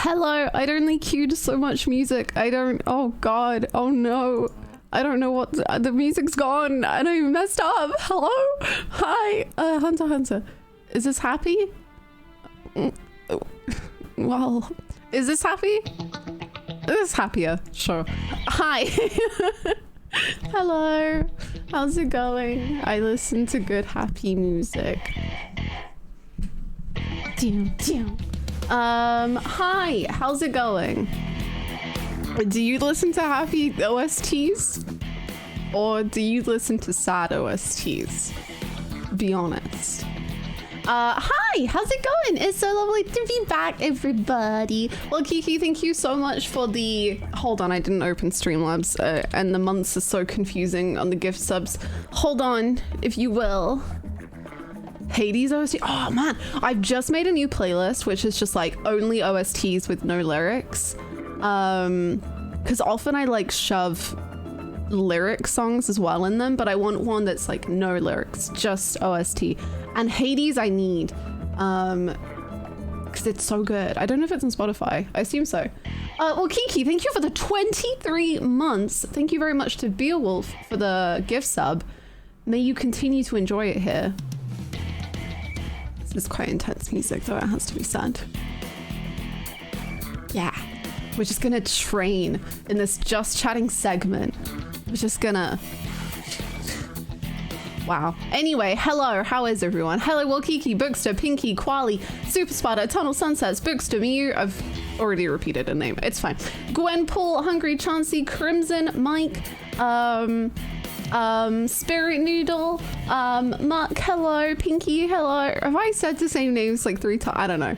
Hello, I'd only queued so much music. Oh god, oh no. I don't know what, the music's gone and I messed up. Hello? Hi, Hunter. Is this happy? Well, is this happy? This is happier, sure. Hi. Hello, how's it going? I listen to good happy music. Hi, how's it going? Do you listen to happy OSTs? Or do you listen to sad OSTs? Be honest. Hi, how's it going? It's so lovely to be back, everybody. Well, Kiki, thank you so much for the... Hold on, I didn't open Streamlabs, and the months are so confusing on the gift subs. Hold on, if you will. Hades OST. Oh man, I've just made a new playlist, which is just like only OSTs with no lyrics. Because often I like shove lyric songs as well in them, but I want one that's like no lyrics, just OST. And Hades I need, because it's so good. I don't know if it's on Spotify. I assume so. Well, Kiki, thank you for the 23 months. Thank you very much to Beowulf for the gift sub. May you continue to enjoy it here. This is quite intense music, though, it has to be said. Yeah, we're just gonna train in this just chatting segment. We're just gonna... Wow. Anyway, hello, how is everyone? Hello, Walkiki, Bookster, Pinky, Quali, Super Spider, Tunnel Sunsets, Bookster, Miyu. I've already repeated a name. It's fine. Gwen, Paul, Hungry, Chauncey, Crimson, Mike, Spirit Noodle, Mark, hello, Pinky, hello. Have I said the same names like 3 times? I don't know.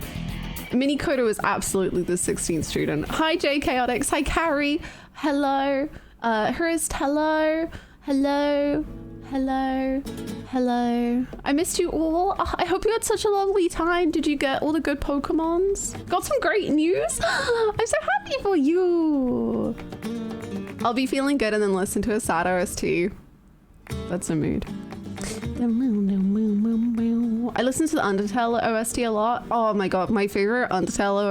Mini Kodo is absolutely the 16th student. Hi, J Chaotix. Hi, Carrie. Hello. Hrist, hello. Hello. Hello. Hello. I missed you all. I hope you had such a lovely time. Did you get all the good Pokemons? Got some great news? I'm so happy for you. I'll be feeling good and then listen to a sad OST. That's a mood. I listen to the Undertale OST a lot. Oh my god, my favorite Undertale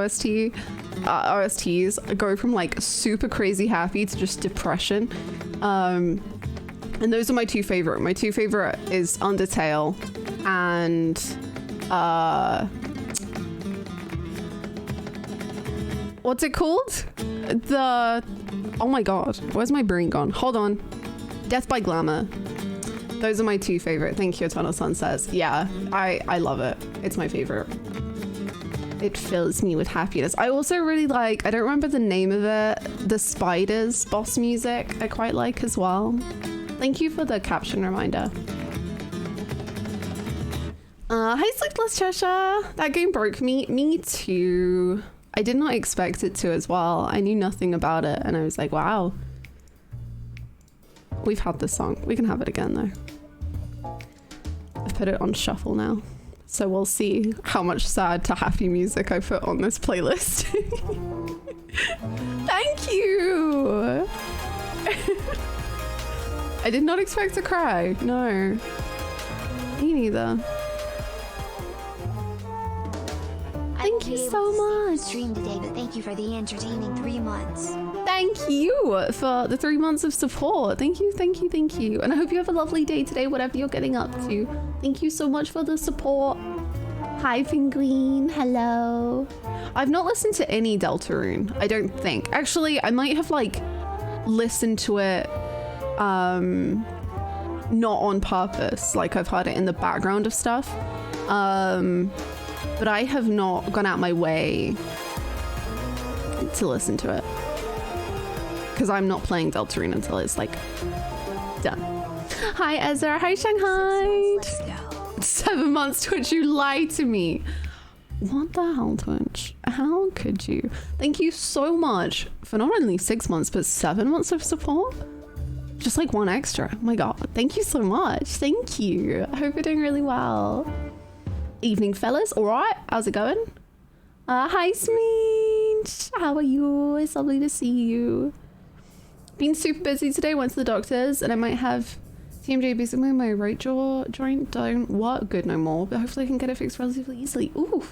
OSTs go from like super crazy happy to just depression. And those are my two favorite. My two favorite is Undertale and what's it called? Oh my god, where's my brain gone? Hold on. Death by Glamour. Those are my two favorite. Thank you, Eternal Sun says. Yeah, I love it. It's my favorite. It fills me with happiness. I also really like, I don't remember the name of it, the Spiders boss music I quite like as well. Thank you for the caption reminder. Hi, Sleepless Cheshire. That game broke me. Me too. I did not expect it to as well. I knew nothing about it and I was like, wow. We've had this song. We can have it again though. I've put it on shuffle now. So we'll see how much sad to happy music I put on this playlist. Thank you. I did not expect to cry. No. Me neither. Thank you so much. Stream today, but thank you for the entertaining 3 months. Thank you for the 3 months of support. Thank you, thank you, thank you. And I hope you have a lovely day today, whatever you're getting up to. Thank you so much for the support. Hi, Penguin. Hello. I've not listened to any Deltarune, I don't think. Actually, I might have like listened to it not on purpose. Like I've heard it in the background of stuff. But I have not gone out my way to listen to it. Because I'm not playing Deltarune until it's like done. Hi Ezra, hi Shanghai. 7 months, Twitch, you lied to me. What the hell, Twitch? How could you? Thank you so much for not only 6 months, but 7 months of support. Just like one extra. Oh my god, thank you so much. Thank you. I hope you're doing really well. Evening, fellas. All right, how's it going? Hi, Smeech. How are you? It's lovely to see you. Been super busy today. Went to the doctor's, and I might have TMJ. Basically, my right jaw joint don't work good no more, but hopefully I can get it fixed relatively easily. Ooh,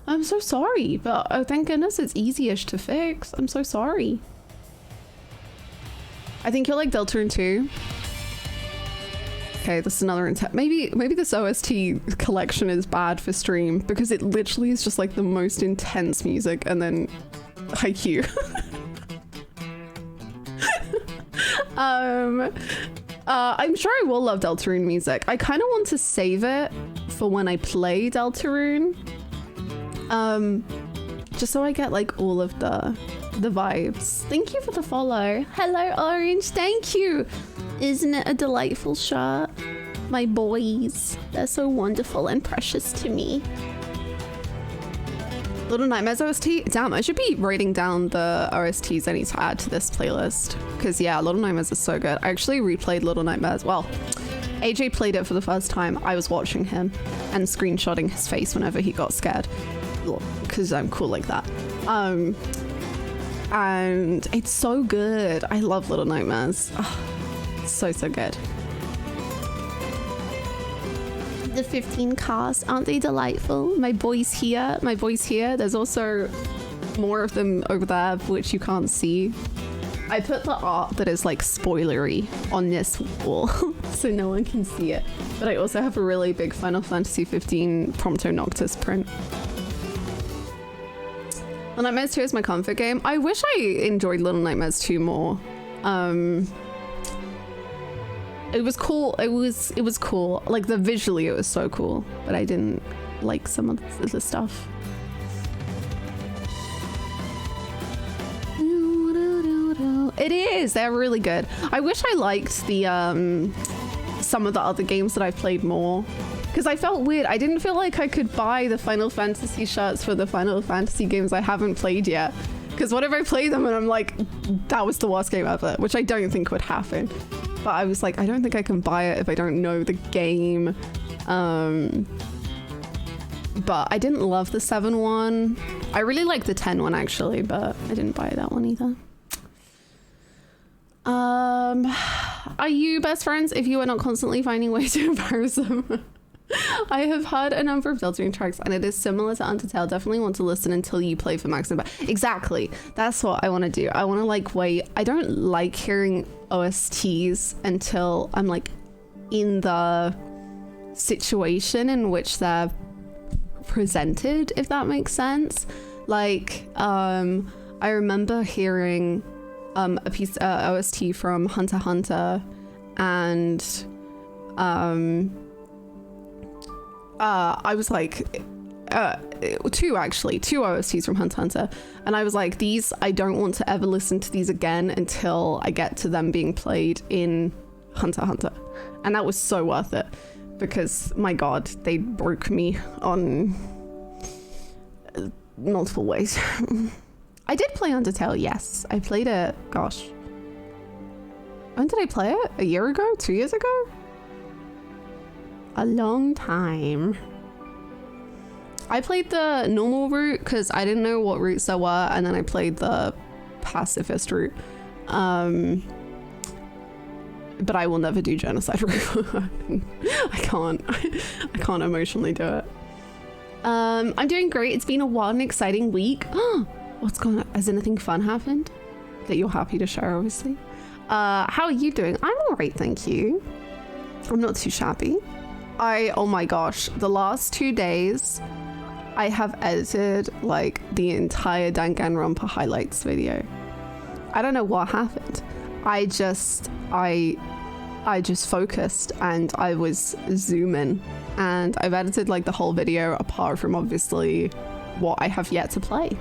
I'm so sorry, but oh, thank goodness it's easy-ish to fix. I'm so sorry. I think you're like Deltarune too. Okay, this is another maybe this OST collection is bad for stream because it literally is just like the most intense music and then Haikyuu. I'm sure I will love Deltarune music. I kind of want to save it for when I play Deltarune. Just so I get like all of the vibes. Thank you for the follow. Hello, Orange. Thank you. Isn't it a delightful shirt? My boys. They're so wonderful and precious to me. Little Nightmares OST? Damn, I should be writing down the OSTs I need to add to this playlist. Because yeah, Little Nightmares is so good. I actually replayed Little Nightmares. Well, AJ played it for the first time. I was watching him and screenshotting his face whenever he got scared. Because I'm cool like that. And it's so good. I love Little Nightmares. Oh, it's so good. The 15 cars, aren't they delightful? My boys here. There's also more of them over there, which you can't see. I put the art that is like spoilery on this wall so no one can see it. But I also have a really big Final Fantasy 15 Prompto Noctis print. Little Nightmares 2 is my comfort game. I wish I enjoyed Little Nightmares 2 more. It was cool. It was cool. Like visually it was so cool, but I didn't like some of the stuff. It is. They're really good. I wish I liked the some of the other games that I've played more. Because I felt weird. I didn't feel like I could buy the Final Fantasy shirts for the Final Fantasy games I haven't played yet. Because what if I play them and I'm like, that was the worst game ever, which I don't think would happen. But I was like, I don't think I can buy it if I don't know the game. But I didn't love the 7 one. I really like the 10 one actually, but I didn't buy that one either. Are you best friends if you are not constantly finding ways to embarrass them? I have heard a number of Deltarune tracks and it is similar to Undertale. Definitely want to listen until you play for maximum. Exactly. That's what I want to do. I want to like wait. I don't like hearing OSTs until I'm like in the situation in which they're presented, if that makes sense. Like I remember hearing a piece OST from Hunter x Hunter and I was like two OSTs from Hunter x Hunter, and I was like, these I don't want to ever listen to these again until I get to them being played in Hunter x Hunter. And that was so worth it because my god, they broke me on multiple ways. I did play Undertale, yes. I played it, gosh, when did I play it? A year ago? 2 years ago? A long time. I played the normal route because I didn't know what routes there were, and then I played the pacifist route. But I will never do genocide route. I can't emotionally do it. I'm doing great. It's been a wild and exciting week. What's going on? Has anything fun happened that you're happy to share, obviously? How are you doing? I'm all right, thank you. I'm not too shabby. Oh my gosh, the last 2 days I have edited like the entire Danganronpa highlights video. I don't know what happened. I just focused and I was zooming, and I've edited like the whole video apart from obviously what I have yet to play.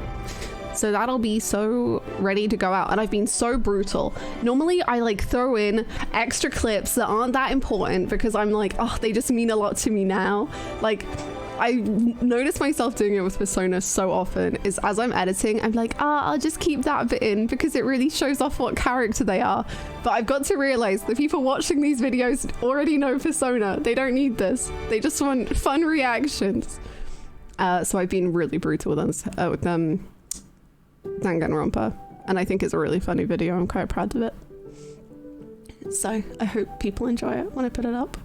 So that'll be so ready to go out. And I've been so brutal. Normally I like throw in extra clips that aren't that important because I'm like, oh, they just mean a lot to me now. Like, I notice myself doing it with Persona so often is as I'm editing, I'm like, I'll just keep that bit in because it really shows off what character they are. But I've got to realize the people watching these videos already know Persona. They don't need this. They just want fun reactions. So I've been really brutal with them. Danganronpa, and I think it's a really funny video. I'm quite proud of it, so I hope people enjoy it when I put it up.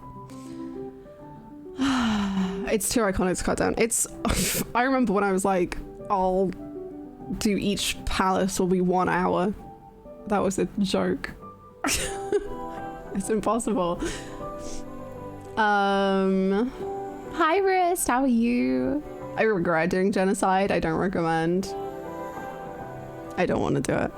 It's too iconic to cut down. It's I remember when I was like, I'll do each palace will be 1 hour. That was a joke. It's impossible. Hi Wrist, how are you? I regret doing genocide. I don't recommend. I don't want to do it.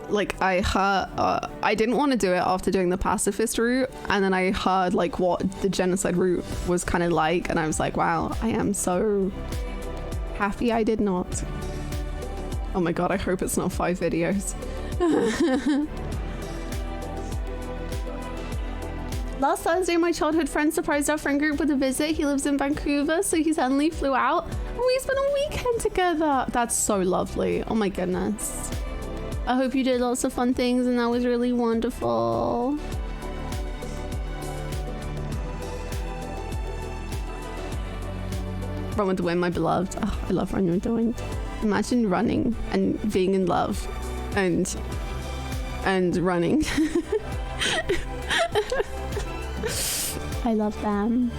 Like I didn't want to do it after doing the pacifist route, and then I heard like what the genocide route was kind of like, and I was like, wow, I am so happy I did not. Oh my god, I hope it's not 5 videos. Last Thursday, my childhood friend surprised our friend group with a visit. He lives in Vancouver, so he suddenly flew out. And we spent a weekend together. That's so lovely. Oh my goodness. I hope you did lots of fun things and that was really wonderful. Run with the Wind, my beloved. Oh, I love Run with the Wind. Imagine running and being in love and running. I love them.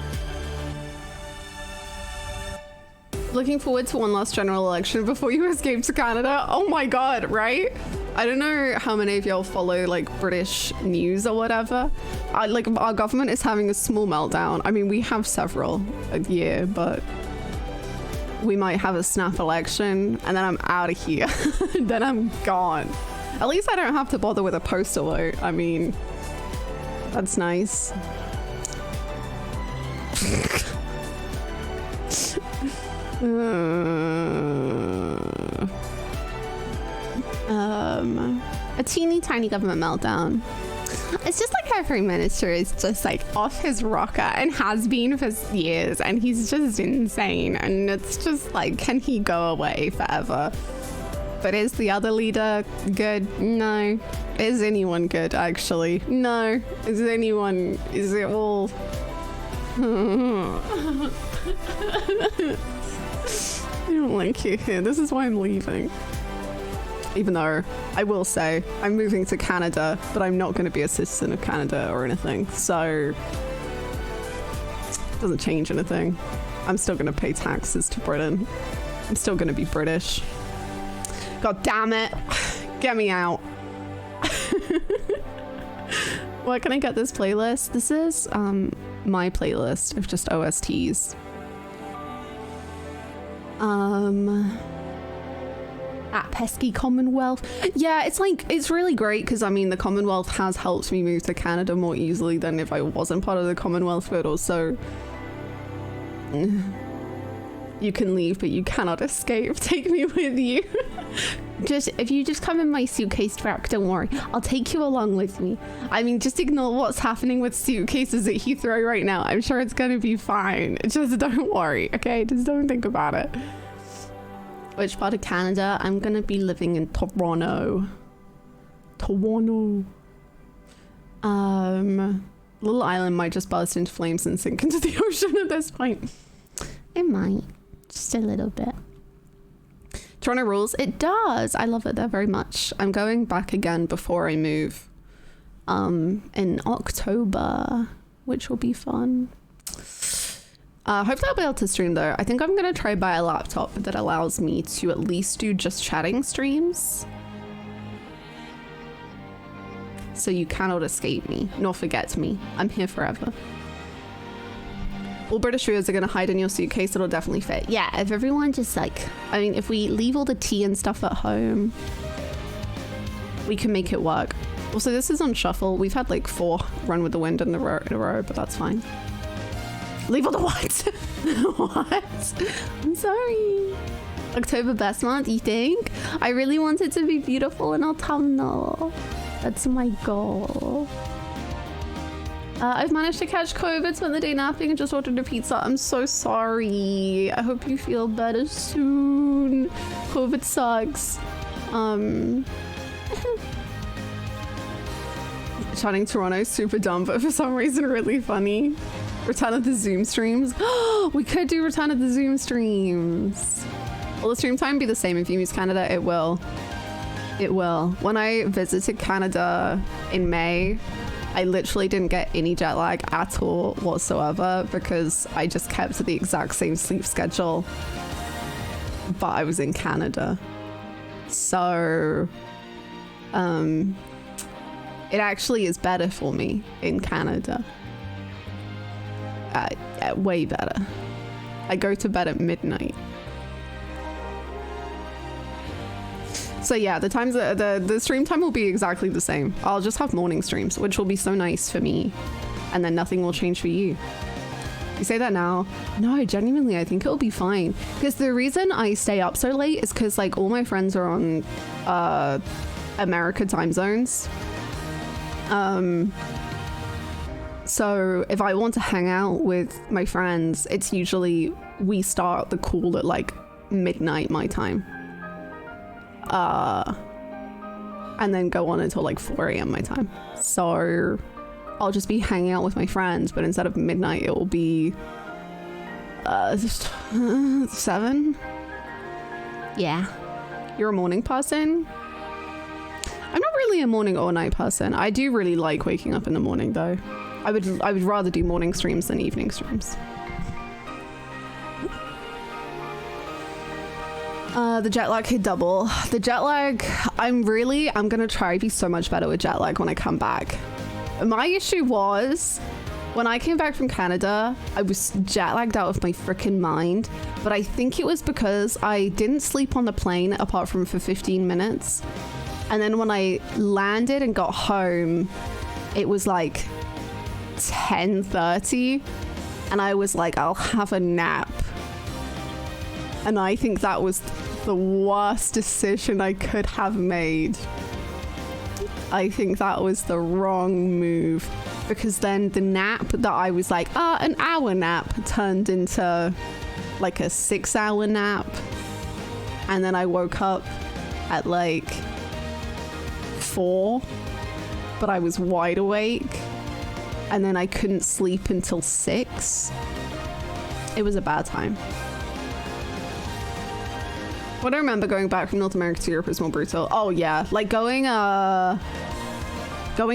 Looking forward to one last general election before you escape to Canada. Oh my god, right? I don't know how many of y'all follow like British news or whatever. Like our government is having a small meltdown. I mean, we have several a year, but we might have a snap election and then I'm out of here. Then I'm gone. At least I don't have to bother with a postal vote. I mean, that's nice. A teeny tiny government meltdown. It's just like our prime minister is just like off his rocker and has been for years, and he's just insane, and it's just like, can he go away forever? But is the other leader good? No. Is anyone good, actually? No. Is it all? I don't like you here. This is why I'm leaving. Even though I will say I'm moving to Canada, but I'm not going to be a citizen of Canada or anything. So it doesn't change anything. I'm still going to pay taxes to Britain. I'm still going to be British. God damn it. Get me out. Where can I get this playlist? This is my playlist of just OSTs. At pesky Commonwealth. Yeah, it's like, it's really great because I mean the Commonwealth has helped me move to Canada more easily than if I wasn't part of the Commonwealth, but also you can leave but you cannot escape. Take me with you. If you just come in my suitcase truck, don't worry, I'll take you along with me. I mean, just ignore what's happening with suitcases at Heathrow right now. I'm sure it's gonna be fine. Just don't worry, okay? Just don't think about it. Which part of Canada? I'm gonna be living in Toronto. Little island might just burst into flames and sink into the ocean at this point. It might, just a little bit. Toronto rules. It does. I love it there very much. I'm going back again before I move in October, which will be fun. Hopefully I'll be able to stream though. I think I'm gonna try buy a laptop that allows me to at least do just chatting streams. So you cannot escape me, nor forget me. I'm here forever. All British viewers are gonna hide in your suitcase, it'll definitely fit. Yeah, if everyone just like, I mean, if we leave all the tea and stuff at home, we can make it work. Also, this is on shuffle. We've had like 4 Run with the Wind in a row, but that's fine. Leave all the what? What? I'm sorry. October best month, you think? I really want it to be beautiful and autumnal. That's my goal. I've managed to catch COVID, spent the day napping and just ordered a pizza. I'm so sorry. I hope you feel better soon. COVID sucks. Chatting Toronto, super dumb, but for some reason really funny. Return of the Zoom streams. We could do Return of the Zoom streams. Will the stream time be the same if you use Canada? It will. It will. When I visited Canada in May, I literally didn't get any jet lag at all whatsoever because I just kept the exact same sleep schedule, but I was in Canada. So it actually is better for me in Canada. Way better. I go to bed at midnight. So yeah, the times the stream time will be exactly the same. I'll just have morning streams, which will be so nice for me, and then nothing will change for you. You say that now? No, genuinely, I think it'll be fine. Because the reason I stay up so late is because like all my friends are on America time zones. So if I want to hang out with my friends, it's usually we start the call at like midnight my time. And then go on until like 4 a.m. my time. So I'll just be hanging out with my friends, but instead of midnight, it will be 7. Yeah. You're a morning person? I'm not really a morning or night person. I do really like waking up in the morning though. I would rather do morning streams than evening streams. The jet lag hit double. The jet lag, I'm gonna try to be so much better with jet lag when I come back. My issue was, when I came back from Canada, I was jet lagged out of my freaking mind, but I think it was because I didn't sleep on the plane apart from for 15 minutes. And then when I landed and got home, it was like 10:30, and I was like, I'll have a nap. And I think that was the worst decision I could have made. I think that was the wrong move, because then the nap that I was like, an hour nap, turned into like a 6-hour nap. And then I woke up at like 4, but I was wide awake. And then I couldn't sleep until 6. It was a bad time. What I remember going back from North America to Europe is more brutal. Oh yeah, like going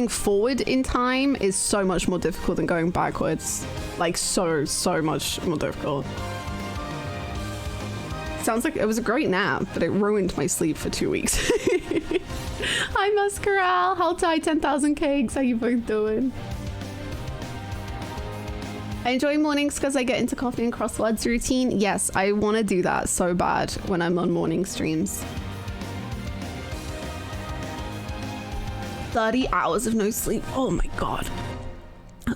forward in time is so much more difficult than going backwards. Like so much more difficult. Sounds like it was a great nap, but it ruined my sleep for 2 weeks. Hi Muscaral, how tight 10,000 cakes, how you both doing? I enjoy mornings because I get into coffee and crosswords routine. Yes, I want to do that so bad when I'm on morning streams. 30 hours of no sleep. Oh my god.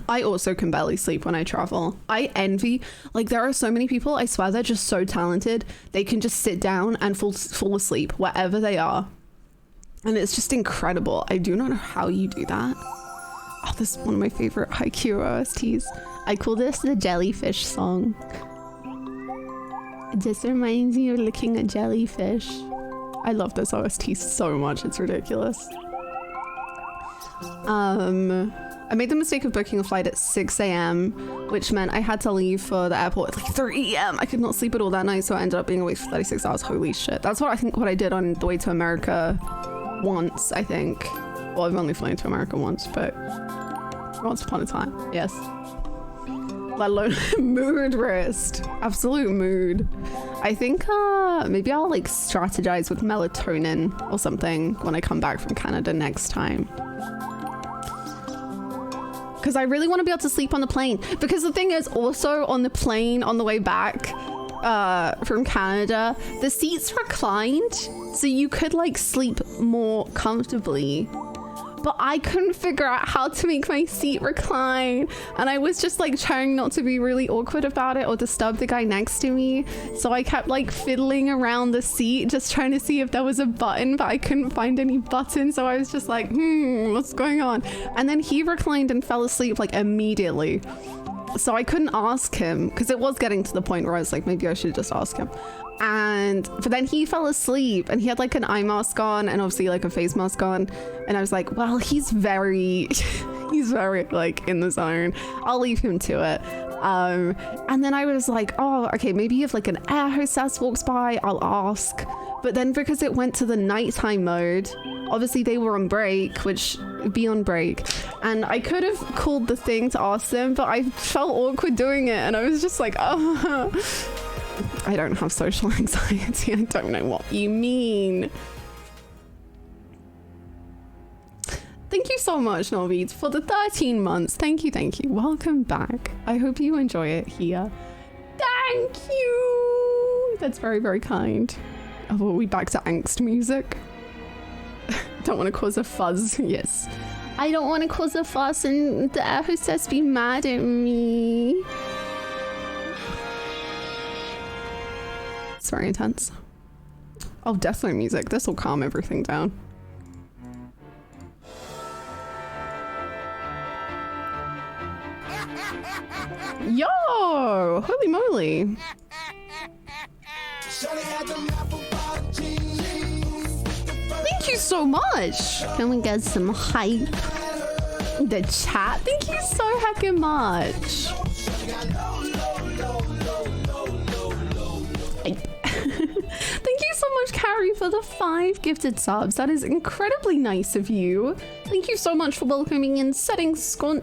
I also can barely sleep when I travel. I envy, like there are so many people, I swear they're just so talented. They can just sit down and fall asleep wherever they are. And it's just incredible. I do not know how you do that. Oh, this is one of my favorite Haikyuu OSTs. I call this the jellyfish song. It just reminds me of licking a jellyfish. I love this OST so much, it's ridiculous. I made the mistake of booking a flight at 6 a.m, which meant I had to leave for the airport at like 3 a.m. I could not sleep at all that night, so I ended up being awake for 36 hours. Holy shit. That's what I did on the way to America once, I think. Well, I've only flown to America once, but once upon a time, yes. Let alone mood wrist. Absolute mood. I think maybe I'll like strategize with melatonin or something when I come back from Canada next time. Because I really want to be able to sleep on the plane. Because the thing is, also on the plane on the way back from Canada, the seats reclined, so you could like sleep more comfortably. But I couldn't figure out how to make my seat recline, and I was just like trying not to be really awkward about it or disturb the guy next to me, so I kept like fiddling around the seat just trying to see if there was a button, but I couldn't find any button, so I was just like, what's going on? And then he reclined and fell asleep like immediately, so I couldn't ask him because it was getting to the point where I was like, maybe I should just ask him. But then he fell asleep and he had like an eye mask on and obviously like a face mask on, and I was like, well, he's very like in the zone, I'll leave him to it. And then I was like, oh, okay, maybe if like an air hostess walks by, I'll ask. But then because it went to the nighttime mode, obviously they were on break, which be on break, and I could have called the thing to ask them, but I felt awkward doing it, and I was just like, oh, I don't have social anxiety. I don't know what you mean. Thank you so much, Norweed, for the 13 months. Thank you, thank you. Welcome back. I hope you enjoy it here. Thank you. That's very, very kind. Oh, are we back to angst music? Don't want to cause a fuzz. Yes. I don't want to cause a fuss and the air hostess be mad at me. It's very intense. Oh, Death Note music. This will calm everything down. Yo! Holy moly! Thank you so much! Can we get some hype? The chat? Thank you so heckin' much! Thank you so much, Carrie, for the 5 gifted subs. That is incredibly nice of you. Thank you so much for welcoming in Settings Con,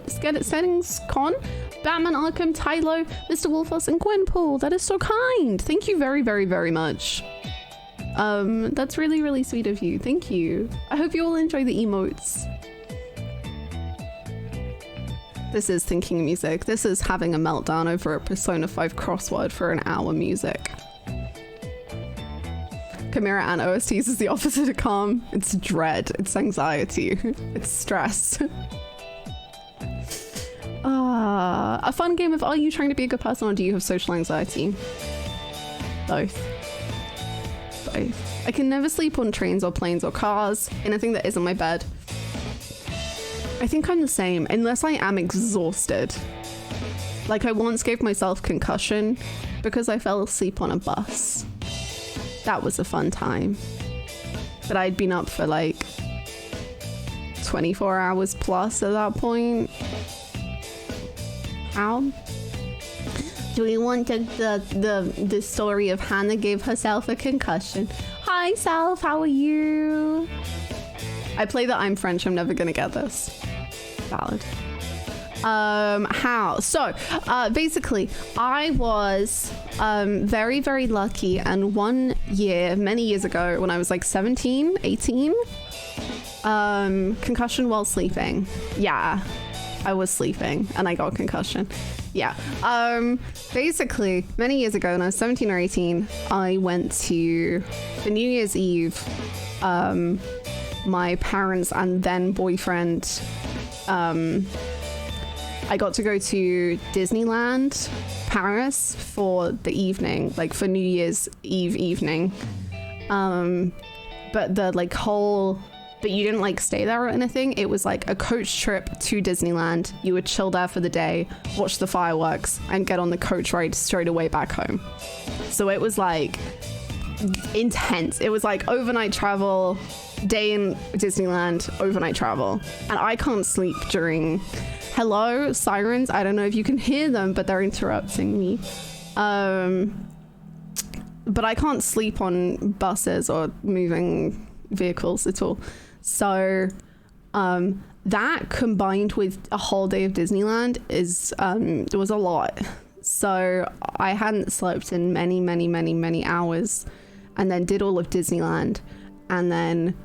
Batman Arkham, Tylo, Mr. Wolfos, and Gwenpool. That is so kind. Thank you very, very, very much. That's really, really sweet of you. Thank you. I hope you all enjoy the emotes. This is thinking music. This is having a meltdown over a Persona 5 crossword for an hour music. Chimera and OSTs is the opposite of calm. It's dread. It's anxiety. It's stress. A fun game of, are you trying to be a good person or do you have social anxiety? Both. Both. I can never sleep on trains or planes or cars, anything that isn't my bed. I think I'm the same, unless I am exhausted. Like, I once gave myself concussion because I fell asleep on a bus. That was a fun time. But I'd been up for like 24 hours plus at that point. How? Do we want the story of Hannah gave herself a concussion? Hi, Self, how are you? I play that I'm French, I'm never gonna get this. Valid. How? So, basically, I was very, very lucky, and one year, many years ago, when I was like 17, 18, concussion while sleeping. Yeah, I was sleeping and I got a concussion. Yeah. Basically, many years ago, when I was 17 or 18, I went to the New Year's Eve, my parents and then boyfriend, I got to go to Disneyland Paris for the evening, like for New Year's Eve evening. But the like whole, but you didn't like stay there or anything. It was like a coach trip to Disneyland. You would chill there for the day, watch the fireworks, and get on the coach ride straight away back home. So it was like intense. It was like overnight travel, day in Disneyland, overnight travel. And I can't sleep during... Hello, sirens. I don't know if you can hear them, but they're interrupting me. But I can't sleep on buses or moving vehicles at all. So that combined with a whole day of Disneyland is it was a lot. So I hadn't slept in many, many, many, many hours, and then did all of Disneyland, and then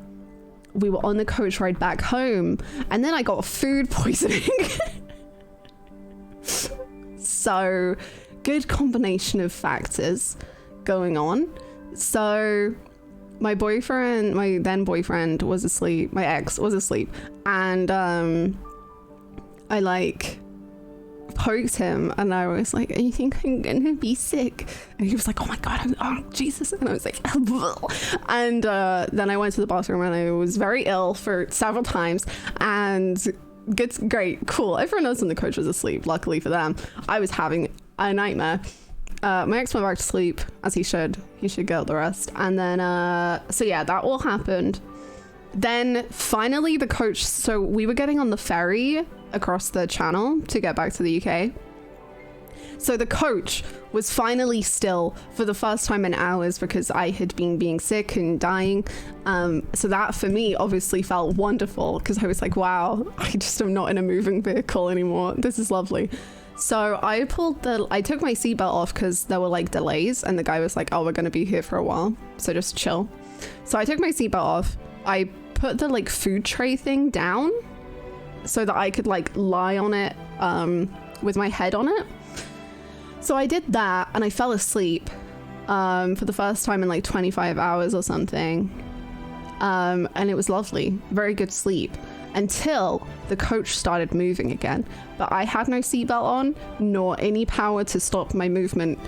we were on the coach ride back home, and then I got food poisoning. So good combination of factors going on. So my boyfriend, my then boyfriend was asleep, my ex was asleep, and I like poked him and I was like, you think I'm gonna be sick? And he was like, oh my god, oh Jesus. And I was like, and then I went to the bathroom and I was very ill for several times, and great, cool, everyone else in the coach was asleep. Luckily for them, I was having a nightmare. My ex went back to sleep, as he should get the rest, and then so yeah, that all happened. Then finally the coach, so we were getting on the ferry across the channel to get back to the UK, So the coach was finally still for the first time in hours because I had been being sick and dying. So that for me obviously felt wonderful because I was like, wow, I just am not in a moving vehicle anymore. This is lovely. So I took my seatbelt off because there were like delays and the guy was like, oh, we're going to be here for a while, so just chill. So I took my seatbelt off. I put the like food tray thing down so that I could like lie on it with my head on it. So I did that and I fell asleep for the first time in like 25 hours or something. And it was lovely, very good sleep until the coach started moving again. But I had no seatbelt on nor any power to stop my movement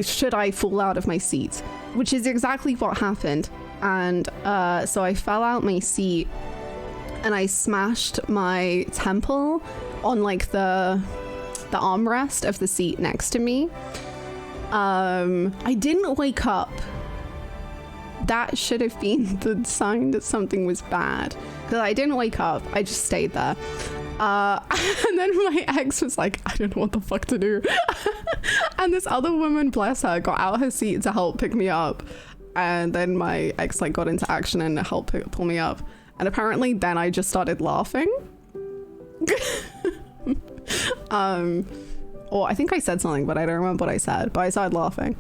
should I fall out of my seat, which is exactly what happened. And so I fell out my seat and I smashed my temple on like the armrest of the seat next to me. I didn't wake up. That should have been the sign that something was bad, because I didn't wake up. I just stayed there. And then my ex was like, I don't know what the fuck to do. And this other woman, bless her, got out her seat to help pick me up. And then my ex like got into action and helped pull me up. And apparently then I just started laughing. Or I think I said something, but I don't remember what I said, but I started laughing.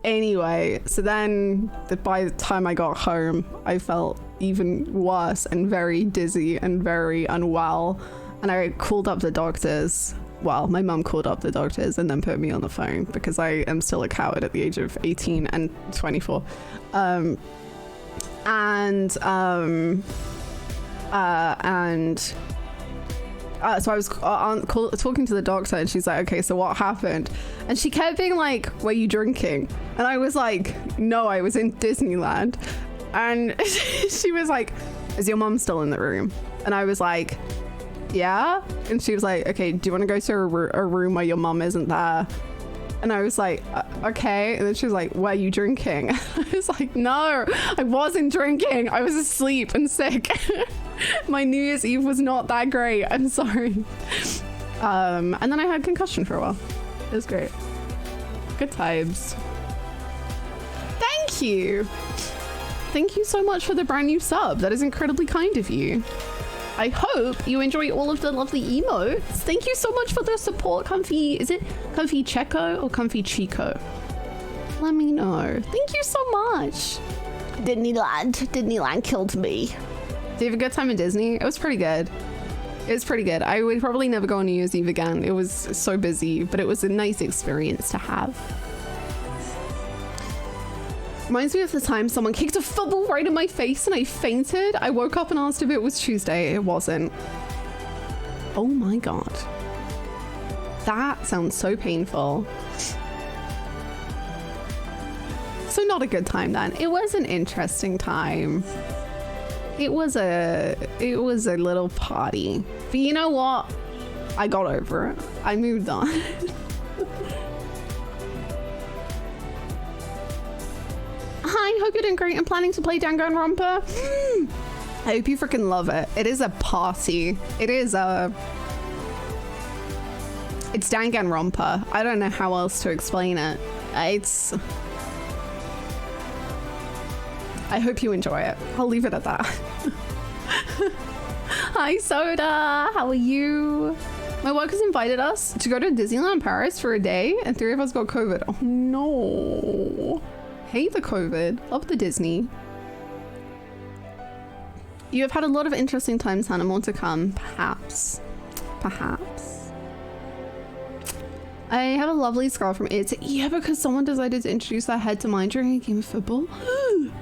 Anyway, so then by the time I got home, I felt even worse and very dizzy and very unwell. And I called up the doctors. Well, my mum called up the doctors and then put me on the phone because I am still a coward at the age of 18 and 24. So I was talking to the doctor and she's like, okay, so what happened? And she kept being like, were you drinking? And I was like, no, I was in Disneyland. And she was like, is your mom still in the room? And I was like, yeah. And she was like, okay, do you want to go to a room where your mom isn't there? And I was like, okay. And then she was like, were you drinking? I was like, no, I wasn't drinking. I was asleep and sick. My New Year's Eve was not that great. I'm sorry. And then I had concussion for a while. It was great. Good times. Thank you. Thank you so much for the brand new sub. That is incredibly kind of you. I hope you enjoy all of the lovely emotes. Thank you so much for the support, Comfy. Is it Comfy Checo or Comfy Chico? Let me know. Thank you so much. Disneyland killed me. Did you have a good time in Disney? It was pretty good. It was pretty good. I would probably never go on New Year's Eve again. It was so busy, but it was a nice experience to have. Reminds me of the time someone kicked a football right in my face and I fainted. I woke up and asked if it was Tuesday. It wasn't. Oh my God. That sounds so painful. So not a good time then. It was an interesting time. It was a little party. But you know what? I got over it. I moved on. Hi, hope you're doing great. I'm planning to play Danganronpa. I hope you freaking love it. It is a party. It's Danganronpa. I don't know how else to explain it. I hope you enjoy it. I'll leave it at that. Hi, Soda. How are you? My work has invited us to go to Disneyland Paris for a day, and 3 of us got COVID. Oh no. Hate the COVID. Love the Disney. You have had a lot of interesting times, Hannah. More to come. Perhaps. I have a lovely scar from it. Yeah, because someone decided to introduce their head to mine during a game of football.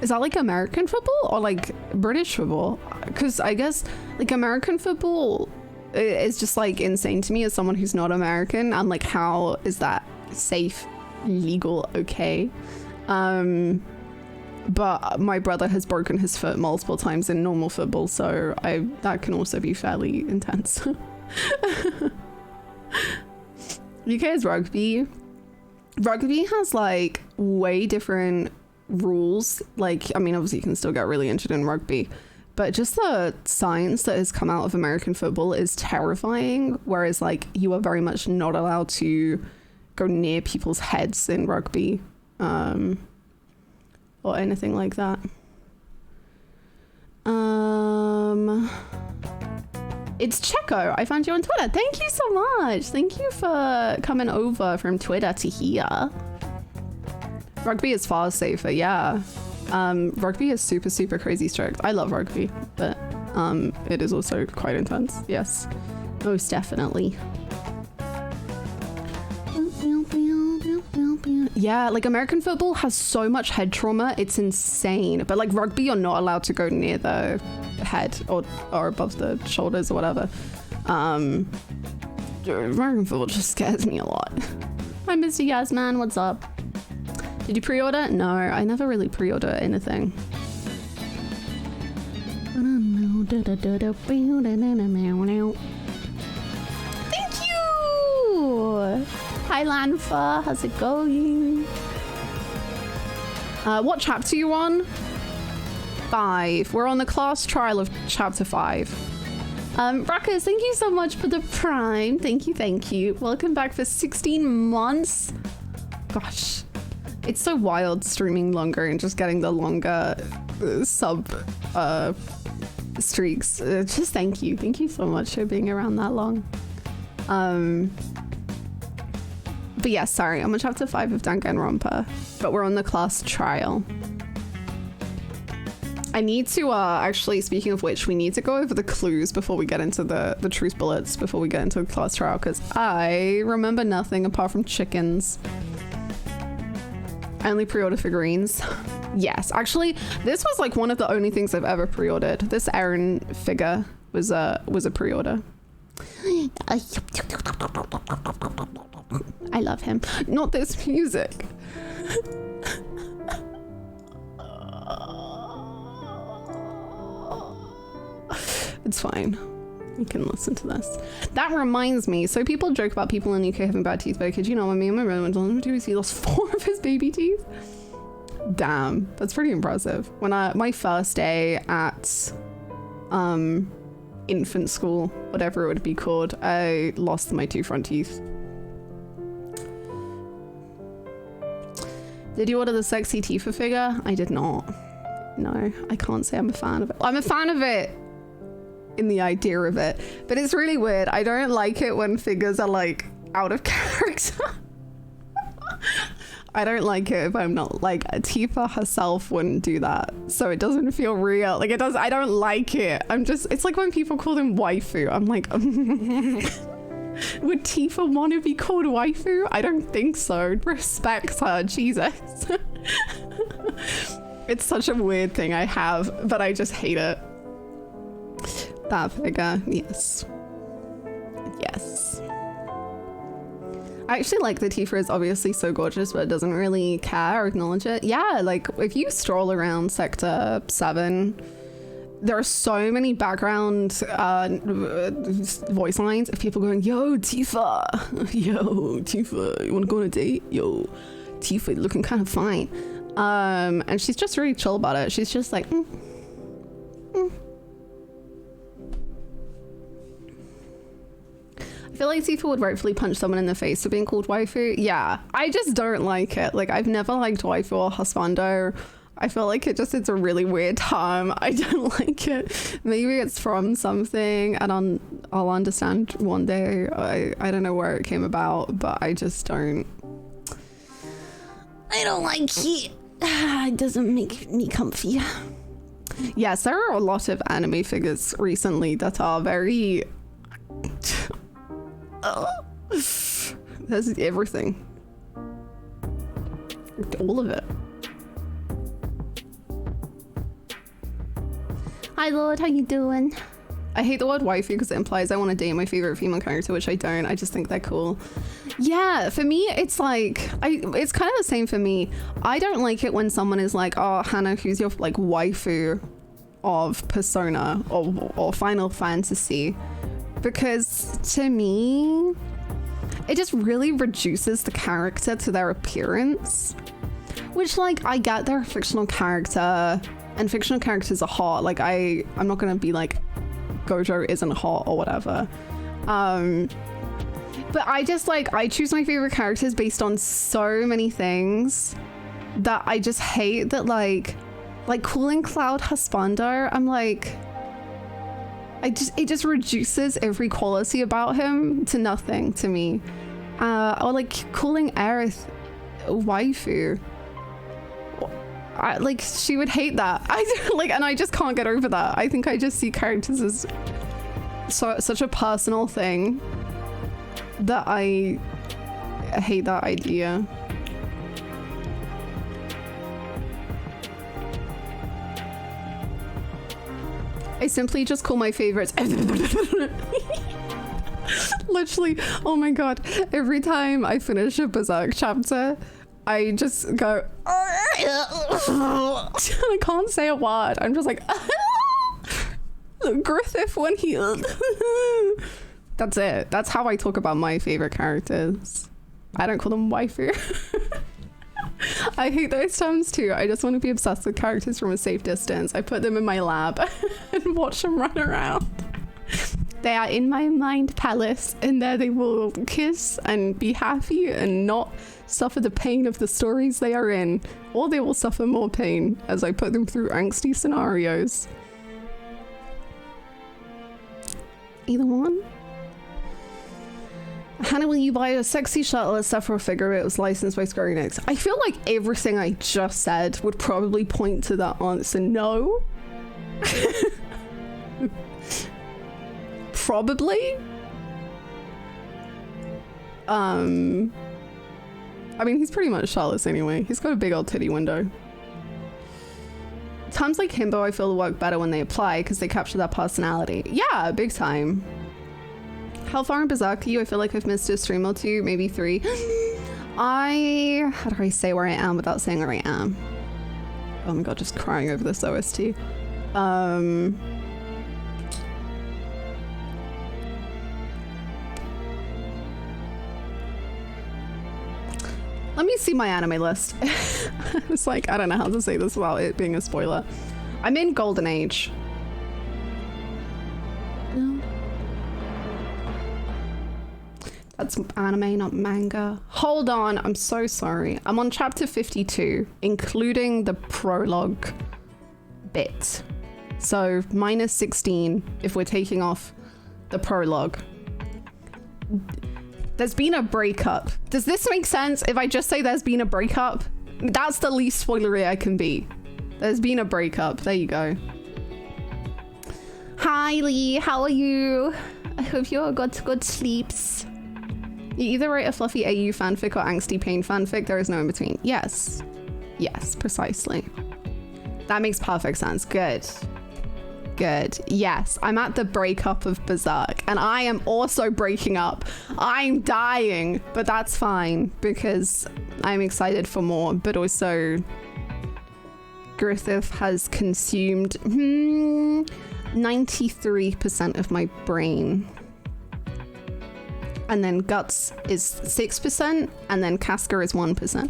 Is that like American football or like British football? Because I guess like American football is just like insane to me as someone who's not American. And like, how is that safe, legal, okay? But my brother has broken his foot multiple times in normal football, so that can also be fairly intense. UK is rugby. Rugby has like way different rules. Like, I mean, obviously you can still get really interested in rugby, but just the science that has come out of American football is terrifying. Whereas like you are very much not allowed to go near people's heads in rugby, or anything like that. It's Checo. I found you on Twitter. Thank you so much. Thank you for coming over from Twitter to here. Rugby is far safer, yeah. Rugby is super, super crazy strict. I love rugby, but it is also quite intense. Yes, most definitely. Yeah, like American football has so much head trauma, it's insane. But like rugby, you're not allowed to go near the head or above the shoulders or whatever. American football just scares me a lot. Hi, Mr. Yasman, what's up? Did you pre-order? No, I never really pre-order anything. Thank you! Hi, Lanfa. How's it going? What chapter are you on? 5. We're on the class trial of chapter 5. Brackers, thank you so much for the prime. Thank you, thank you. Welcome back for 16 months. Gosh, it's so wild streaming longer and just getting the longer sub streaks. Just thank you. Thank you so much for being around that long. But yeah, sorry, I'm on chapter 5 of Danganronpa, but we're on the class trial. I need to, actually, speaking of which, we need to go over the clues before we get into the truth bullets, before we get into the class trial, because I remember nothing apart from chickens. I only pre-order figurines. Yes, actually, this was like one of the only things I've ever pre-ordered. This Aaron figure was a pre-order. I love him. Not this music. It's fine. You can listen to this. That reminds me. So people joke about people in the UK having bad teeth, but kid you know, when me and my brother went to do he lost 4 of his baby teeth. Damn, that's pretty impressive. When my first day at infant school, whatever it would be called, I lost my 2 front teeth. Did you order the sexy Tifa figure? I did not. No, I can't say I'm a fan of it. I'm a fan of it in the idea of it, but it's really weird. I don't like it when figures are like out of character. I don't like it if I'm not like Tifa herself wouldn't do that, so it doesn't feel real. Like it does. I don't like it. It's like when people call them waifu. I'm like, would Tifa want to be called waifu? I don't think so. Respect her, Jesus. It's such a weird thing I have, but I just hate it. That figure, yes. Yes. I actually like that Tifa is obviously so gorgeous, but doesn't really care or acknowledge it. Yeah, like if you stroll around Sector 7, there are so many background voice lines of people going, yo, Tifa, yo, Tifa, you wanna go on a date? Yo, Tifa, looking kind of fine. And she's just really chill about it. She's just like, I feel like Tifa would rightfully punch someone in the face for being called waifu. Yeah, I just don't like it. Like, I've never liked waifu or husbando. I feel like it's a really weird term. I don't like it. Maybe it's from something and I'll understand one day. I don't know where it came about, but I just don't. I don't like it. It doesn't make me comfy. Yes, there are a lot of anime figures recently that are very... There's everything. All of it. Hi Lord, how you doing? I hate the word waifu because it implies I want to date my favorite female character, which I don't. I just think they're cool. Yeah, for me, it's like, it's kind of the same for me. I don't like it when someone is like, oh, Hannah, who's your like waifu of Persona or Final Fantasy? Because to me, it just really reduces the character to their appearance. Which, like, I get they're a fictional character. And fictional characters are hot. Like I'm not gonna be like Gojo isn't hot or whatever. But I just like, I choose my favorite characters based on so many things that I just hate that like calling Cloud husbando, I'm like, it just reduces every quality about him to nothing to me. Or like calling Aerith waifu. Like she would hate that. And I just can't get over that. I think I just see characters as such a personal thing that I hate that idea. I simply just call my favorites. Literally, oh my god, every time I finish a Berserk chapter, I just go I can't say a word. I'm just like Griffith when he that's it. That's how I talk about my favorite characters. I don't call them waifu. I hate those terms too. I just want to be obsessed with characters from a safe distance. I put them in my lab and watch them run around. They are in my mind palace, and there they will kiss and be happy and not suffer the pain of the stories they are in, or they will suffer more pain as I put them through angsty scenarios. Either one. Hannah, will you buy a sexy shirtless Sephiroth figure? It was licensed by Square Enix. I feel like everything I just said would probably point to that answer. No. Probably. I mean, he's pretty much shirtless anyway. He's got a big old titty window. Terms like himbo I feel will work better when they apply because they capture that personality. Yeah, big time. How far in Berserk are you? I feel like I've missed a stream or two, maybe 3. How do I say where I am without saying where I am? Oh my god, just crying over this OST. Let me see my anime list. It's like, I don't know how to say this without it being a spoiler. I'm in Golden Age. That's anime, not manga. Hold on, I'm so sorry. I'm on chapter 52, including the prologue bit. So minus 16 if we're taking off the prologue. There's been a breakup. Does this make sense if I just say there's been a breakup? That's the least spoilery I can be. There's been a breakup. There you go. Hi Lee, how are you? I hope you all got good sleeps. You either write a fluffy AU fanfic or angsty pain fanfic. There is no in between. Yes. Yes, precisely. That makes perfect sense. Good. Good. Yes, I'm at the breakup of Berserk and I am also breaking up. I'm dying, but that's fine because I'm excited for more, but also Griffith has consumed 93% of my brain. And then Guts is 6%, and then Casca is 1%.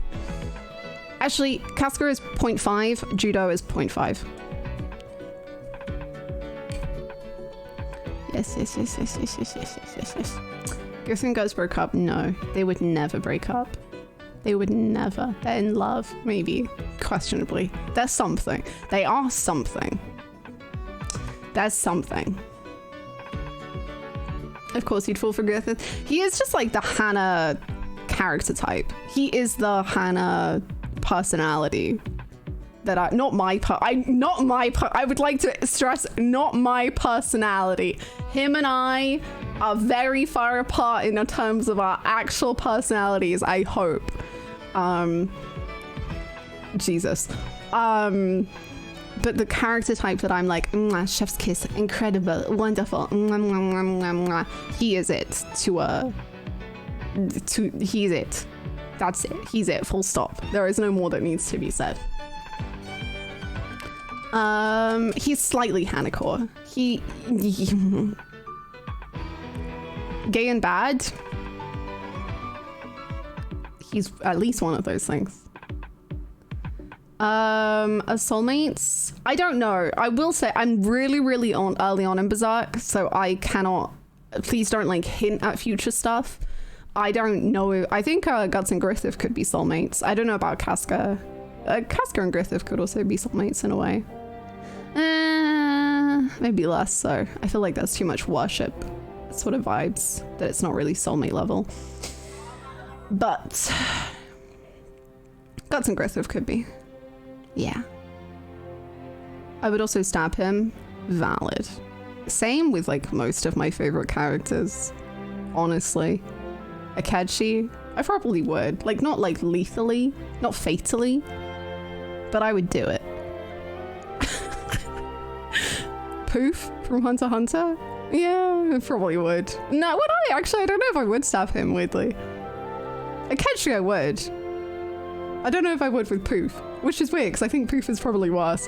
Actually, Casca is 0.5, Judo is 0.5. Yes. Griffith and Guts broke up? No, they would never break up. They would never. They're in love, maybe, questionably. There's something. They are something. There's something. Of course you'd fall for Griffith. He is just like the Hannah character type. He is the Hannah personality that I would like to stress, not my personality. Him and I are very far apart in terms of our actual personalities, I hope. Jesus. But the character type that I'm like, chef's kiss, incredible, wonderful, he is it he's it. That's it. He's it, full stop. There is no more that needs to be said. He's slightly Hanacore. He gay and bad. He's at least one of those things. As soulmates, I don't know. I will say I'm really, really early on in Berserk, so I cannot. Please don't like hint at future stuff. I don't know. I think Guts and Griffith could be soulmates. I don't know about Casca. Casca and Griffith could also be soulmates in a way. Maybe less so. I feel like that's too much worship sort of vibes, that it's not really soulmate level. But Guts and Griffith could be. Yeah. I would also stab him. Valid. Same with like most of my favorite characters, honestly. Akechi, I probably would. Like, not like lethally, not fatally, but I would do it. Poof from Hunter x Hunter? Yeah, I probably would. No, would I? Actually, I don't know if I would stab him, weirdly. Akechi, I would. I don't know if I would with Poof, which is weird, because I think Poof is probably worse.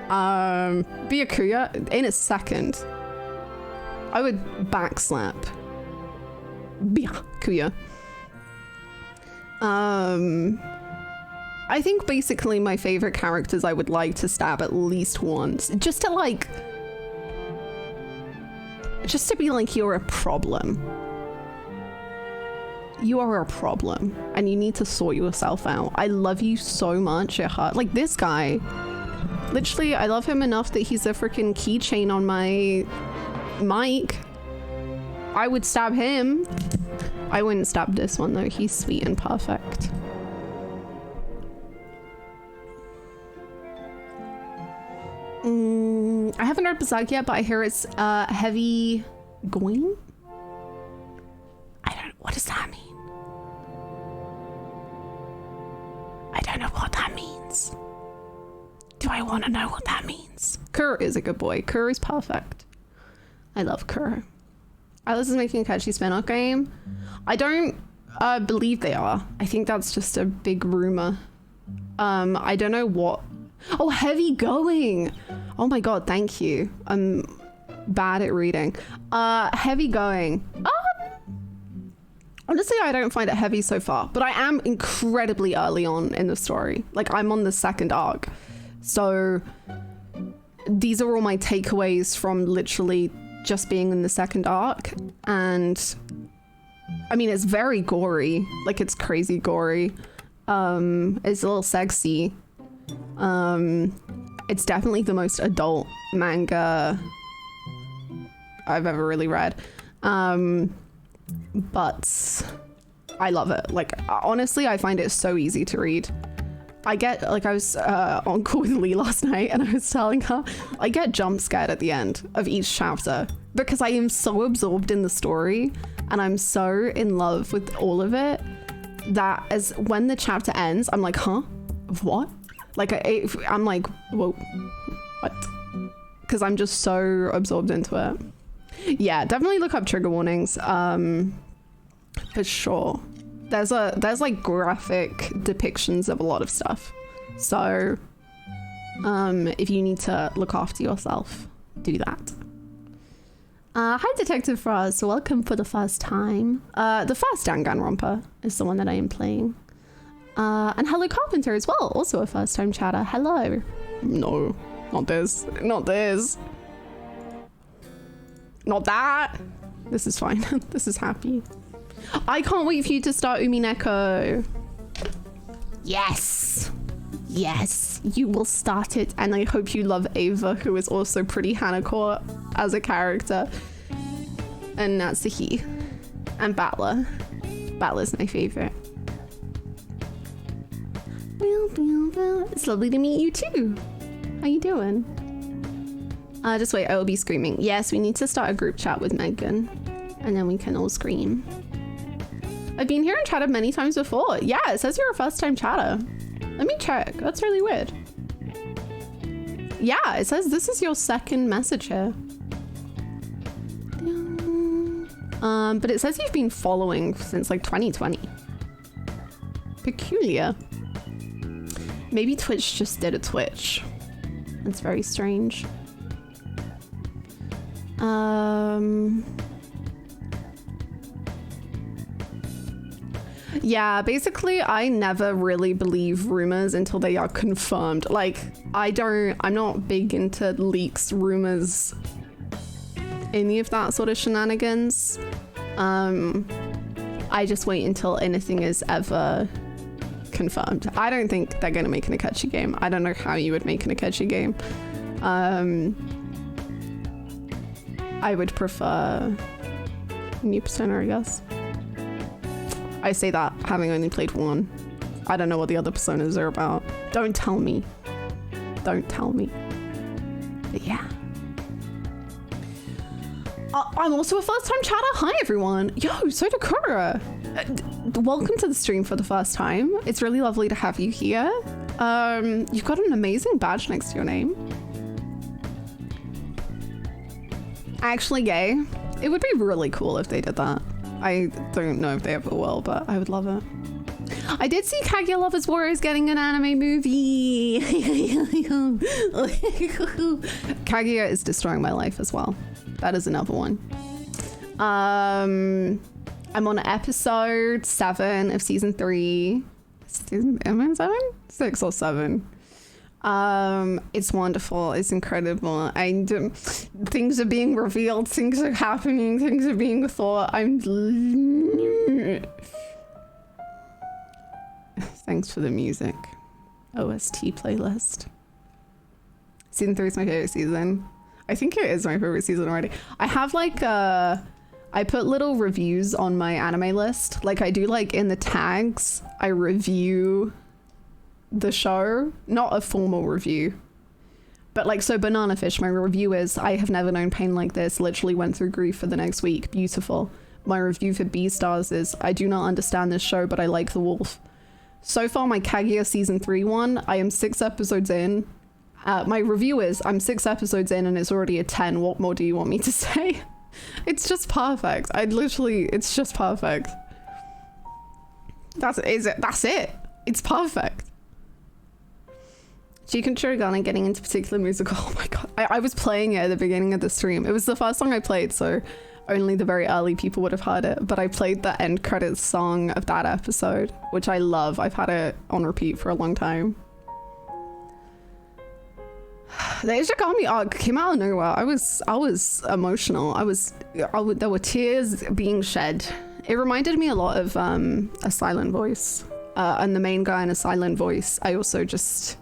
Byakuya, in a second. I would backslap Byakuya. I think basically my favorite characters I would like to stab at least once, just to be like, you're a problem. You are a problem and you need to sort yourself out. I love you so much at heart. Like this guy, literally, I love him enough that he's a freaking keychain on my mic. I would stab him. I wouldn't stab this one though. He's sweet and perfect. I haven't read Berserk yet, but I hear it's heavy going. What does that mean? I don't know what that means. Do I want to know what that means? Kuro is a good boy. Kuro is perfect. I love Kuro. Alice is making a catchy spin-off game. I don't believe they are. I think that's just a big rumor. I don't know what. Oh, heavy going. Oh my god, thank you. I'm bad at reading. Heavy going. Honestly, I don't find it heavy so far, but I am incredibly early on in the story. Like, I'm on the second arc. So these are all my takeaways from literally just being in the second arc. And I mean, it's very gory. Like, it's crazy gory. It's a little sexy. It's definitely the most adult manga I've ever really read. But I love it. Like, honestly, I find it so easy to read. I get, like, I was on call with Lee last night and I was telling her, I get jump scared at the end of each chapter because I am so absorbed in the story and I'm so in love with all of it that as when the chapter ends, I'm like, huh? What? Like, I'm like, whoa, what? Because I'm just so absorbed into it. Yeah, definitely look up trigger warnings, for sure. There's like graphic depictions of a lot of stuff. So, if you need to look after yourself, do that. Hi Detective Frost, welcome for the first time. The first Danganronpa is the one that I am playing. And hello Carpenter as well, also a first time chatter. Hello. No, not this, not this. Not that. This is fine. This is happy. I can't wait for you to start Umineko. Yes. Yes, you will start it. And I hope you love Ava, who is also pretty Hanako as a character. And Natsuki. And Battler. Battler's my favorite. It's lovely to meet you too. How you doing? Just wait, I will be screaming. Yes, we need to start a group chat with Megan and then we can all scream. I've been here and chatted many times before. Yeah, it says you're a first time chatter. Let me check. That's really weird. Yeah, it says this is your second message here. But it says you've been following since like 2020. Peculiar. Maybe Twitch just did a Twitch. That's very strange. Yeah, basically, I never really believe rumors until they are confirmed. Like, I'm not big into leaks, rumors, any of that sort of shenanigans. I just wait until anything is ever confirmed. I don't think they're going to make an Akechi game. I don't know how you would make an Akechi game. I would prefer New Persona, I guess. I say that having only played one. I don't know what the other Personas are about. Don't tell me. Don't tell me. But yeah. I'm also a first-time chatter. Hi, everyone. Yo, Sodokura. Welcome to the stream for the first time. It's really lovely to have you here. You've got an amazing badge next to your name. Actually gay. It would be really cool if they did that. I don't know if they ever will, but I would love it. I did see Kaguya Lovers Warriors getting an anime movie. Kaguya is destroying my life as well. That is another one. I'm on episode 7 of season 3. Am I on 7? 6 or 7. It's wonderful. It's incredible. Things are being revealed. Things are happening. Things are being thought. Thanks for the music. OST playlist. Season 3 is my favorite season. I think it is my favorite season already. I have like I put little reviews on my anime list. Like I do, like in the tags, I review the show, not a formal review, but like, so Banana Fish, my review is, I have never known pain like this, literally went through grief for the next week, beautiful. My review for B-Stars is, I do not understand this show, but I like the wolf. So far, my Kaguya season 3 one, I am 6 episodes in. My review is, I'm 6 episodes in and it's already a 10. What more do you want me to say? It's just perfect. It's just perfect. That's it. It's perfect. Chicken Shurigana getting into particular musical. Oh my god. I was playing it at the beginning of the stream. It was the first song I played, so only the very early people would have heard it. But I played the end credits song of that episode, which I love. I've had it on repeat for a long time. The Ishigami arc came out of nowhere. I was emotional. There were tears being shed. It reminded me a lot of A Silent Voice. And the main guy in A Silent Voice, I also just...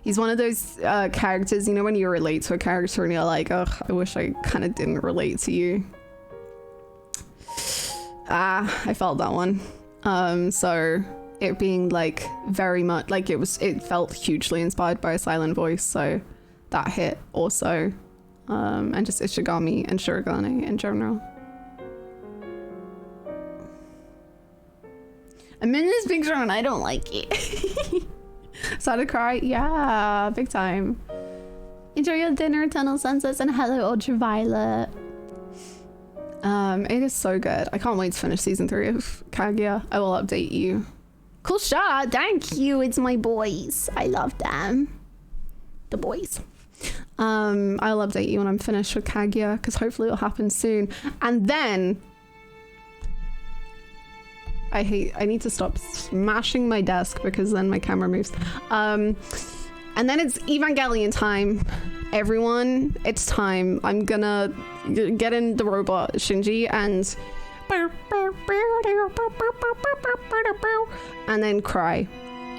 He's one of those characters, you know, when you relate to a character and you're like, ugh, I wish I kind of didn't relate to you. I felt that one. So it being like very much like it felt hugely inspired by A Silent Voice, so that hit also. And just Ishigami and Shurigane in general. I'm in this picture and I don't like it. Started cry? Yeah, big time. Enjoy your dinner, Eternal Sunsets, and hello, Ultraviolet. It is so good. I can't wait to finish season 3 of Kaguya. I will update you. Cool shot. Thank you. It's my boys. I love them. The boys. I'll update you when I'm finished with Kaguya, because hopefully it'll happen soon. And then I need to stop smashing my desk because then my camera moves. And then it's Evangelion time. Everyone, it's time. I'm gonna get in the robot, Shinji, and then cry.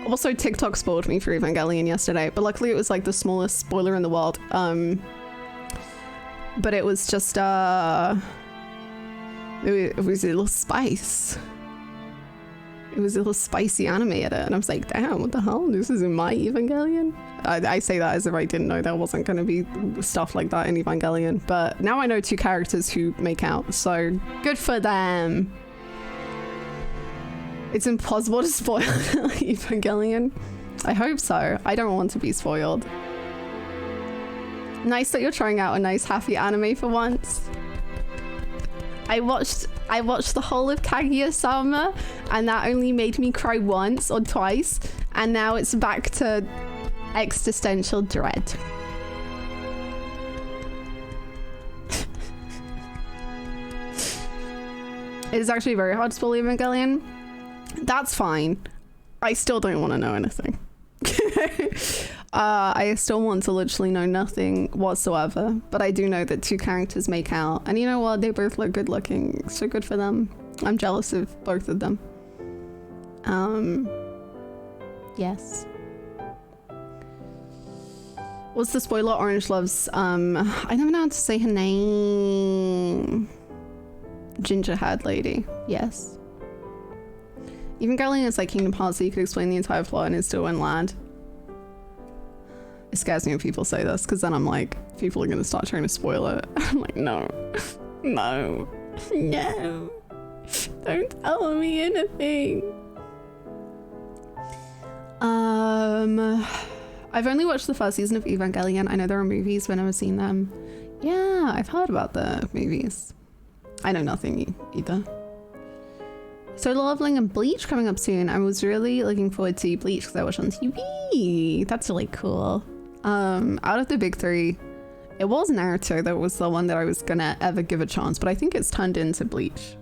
Also, TikTok spoiled me for Evangelion yesterday, but luckily it was like the smallest spoiler in the world. But it was just it was a little spice. It was a little spicy anime edit, and I was like, damn, what the hell? This is in my Evangelion? I say that as if I didn't know there wasn't going to be stuff like that in Evangelion, but now I know 2 characters who make out, so good for them. It's impossible to spoil Evangelion. I hope so. I don't want to be spoiled. Nice that you're trying out a nice happy anime for once. I watched the whole of Kaguya-sama, and that only made me cry once or twice, and now it's back to existential dread. It is actually very hard to spoil Evangelion. That's fine. I still don't want to know anything. I still want to literally know nothing whatsoever, but I do know that two characters make out, and you know what, they both look good looking, so good for them. I'm jealous of both of them. Yes. What's the spoiler? Orange loves I never know how to say her name. Ginger haired lady. Yes. Even Garland is like Kingdom Hearts, so you could explain the entire plot and it still wouldn't land. It scares me when people say this, because then I'm like, people are gonna start trying to spoil it. I'm like, no, no, no, don't tell me anything. I've only watched the first season of Evangelion. I know there are movies, but I've never seen them. Yeah, I've heard about the movies. I know nothing either. So Leveling and Bleach coming up soon. I was really looking forward to Bleach because I watched on TV. That's really cool. Out of the big three, it was Naruto that was the one that I was gonna ever give a chance, but I think it's turned into Bleach.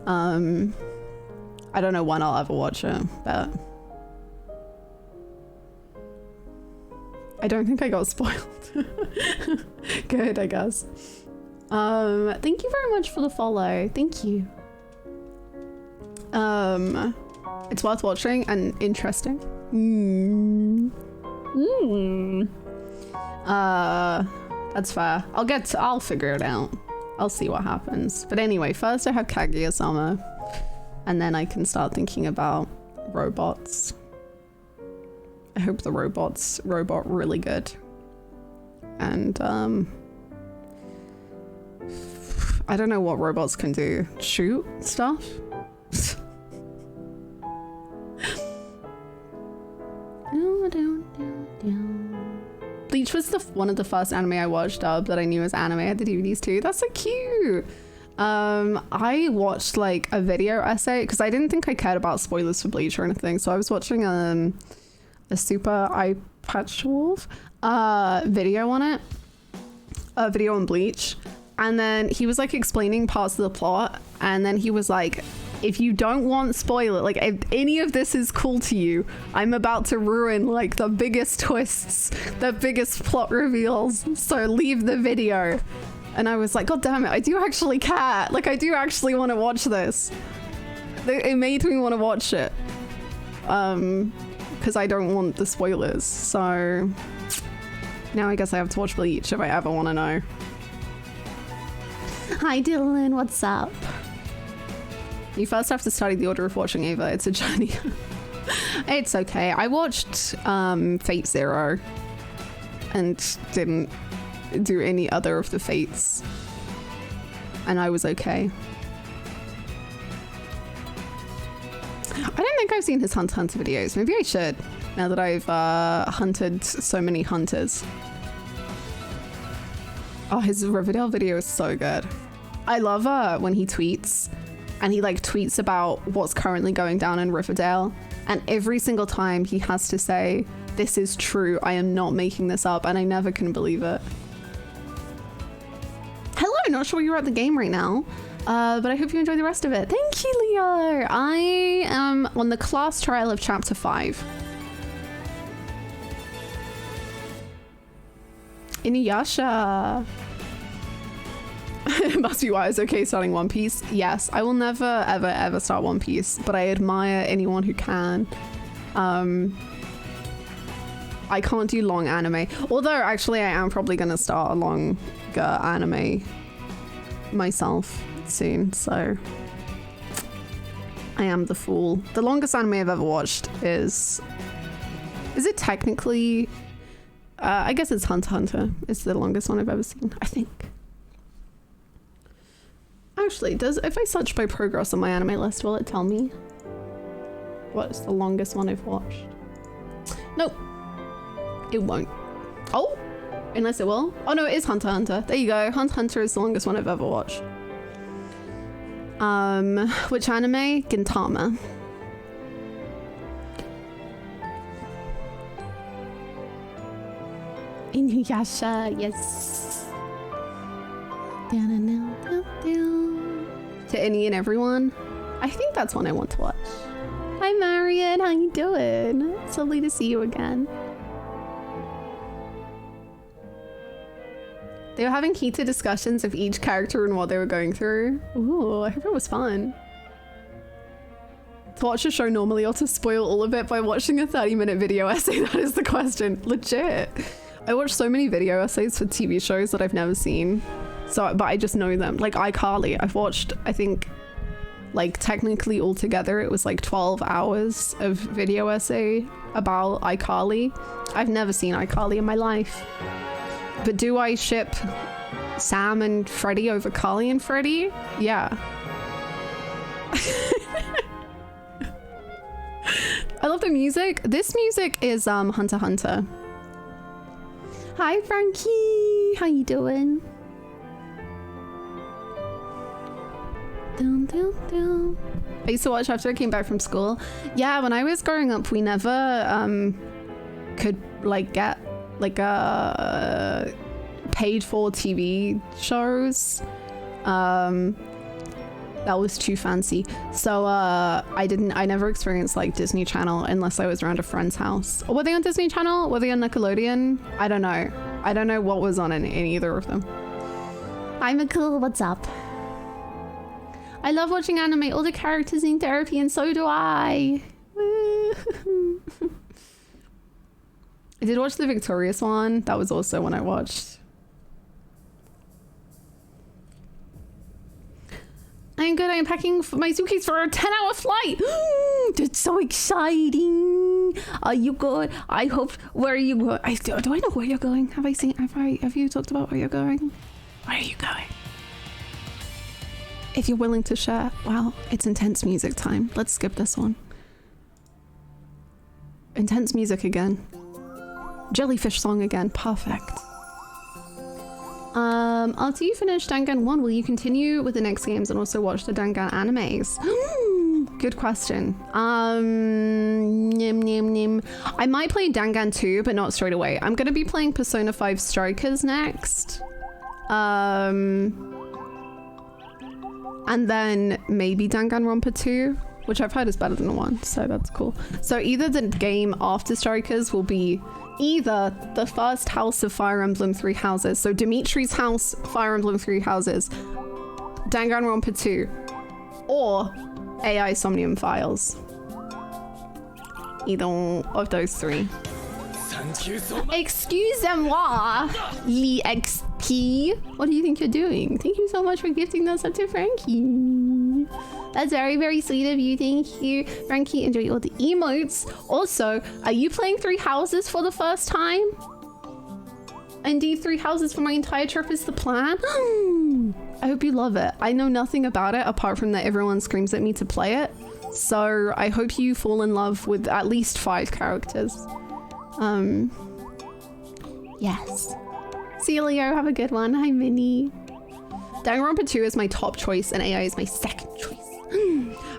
I don't know when I'll ever watch it, but I don't think I got spoiled. Good, I guess. Thank you very much for the follow. Thank you. It's worth watching and interesting. That's fair. I'll figure it out. I'll see what happens. But anyway, first I have Kaguya-sama, and then I can start thinking about robots. I hope the robot really good. And I don't know what robots can do. Shoot stuff? Bleach was one of the first anime I watched that I knew was anime. I had the DVDs too. That's so cute. I watched like a video essay because I didn't think I cared about spoilers for Bleach or anything. So I was watching a super eye patch wolf video on it, a video on Bleach, and then he was like explaining parts of the plot, and then he was like, if you don't want spoiler, like if any of this is cool to you, I'm about to ruin like the biggest twists, the biggest plot reveals, so leave the video. And I was like, God damn it, I do actually care. Like I do actually want to watch this. It made me want to watch it. Because I don't want the spoilers. So now I guess I have to watch Bleach if I ever want to know. Hi Dylan, what's up? You first have to study the order of watching Ava. It's a journey. It's okay. I watched Fate Zero and didn't do any other of the Fates. And I was okay. I don't think I've seen his Hunter x Hunter videos. Maybe I should, now that I've hunted so many hunters. Oh, his Riverdale video is so good. I love when he tweets. And he like tweets about what's currently going down in Riverdale. And every single time he has to say, this is true, I am not making this up, and I never can believe it. Hello, not sure you're at the game right now, but I hope you enjoy the rest of it. Thank you, Leo. I am on the class trial of chapter 5. Inuyasha. It must be why it's okay starting One Piece. Yes, I will never ever ever start One Piece, but I admire anyone who can. I can't do long anime, although actually I am probably gonna start a longer anime myself soon, so I am the fool. The longest anime I've ever watched is it technically I guess it's Hunter x Hunter. It's the longest one I've ever seen, I think. Actually, if I search by progress on my anime list, will it tell me what's the longest one I've watched? Nope. It won't. Oh, unless it will. Oh no, it is Hunter x Hunter. There you go. Hunter x Hunter is the longest one I've ever watched. Which anime? Gintama. Inuyasha, yes. To any and everyone, I think that's one I want to watch. Hi Marion, how you doing? It's lovely to see you again. They were having heated discussions of each character and what they were going through. Ooh, I hope it was fun. To watch a show normally or to spoil all of it by watching a 30-minute video essay? That is the question. Legit. I watch so many video essays for TV shows that I've never seen. So, but I just know them. Like iCarly, I've watched, I think, like technically altogether, it was like 12 hours of video essay about iCarly. I've never seen iCarly in my life. But do I ship Sam and Freddy over Carly and Freddy? Yeah. I love the music. This music is Hunter x Hunter. Hi Frankie, how you doing? Dun, dun, dun. I used to watch after I came back from school. Yeah, when I was growing up, we never could like get like paid for TV shows. That was too fancy. So I never experienced like Disney Channel unless I was around a friend's house. Or were they on Disney Channel? Were they on Nickelodeon? I don't know. I don't know what was on in either of them. Hi McCool, what's up? I love watching anime. All the characters in therapy and so do I. I did watch the Victorious one. That was also one I watched. I'm good. I'm packing my suitcase for a 10-hour flight. That's so exciting. Are you good? I hope. Where are you going? Do I know where you're going? Have you talked about where you're going? Where are you going? If you're willing to share. Wow, it's intense music time. Let's skip this one. Intense music again. Jellyfish song again. Perfect. After you finish Dangan 1, will you continue with the next games and also watch the Dangan animes? Good question. I might play Dangan 2, but not straight away. I'm going to be playing Persona 5 Strikers next. And then maybe Danganronpa 2, which I've heard is better than the 1, so that's cool. So either the game after Strikers will be either the first house of Fire Emblem Three Houses, so Dimitri's house, Fire Emblem Three Houses, Danganronpa 2, or AI Somnium Files. Either of those three. Excusez-moi, l'XP. What do you think you're doing? Thank you so much for gifting those up to Frankie. That's very, very sweet of you. Thank you, Frankie. Enjoy all the emotes. Also, are you playing Three Houses for the first time? Indeed, Three Houses for my entire trip is the plan. I hope you love it. I know nothing about it apart from that everyone screams at me to play it. So I hope you fall in love with at least 5 characters. Yes. See you, Leo. Have a good one. Hi, Minnie. Danganronpa 2 is my top choice and AI is my second choice.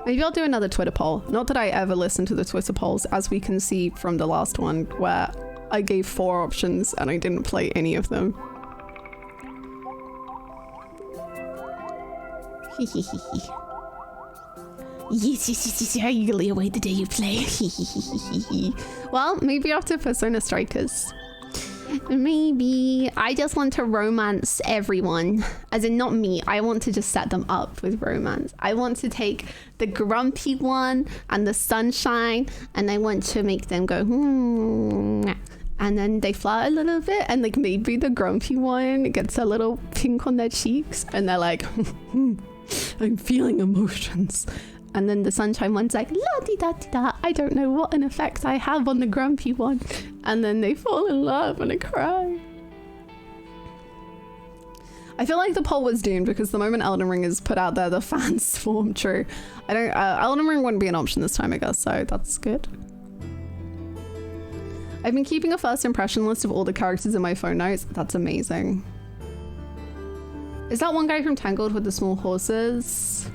Maybe I'll do another Twitter poll. Not that I ever listen to the Twitter polls, as we can see from the last one where I gave 4 options and I didn't play any of them. Yes, I eagerly await the day you play. Well, maybe after Persona Strikers. Maybe. I just want to romance everyone. As in, not me. I want to just set them up with romance. I want to take the grumpy one and the sunshine, and I want to make them go, and then they flirt a little bit, and like maybe the grumpy one gets a little pink on their cheeks, and they're like, I'm feeling emotions. And then the sunshine one's like, la-di-da-di-da, I don't know what an effect I have on the grumpy one. And then they fall in love and I cry. I feel like the poll was doomed because the moment Elden Ring is put out there, the fans swarm. True. Elden Ring wouldn't be an option this time, I guess, so that's good. I've been keeping a first impression list of all the characters in my phone notes. That's amazing. Is that one guy from Tangled with the small horses?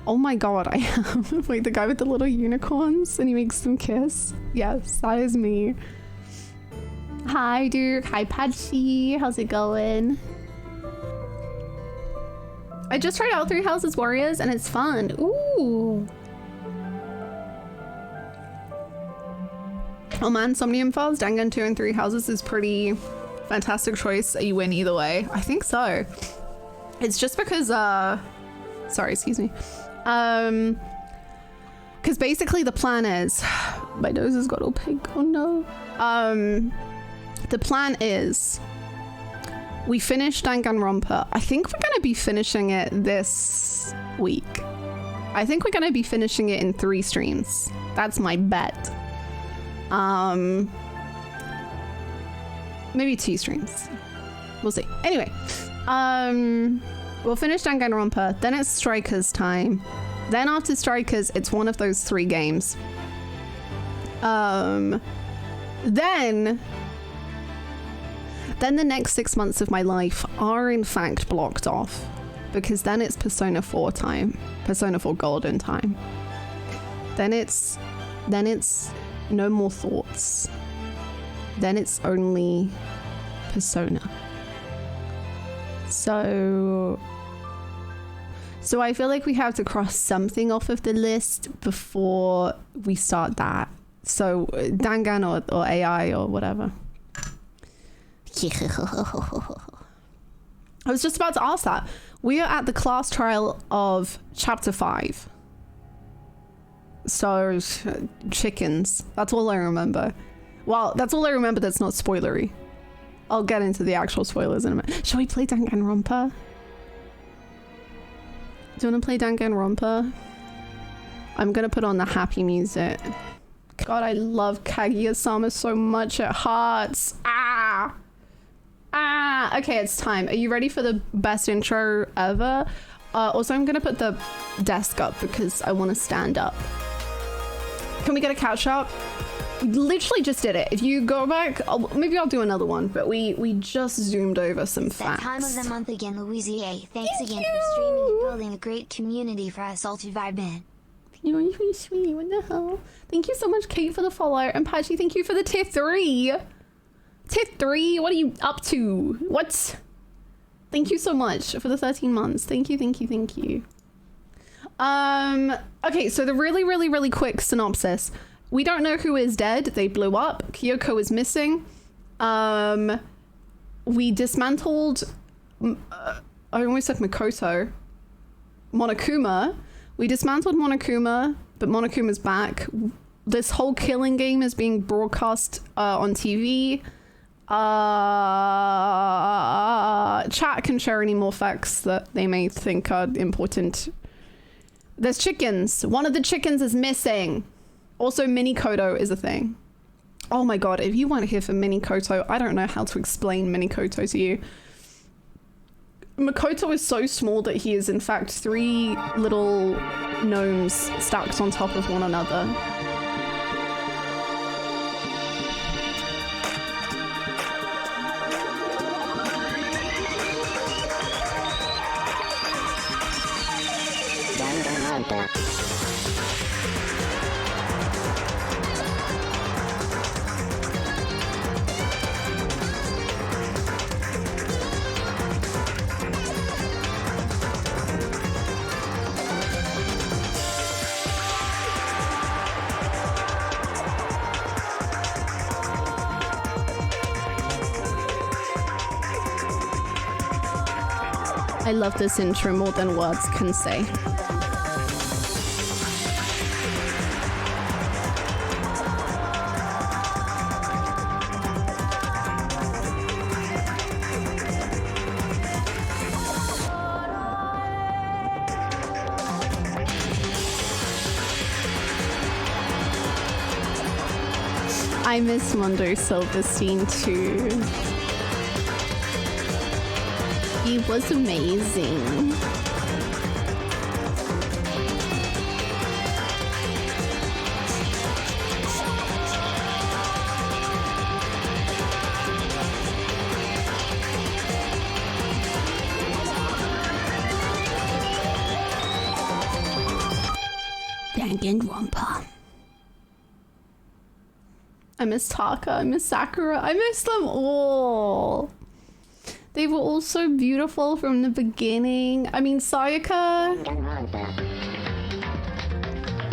Oh my god, I am. Wait, the guy with the little unicorns and he makes them kiss? Yes, that is me. Hi, Duke. Hi, Patsy. How's it going? I just tried out Three Houses Warriors and it's fun. Ooh. Oh man, Somnium Files, Dangan 2 and Three Houses is pretty fantastic choice. You win either way. I think so. It's just because, sorry, excuse me. Because basically the plan is, my nose has got all pink, oh no. The plan is, we finished Danganronpa. I think we're gonna be finishing it this week. I think we're gonna be finishing it in 3 streams. That's my bet. Maybe 2 streams. We'll see. Anyway, we'll finish Danganronpa, then it's Strikers time. Then after Strikers, it's one of those 3 games. Then the next 6 months of my life are in fact blocked off, because then it's Persona 4 time, Persona 4 Golden time. Then it's no more thoughts. Then it's only Persona. So I feel like we have to cross something off of the list before we start that. So Dangan or AI or whatever. I was just about to ask that. We are at the class trial of chapter 5. So chickens. That's all I remember. Well, that's all I remember that's not spoilery. I'll get into the actual spoilers in a minute. Shall we play Danganronpa? Do you want to play Danganronpa? I'm gonna put on the happy music. God, I love Kaguya-sama so much, it hurts. Ah! Ah! Okay, it's time. Are you ready for the best intro ever? Also, I'm gonna put the desk up because I want to stand up. Can we get a couch up? We literally just did it. If you go back, maybe I'll do another one, but we just zoomed over some facts. That time of the month again, Louisiana. Thanks again for streaming and building a great community for us all to vibe in. You're really sweet. What the hell? Thank you so much, Kate, for the follow. And Patchy, thank you for the tier 3. Tier 3? What are you up to? What? Thank you so much for the 13 months. Thank you, thank you, thank you. Okay, so the really quick synopsis. We don't know who is dead. They blew up. Kyoko is missing. We dismantled... I almost said Makoto. Monokuma. We dismantled Monokuma, but Monokuma's back. This whole killing game is being broadcast on TV. Chat can share any more facts that they may think are important. There's chickens. One of the chickens is missing. Also, Mini Koto is a thing. Oh my god, if you weren't here for Mini Koto, I don't know how to explain Mini Koto to you. Makoto is so small that he is in fact 3 little gnomes stacked on top of one another. I love this intro more than words can say. I miss Mondo Silverstein too. He was amazing. Danganronpa. I miss Taka, I miss Sakura, I miss them all. They were all so beautiful from the beginning. I mean, Sayaka.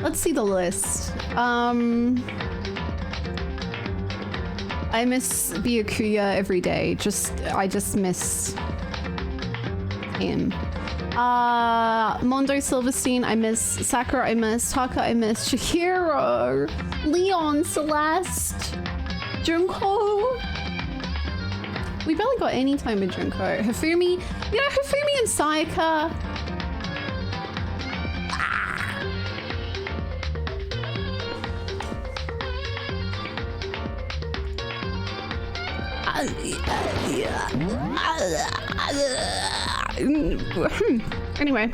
Let's see the list. I miss Byakuya every day. I just miss him. Mondo Silverstein, I miss. Sakura, I miss. Taka, I miss. Chihiro, Leon, Celeste, Junko. We barely got any time with Junko. Hifumi, Hifumi and Sayaka. Anyway.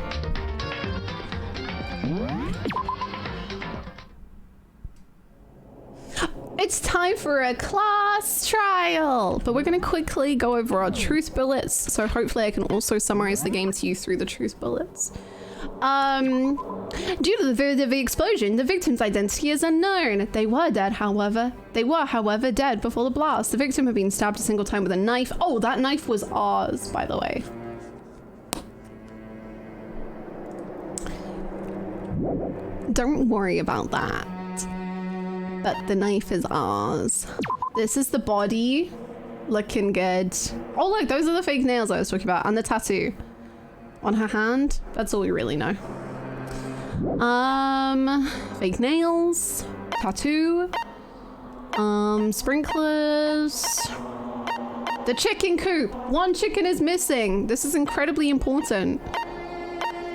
It's time for a class trial, but we're going to quickly go over our truth bullets, so hopefully I can also summarize the game to you through the truth bullets. Due to the explosion, the victim's identity is unknown. They were dead, however. They were, however, dead before the blast. The victim had been stabbed a single time with a knife. Oh, that knife was ours, by the way. Don't worry about that. But the knife is ours. This is the body. Looking good. Oh, look, those are the fake nails I was talking about. And the tattoo on her hand. That's all we really know. Fake nails. Tattoo. Sprinklers. The chicken coop. One chicken is missing. This is incredibly important.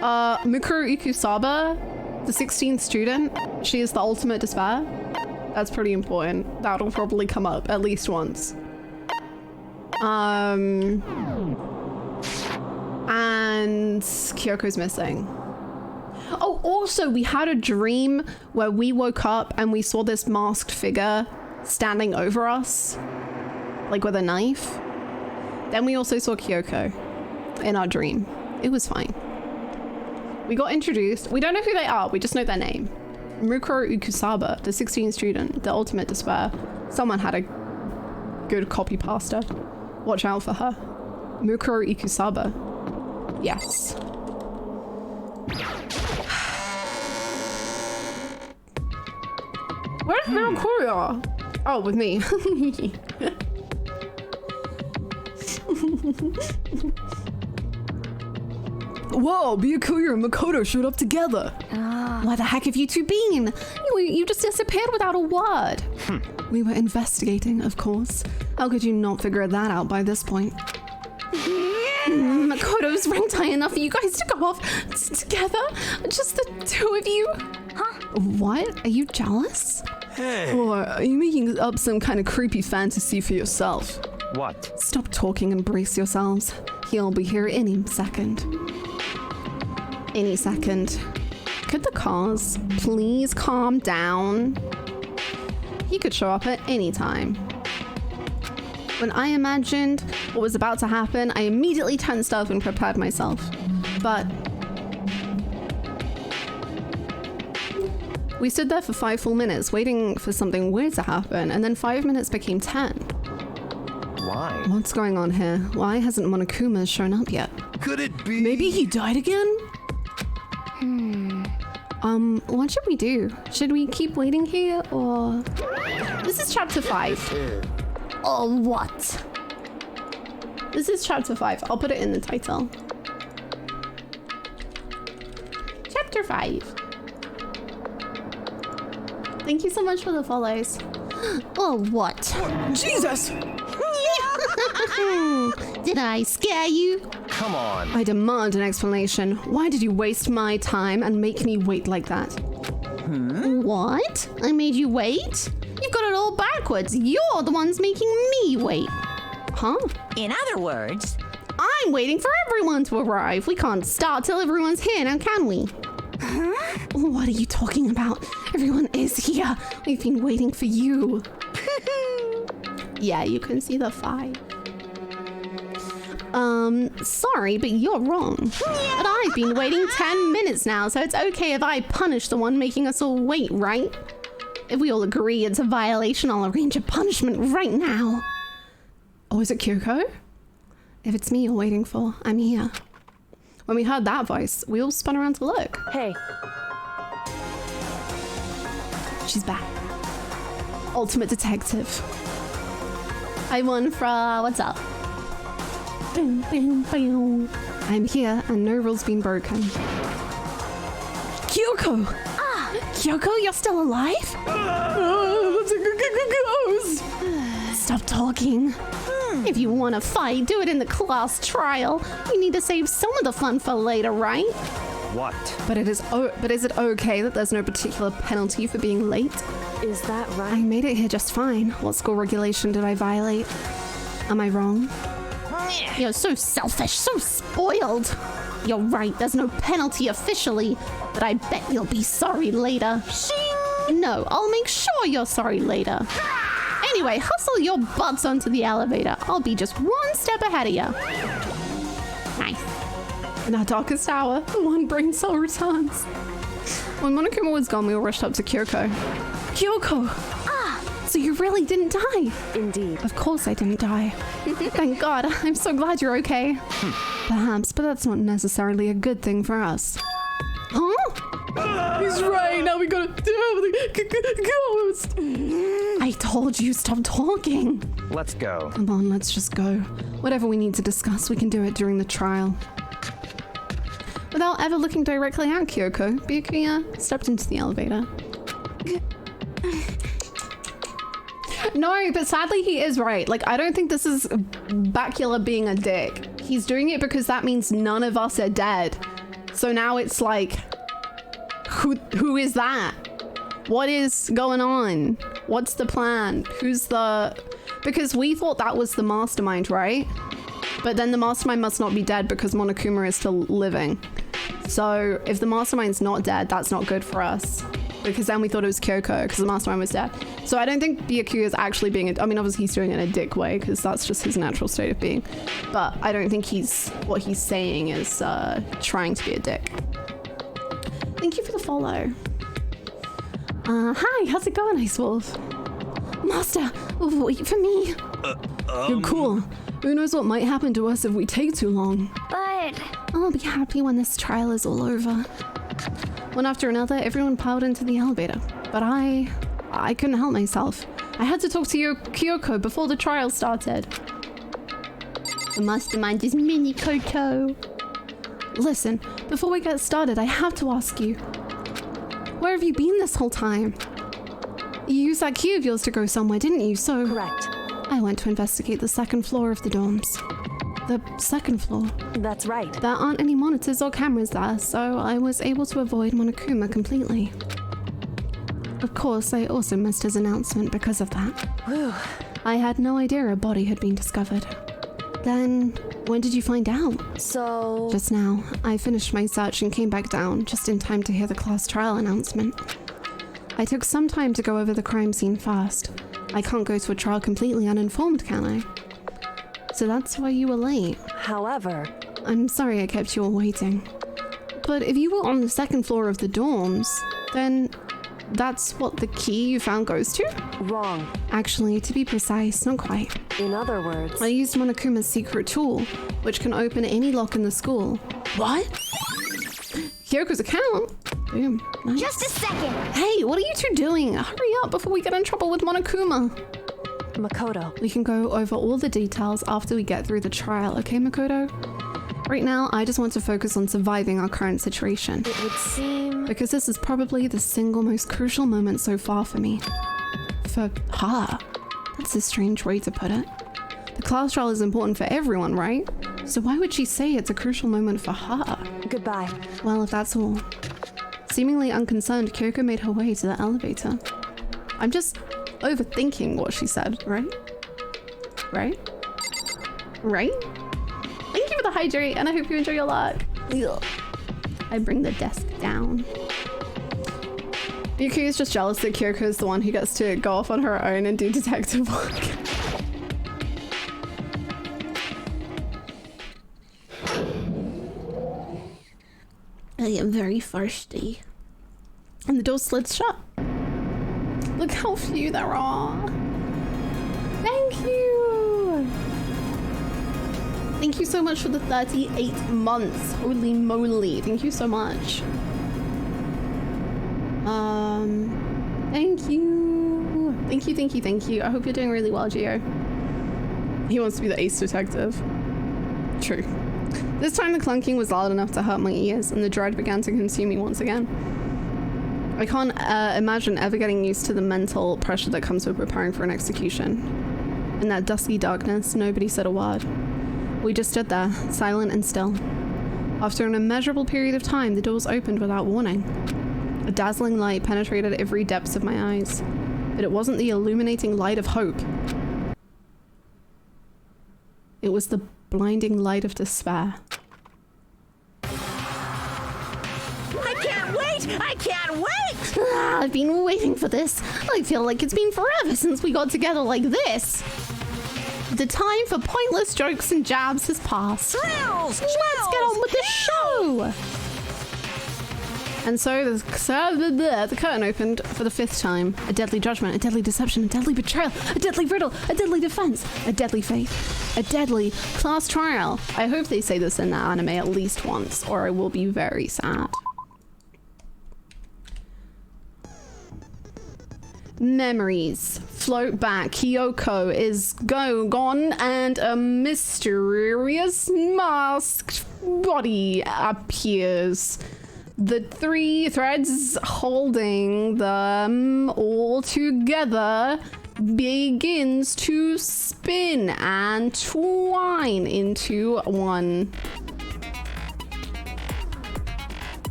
Mikuru Ikusaba, the 16th student. She is the ultimate despair. That's pretty important. That'll probably come up at least once. And Kyoko's missing. Oh, also we had a dream where we woke up and we saw this masked figure standing over us, like with a knife. Then we also saw Kyoko in our dream. It was fine. We got introduced. We don't know who they are. We just know their name. Mukuro Ikusaba, the 16th student, the ultimate despair. Someone had a good copy pasta. Watch out for her. Mukuro Ikusaba. Yes. Where's Naokuya? Oh, with me. Whoa, Byakuya and Makoto showed up together. Where the heck have you two been? You just disappeared without a word. We were investigating, of course. How could you not figure that out by this point? Makoto's ranked high enough for you guys to go off together? Just the two of you? Huh? What? Are you jealous? Hey. Or are you making up some kind of creepy fantasy for yourself? What? Stop talking and brace yourselves. He'll be here any second. Any second. Could the cars please calm down? He could show up at any time. When I imagined what was about to happen, I immediately tensed up and prepared myself. But we stood there for 5 full minutes waiting for something weird to happen, and then 5 minutes became 10. Why? What's going on here? Why hasn't Monokuma shown up yet? Could it be? Maybe he died again? What should we do? Should we keep waiting here, or... This is chapter 5. Or what? This is chapter 5. I'll put it in the title. Chapter 5. Thank you so much for the follows. Or what? Jesus! Did I scare you? Come on. I demand an explanation. Why did you waste my time and make me wait like that? What? I made you wait? You've got it all backwards. You're the ones making me wait. Huh? In other words, I'm waiting for everyone to arrive. We can't start till everyone's here now, can we? huh? What are you talking about? Everyone is here. We've been waiting for you. Yeah, you can see the 5. Sorry, but you're wrong. But I've been waiting 10 minutes now, so it's okay if I punish the one making us all wait, right? If we all agree it's a violation, I'll arrange a punishment right now. Oh, is it Kyoko? If it's me you're waiting for, I'm here. When we heard that voice, we all spun around to look. Hey. She's back. Ultimate detective. Hi, Wonfra. What's up? Boom, boom, boom. I'm here and no rule's been broken. Kyoko! Kyoko, you're still alive? That's a ghost! Stop talking. If you want to fight, do it in the class trial. You need to save some of the fun for later, right? What? But is it okay that there's no particular penalty for being late? Is that I right? made it here just fine. What school regulation did I violate? Am I wrong? You're so selfish, so spoiled. You're right, there's no penalty officially, but I bet you'll be sorry later. Shing! No, I'll make sure you're sorry later. Anyway, hustle your butts onto the elevator. I'll be just one step ahead of you. Nice. In our darkest hour, the one brain cell returns. When Monokuma was gone, we all rushed up to Kyoko. Kyoko! So you really didn't die? Indeed. Of course I didn't die. Thank God. I'm so glad you're okay. Perhaps, but that's not necessarily a good thing for us. Huh? He's right. Now we gotta deal with the ghost. I told you, stop talking. Let's go. Come on, let's just go. Whatever we need to discuss, we can do it during the trial. Without ever looking directly at Kyoko, Byakuya stepped into the elevator. No, but sadly he is right. Like, I don't think this is Bacula being a dick. He's doing it because that means none of us are dead. So now it's like, who is that? What is going on? What's the plan? Because we thought that was the mastermind, right? But then the mastermind must not be dead because Monokuma is still living. So if the mastermind's not dead, that's not good for us. Because then we thought it was Kyoko because the mastermind was dead. So I don't think Byakuya is actually being I mean, obviously he's doing it in a dick way because that's just his natural state of being. But I don't think what he's saying is trying to be a dick. Thank you for the follow. Hi, how's it going, Ice Wolf? Master, wait for me. You're cool. Who knows what might happen to us if we take too long. But I'll be happy when this trial is all over. One after another, everyone piled into the elevator. But I couldn't help myself. I had to talk to Kyoko before the trial started. The mastermind is Mini Koto. Listen, before we get started, I have to ask you. Where have you been this whole time? You used that key of yours to go somewhere, didn't you? So Correct. I went to investigate the second floor of the dorms. The second floor. That's right. There aren't any monitors or cameras there, so I was able to avoid Monokuma completely. Of course, I also missed his announcement because of that. Whew. I had no idea a body had been discovered. Then, when did you find out? So... Just now. I finished my search and came back down, just in time to hear the class trial announcement. I took some time to go over the crime scene first. I can't go to a trial completely uninformed, can I? So that's why you were late. However... I'm sorry I kept you all waiting. But if you were on the second floor of the dorms, then that's what the key you found goes to? Wrong. Actually, to be precise, not quite. In other words... I used Monokuma's secret tool, which can open any lock in the school. What? Kyoko's account? Boom. Nice. just a second. Hey, what are you two doing? Hurry up before we get in trouble with Monokuma. Makoto. We can go over all the details after we get through the trial, okay, Makoto? Right now, I just want to focus on surviving our current situation. It would seem... Because this is probably the single most crucial moment so far for me. For her. That's a strange way to put it. The class trial is important for everyone, right? So why would she say it's a crucial moment for her? Goodbye. Well, if that's all. Seemingly unconcerned, Kyoko made her way to the elevator. I'm just overthinking what she said, right? Right? Right? Thank you for the hydrate, and I hope you enjoy your luck. Ugh. I bring the desk down. Yuki is just jealous that Kyoko is the one who gets to go off on her own and do detective work. I am very thirsty. And the door slid shut. Look how few there are. Thank you. Thank you so much for the 38 months. Holy moly. Thank you so much. Thank you. Thank you, thank you, thank you. I hope you're doing really well, Gio. He wants to be the ace detective. True. This time the clunking was loud enough to hurt my ears, and the dread began to consume me once again. I can't imagine ever getting used to the mental pressure that comes with preparing for an execution. In that dusky darkness, nobody said a word. We just stood there, silent and still. After an immeasurable period of time, the doors opened without warning. A dazzling light penetrated every depth of my eyes, but it wasn't the illuminating light of hope. It was the blinding light of despair. I can't wait! I can't wait! I've been waiting for this. I feel like it's been forever since we got together like this. The time for pointless jokes and jabs has passed. Thrills! Let's get on with the show! And so the curtain opened for the 5th time. A deadly judgment, a deadly deception, a deadly betrayal, a deadly riddle, a deadly defense, a deadly faith, a deadly class trial. I hope they say this in the anime at least once, or I will be very sad. Memories float back. Kyoko is gone, and a mysterious masked body appears. The 3 threads holding them all together begins to spin and twine into one.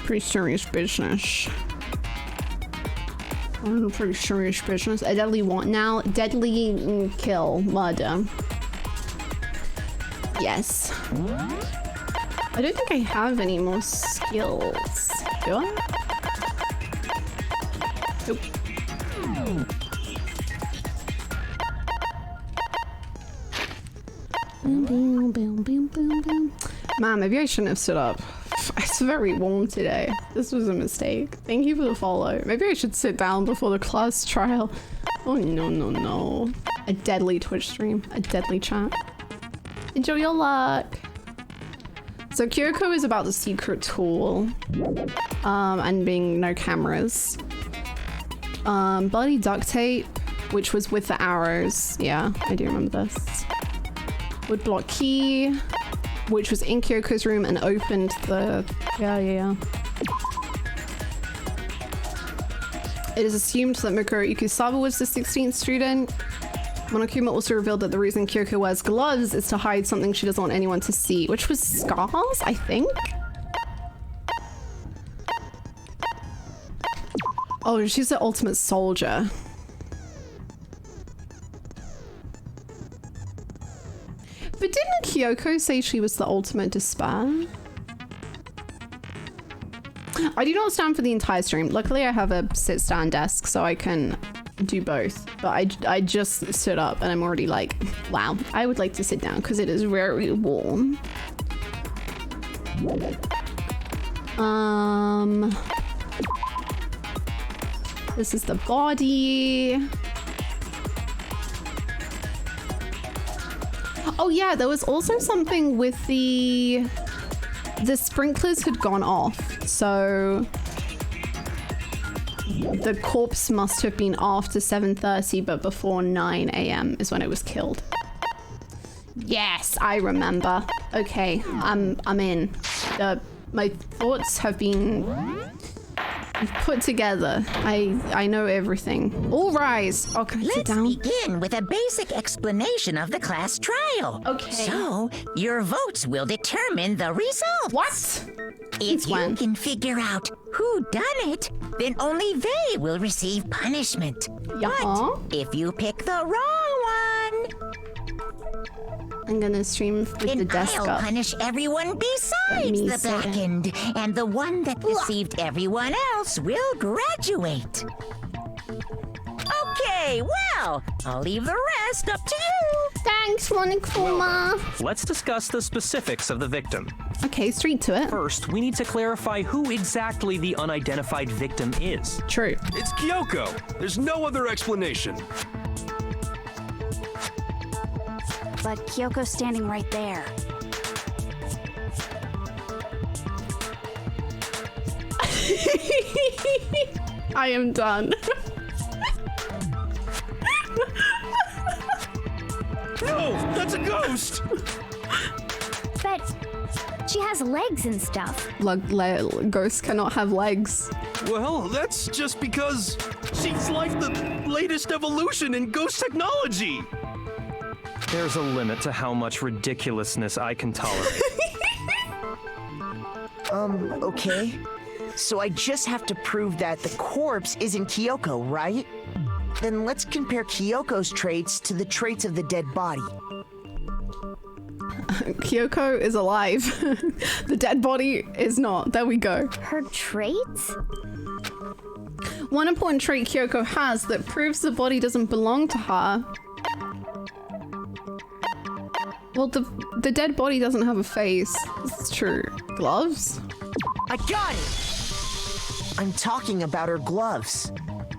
Pretty serious business. Pretty serious business. A deadly one now. Deadly kill. Murder. Yes. I don't think I have any more skills. Do I? Nope. Boom, boom, boom, boom, boom, boom. Man, maybe I shouldn't have stood up. It's very warm today. This was a mistake. Thank you for the follow. Maybe I should sit down before the class trial. Oh, no, no, no. A deadly Twitch stream. A deadly chat. Enjoy your luck. So Kyoko is about the secret tool. And being no cameras. Bloody duct tape, which was with the arrows. Yeah, I do remember this. Wood block key, which was in Kyoko's room and opened the... Yeah. It is assumed that Mikuro Ikusawa was the 16th student. Monokuma also revealed that the reason Kyoko wears gloves is to hide something she doesn't want anyone to see, which was scars, I think? Oh, she's the ultimate soldier. But didn't Kyoko say she was the ultimate despair? I do not stand for the entire stream. Luckily, I have a sit-stand desk, so I can do both. But I just stood up, and I'm already like, wow, I would like to sit down because it is very warm. This is the body. Oh yeah, there was also something with the sprinklers had gone off, so the corpse must have been after 7:30, but before 9 a.m. is when it was killed. Yes, I remember. Okay, I'm in. My thoughts have been put together. I know everything. All rise. Oh, can I sit down? Let's begin with a basic explanation of the class trial. Okay. So, your votes will determine the result. What? If you can figure out who done it, then only they will receive punishment. Yeah. But if you pick the wrong one, I'm gonna stream with then the desk I'll up. punish everyone besides the blackened, and the one that deceived everyone else will graduate. Okay, well, I'll leave the rest up to you. Thanks, Monokuma. Let's discuss the specifics of the victim. Okay, straight to it. First, we need to clarify who exactly the unidentified victim is. True. It's Kyoko. There's no other explanation. but Kyoko's standing right there. I am done. No, that's a ghost! But she has legs and stuff. Ghosts cannot have legs. Well, that's just because she's like the latest evolution in ghost technology! There's a limit to how much ridiculousness I can tolerate. Okay. So I just have to prove that the corpse isn't Kyoko, right? Then let's compare Kyoko's traits to the traits of the dead body. Kyoko is alive. The dead body is not. There we go. Her traits? One important trait Kyoko has that proves the body doesn't belong to her. Well, the dead body doesn't have a face. This is true. Gloves? I got it! I'm talking about her gloves.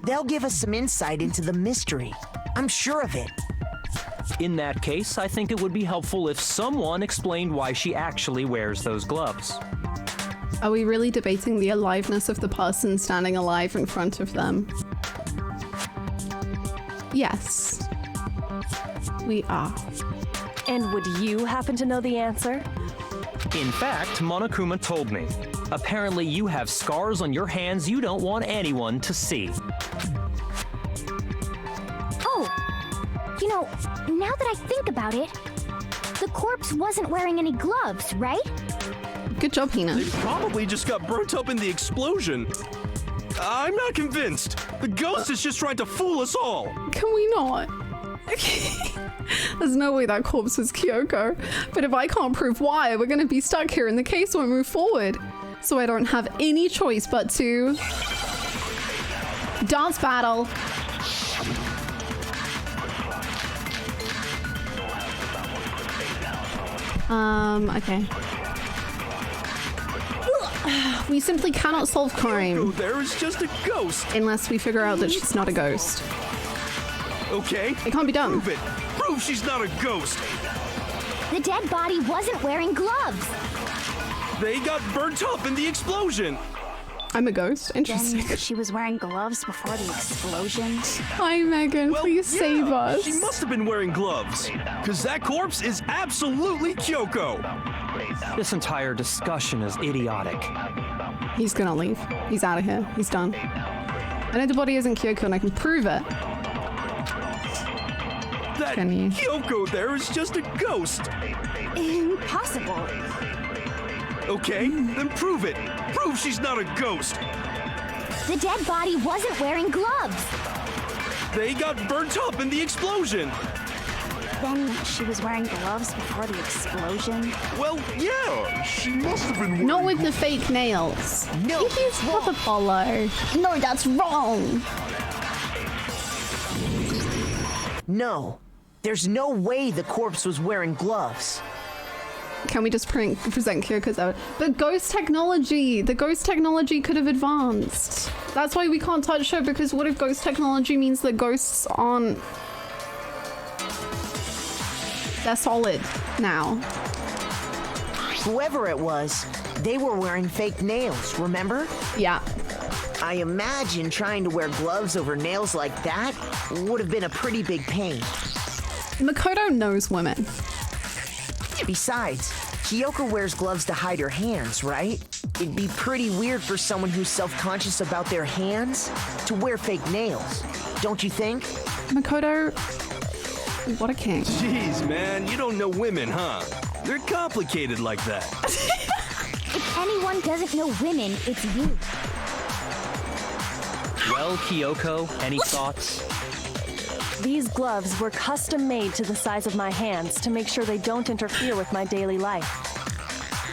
They'll give us some insight into the mystery. I'm sure of it. In that case, I think it would be helpful if someone explained why she actually wears those gloves. Are we really debating the aliveness of the person standing alive in front of them? Yes. We are. And would you happen to know the answer? In fact, Monokuma told me. Apparently you have scars on your hands you don't want anyone to see. Oh, you know, now that I think about it, the corpse wasn't wearing any gloves, right? Good job, Hina. They probably just got burnt up in the explosion. I'm not convinced. The ghost is just trying to fool us all. Can we not? There's no way that corpse was Kyoko. But if I can't prove why, we're gonna be stuck here and the case won't move forward. So I don't have any choice but to... dance battle. Okay. We simply cannot solve crime There is just a ghost. unless we figure out that she's not a ghost. Okay. It can't be done. Prove it. Prove she's not a ghost. The dead body wasn't wearing gloves. They got burnt up in the explosion. I'm a ghost. Interesting. Then she was wearing gloves before the explosion. Hi, Megan. Well, Please save yeah, us. She must have been wearing gloves. Because that corpse is absolutely Kyoko. This entire discussion is idiotic. He's gonna leave. He's out of here. He's done. I know the body isn't Kyoko and I can prove it. That Can you? Kyoko there is just a ghost. Impossible. Okay, then prove it. Prove she's not a ghost. The dead body wasn't wearing gloves. They got burnt up in the explosion. Then she was wearing gloves before the explosion. Well, yeah, she must have been Not with the fake nails. No, It is what the follow. No, that's wrong. No. There's no way the corpse was wearing gloves. Can we just present Kyoko's out? But ghost technology! The ghost technology could have advanced. That's why we can't touch her, because what if ghost technology means that ghosts aren't... They're solid now. Whoever it was, they were wearing fake nails, remember? Yeah. I imagine trying to wear gloves over nails like that would have been a pretty big pain. Makoto knows women. Besides, Kyoko wears gloves to hide her hands, right? It'd be pretty weird for someone who's self-conscious about their hands to wear fake nails, don't you think? Makoto, what a king. Jeez, man, you don't know women, huh? They're complicated like that. If anyone doesn't know women, it's you. Well, Kyoko, any thoughts? These gloves were custom made to the size of my hands to make sure they don't interfere with my daily life.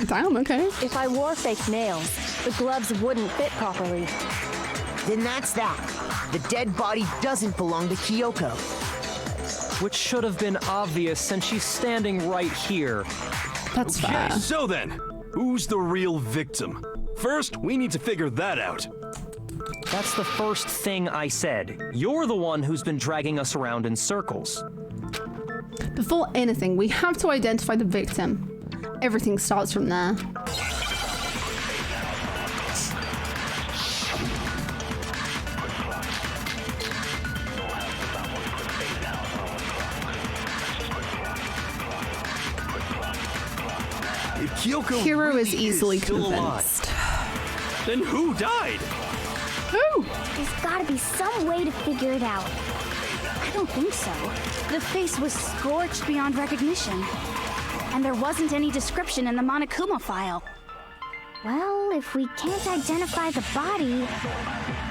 Damn, okay. If I wore fake nails, the gloves wouldn't fit properly. Then that's that. The dead body doesn't belong to Kyoko. Which should have been obvious since she's standing right here. That's fair. Okay, so then, who's the real victim? First, we need to figure that out. That's the first thing I said. You're the one who's been dragging us around in circles. Before anything, we have to identify the victim. Everything starts from there. If Kyoko Hero really is easily still alive, convinced. then who died? Who? There's gotta be some way to figure it out. I don't think so. The face was scorched beyond recognition. And there wasn't any description in the Monokuma file. Well, if we can't identify the body...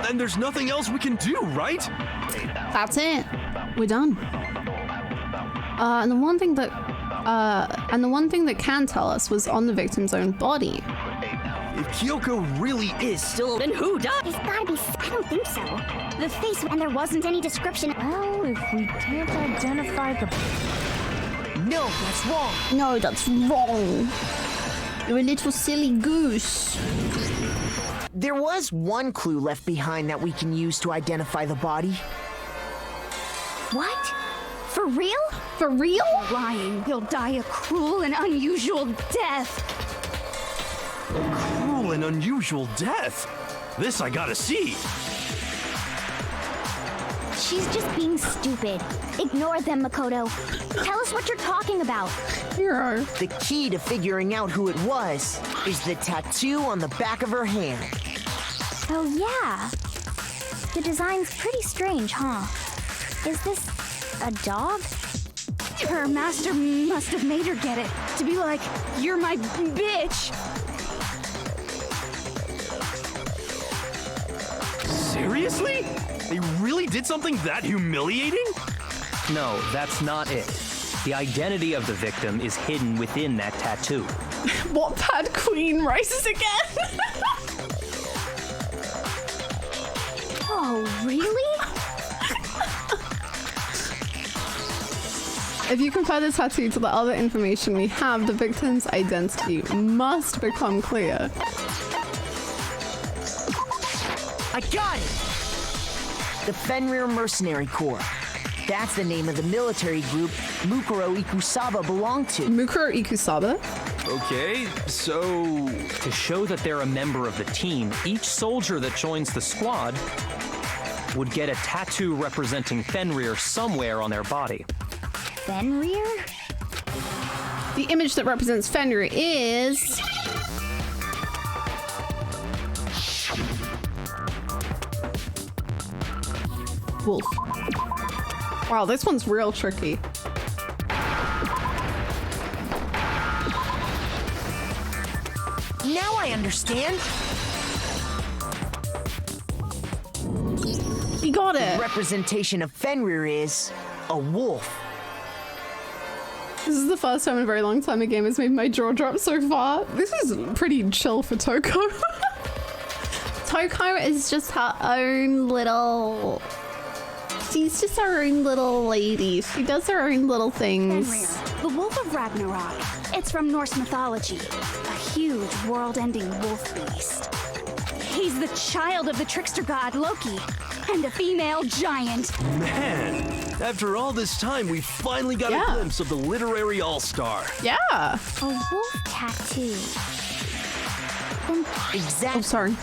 Then there's nothing else we can do, right? That's it. We're done. And the one thing that can tell us was on the victim's own body. If Kyoko really is still, Then who died? There's gotta be... I don't think so. The face... And there wasn't any description... Well, if we can't identify the... No, that's wrong. No, that's wrong. You're a little silly goose. There was one clue left behind that we can use to identify the body. What? For real? For real? Lying. He'll die a cruel and unusual death. cruel and unusual death. This I gotta see. She's just being stupid. Ignore them, Makoto. Tell us what you're talking about. Hero. The key to figuring out who it was is the tattoo on the back of her hand. Oh, yeah. The design's pretty strange, huh? Is this a dog? Her master must have made her get it. To be like, you're my bitch. Seriously? They really did something that humiliating? No, that's not it. The identity of the victim is hidden within that tattoo. Wattpad Queen rises again. Oh, really? If you compare the tattoo to the other information we have, the victim's identity must become clear. I got it! The Fenrir Mercenary Corps. That's the name of the military group Mukuro Ikusaba belonged to. Mukuro Ikusaba? Okay, so... To show that they're a member of the team, each soldier that joins the squad would get a tattoo representing Fenrir somewhere on their body. Fenrir? The image that represents Fenrir is... wolf. Wow, this one's real tricky. Now I understand. You got The it. representation of Fenrir is a wolf. This is the first time in a very long time a game has made my jaw drop so far. This is pretty chill for Toko. Toko is just her own little... She's just her own little lady. She does her own little things. Fenrir, the Wolf of Ragnarok. It's from Norse mythology. A huge, world-ending wolf beast. He's the child of the trickster god Loki, and a female giant. Man, after all this time, we finally got a glimpse of the literary all-star. Yeah. A wolf tattoo. Exactly. Oh, sorry.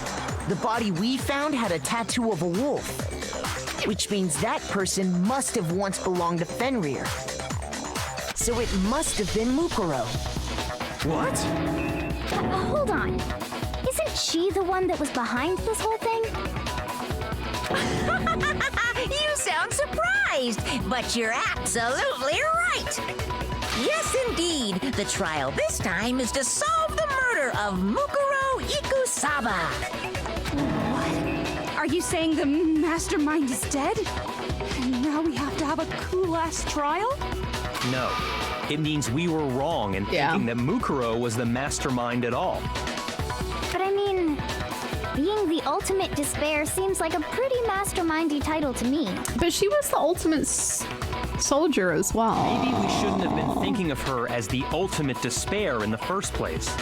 The body we found had a tattoo of a wolf, which means that person must have once belonged to Fenrir. So it must have been Mukuro. What? Hold on. Isn't she the one that was behind this whole thing? You sound surprised, but you're absolutely right. Yes, indeed. The trial this time is to solve the murder of Mukuro Ikusaba. What? Are you saying the mastermind is dead? And now we have to have a cool-ass trial? No, it means we were wrong in thinking that Mukuro was the mastermind at all. But I mean, being the ultimate despair seems like a pretty mastermindy title to me. But she was the ultimate soldier as well. Maybe we shouldn't have been thinking of her as the ultimate despair in the first place.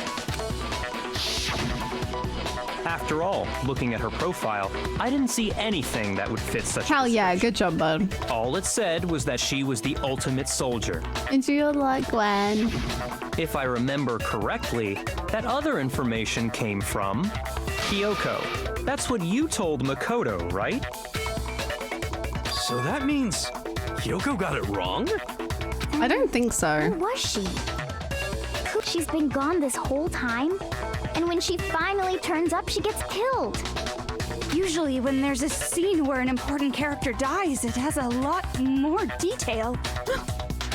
After all, looking at her profile, I didn't see anything that would fit such a Hell yeah, description. good job, bud. All it said was that she was the ultimate soldier. And you like Gwen. If I remember correctly, that other information came from Kyoko. That's what you told Makoto, right? So that means Kyoko got it wrong? I don't think so. Where was she? She's been gone this whole time, and when she finally turns up, she gets killed. Usually when there's a scene where an important character dies, it has a lot more detail.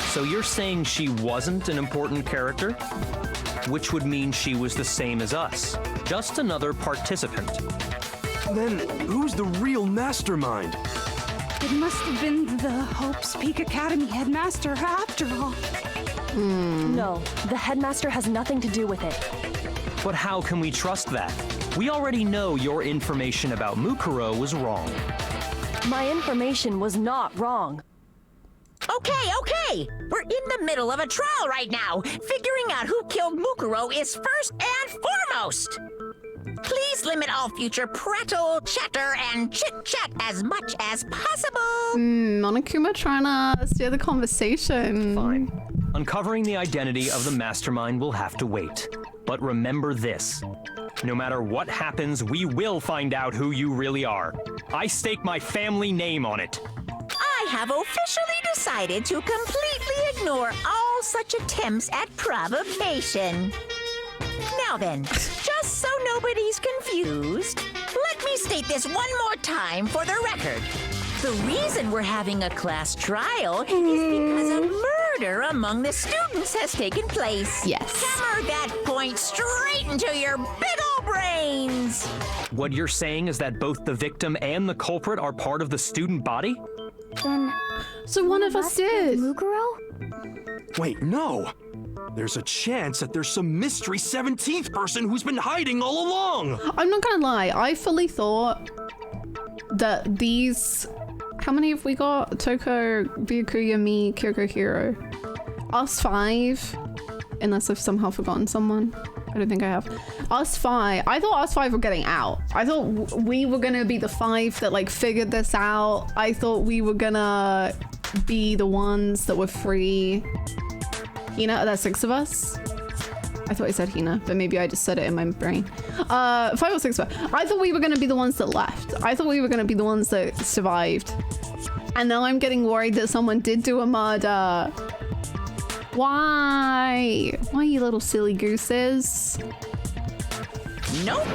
So you're saying she wasn't an important character? Which would mean she was the same as us, just another participant. Then who's the real mastermind? It must have been the Hope's Peak Academy headmaster after all. No, the headmaster has nothing to do with it. But how can we trust that? We already know your information about Mukuro was wrong. My information was not wrong. Okay. We're in the middle of a trial right now. Figuring out who killed Mukuro is first and foremost. Please limit all future prattle, chatter, and chit-chat as much as possible. Monokuma trying to steer the conversation. Fine. Uncovering the identity of the mastermind will have to wait. But remember this. No matter what happens, we will find out who you really are. I stake my family name on it. I have officially decided to completely ignore all such attempts at provocation. Now then, just so nobody's confused, let me state this one more time for the record. The reason we're having a class trial is because a murder among the students has taken place. Yes. Hammer that point straight into your big ol' brains. What you're saying is that both the victim and the culprit are part of the student body? Then So one of us did. Mukuro? Wait, no. There's a chance that there's some mystery 17th person who's been hiding all along. I'm not gonna lie, I fully thought that these... How many have we got? Toko, Byakuya, me, Kyoko, Hiro. Us five. Unless I've somehow forgotten someone. I don't think I have. Us five. I thought us five were getting out. I thought we were gonna be the five that like figured this out. I thought we were gonna be the ones that were free. Hina, that's 6 of us. I thought I said Hina, but maybe I just said it in my brain. 5 or 6 of us. I thought we were gonna be the ones that left. I thought we were gonna be the ones that survived. And now I'm getting worried that someone did do a murder. Why? Why, you little silly gooses? Nope.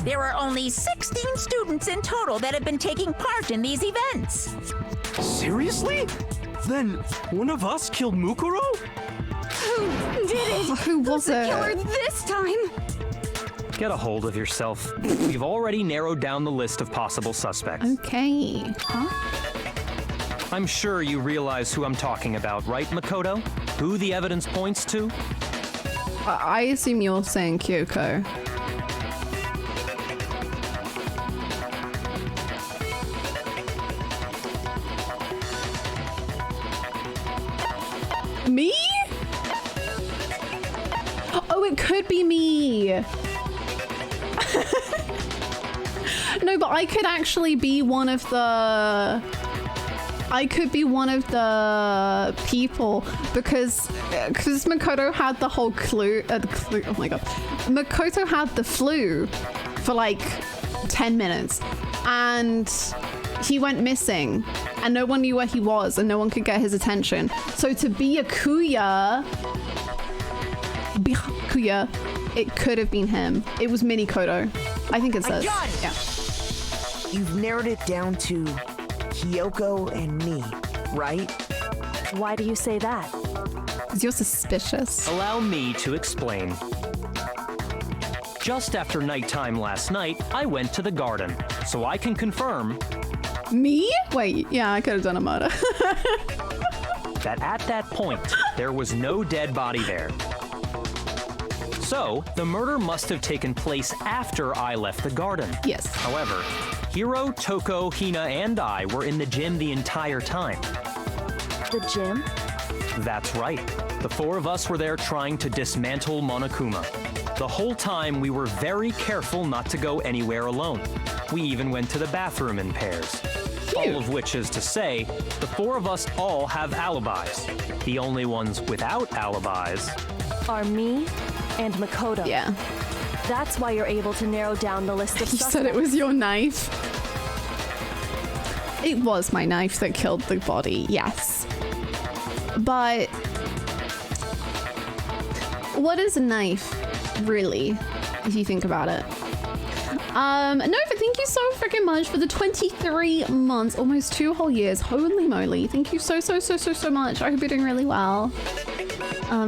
There are only 16 students in total that have been taking part in these events. Seriously? Then one of us killed Mukuro? Who did it? Who was the it? killer this time? Get a hold of yourself. We've already narrowed down the list of possible suspects. Okay. Huh? I'm sure you realize who I'm talking about, right, Makoto? Who the evidence points to? I assume you're saying Kyoko. Me? Oh, it could be me. No, but I could actually be one of the... I could be one of the people because Makoto had the whole clue. Oh my god. Makoto had the flu for like 10 minutes and he went missing and no one knew where he was and no one could get his attention. So to be a Kuya, it could have been him. It was Mini Kodo. I think it says. I got it. Yeah. You've narrowed it down to Kyoko and me, right? Why do you say that? Because you're suspicious. Allow me to explain. Just after nighttime last night, I went to the garden, so I can confirm Me? Wait, yeah, I could have done a murder. that at that point, there was no dead body there. So, the murder must have taken place after I left the garden. Yes. However, Hiro, Toko, Hina, and I were in the gym the entire time. The gym? That's right. The 4 of us were there trying to dismantle Monokuma. The whole time, we were very careful not to go anywhere alone. We even went to the bathroom in pairs. All of which is to say, the four of us all have alibis. The only ones without alibis Are me and Makoto. Yeah. That's why you're able to narrow down the list of You suspects. said it was your knife. It was my knife that killed the body, yes. But what is a knife, really, if you think about it? No, but thank you so freaking much for the 23 months, almost 2 whole years. Holy moly. Thank you so much. I hope you're doing really well.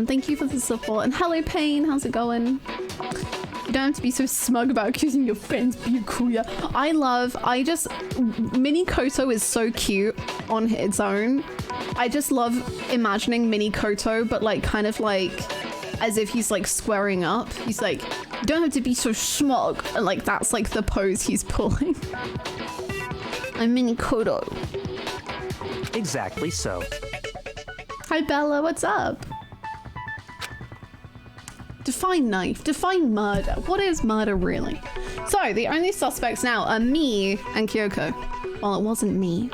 Thank you for the support. And hello, Pain. How's it going? You don't have to be so smug about accusing your friends, Byakuya. Mini Koto is so cute on its own. I just love imagining Mini Koto, but like kind of like as if he's like squaring up. He's like, you don't have to be so smug. And like that's like the pose he's pulling. I'm Mini Koto. Exactly so. Hi Bella, what's up? Define knife, define murder. What is murder really? So the only suspects now are me and Kyoko. Well, it wasn't me.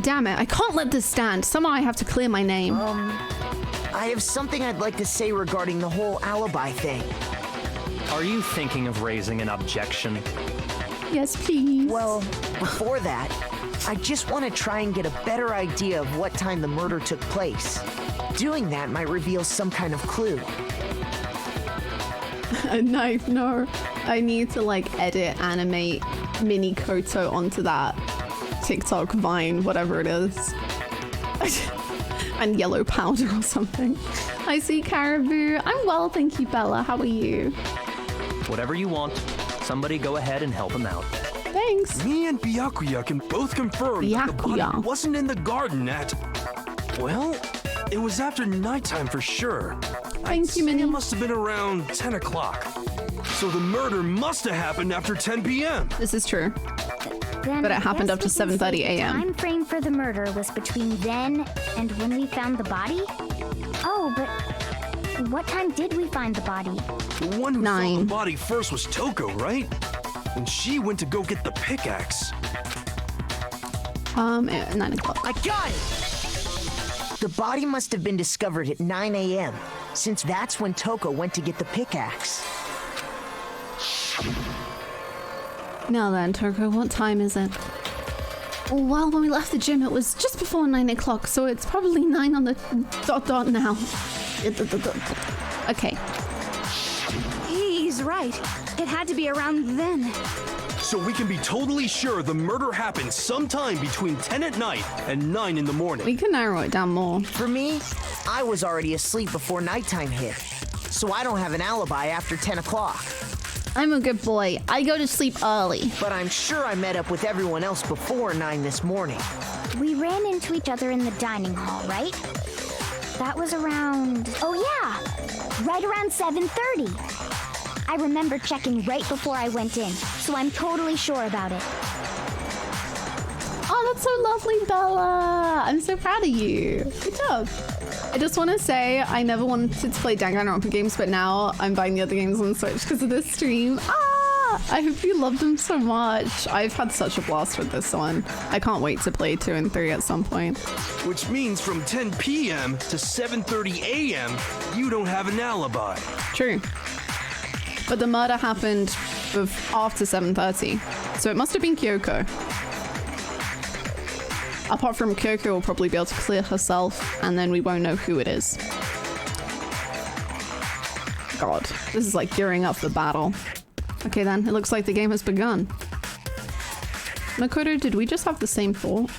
Damn it, I can't let this stand. Somehow I have to clear my name. I have something I'd like to say regarding the whole alibi thing. Are you thinking of raising an objection? Yes, please. Well, before that, I just want to try and get a better idea of what time the murder took place. Doing that might reveal some kind of clue. A knife, no. I need to like edit, animate Mini Koto onto that TikTok Vine, whatever it is. And yellow powder or something. I see Caribou. I'm well, thank you, Bella. How are you? Whatever you want. Somebody go ahead and help him out. Thanks. Me and Byakuya can both confirm that the body wasn't in the garden at... Well, it was after nighttime for sure. Thank you, Minnie. It must have been around 10 o'clock. So the murder must have happened after 10 p.m. This is true. Then But it I happened guess up to we can say 7:30 the a.m. time frame for the murder was between then and when we found the body? Oh, but what time did we find the body? The one who saw 9. the body first was Toko, right? And she went to go get the pickaxe. 9 o'clock. I got it! The body must have been discovered at 9 a.m., since that's when Toko went to get the pickaxe. Now then, Toko, what time is it? Well, when we left the gym, it was just before 9 o'clock, so it's probably 9 on the dot now. Okay. He's right. It had to be around then. So we can be totally sure the murder happened sometime between 10 at night and 9 in the morning. We can narrow it down more. For me, I was already asleep before nighttime hit, so I don't have an alibi after 10 o'clock. I'm a good boy. I go to sleep early. But I'm sure I met up with everyone else before 9 this morning. We ran into each other in the dining hall, right? That was around... Oh yeah! Right around 7:30. I remember checking right before I went in, so I'm totally sure about it. Oh, that's so lovely, Bella. I'm so proud of you. Good job. I just want to say I never wanted to play Danganronpa games, but now I'm buying the other games on Switch because of this stream. I hope you love them so much. I've had such a blast with this one. I can't wait to play 2 and 3 at some point. Which means from 10 p.m. to 7:30 a.m., you don't have an alibi. True. But the murder happened after 7:30, so it must have been Kyoko. Apart from Kyoko will probably be able to clear herself, and then we won't know who it is. God, this is like gearing up for battle. Okay then, it looks like the game has begun. Makoto, did we just have the same thought?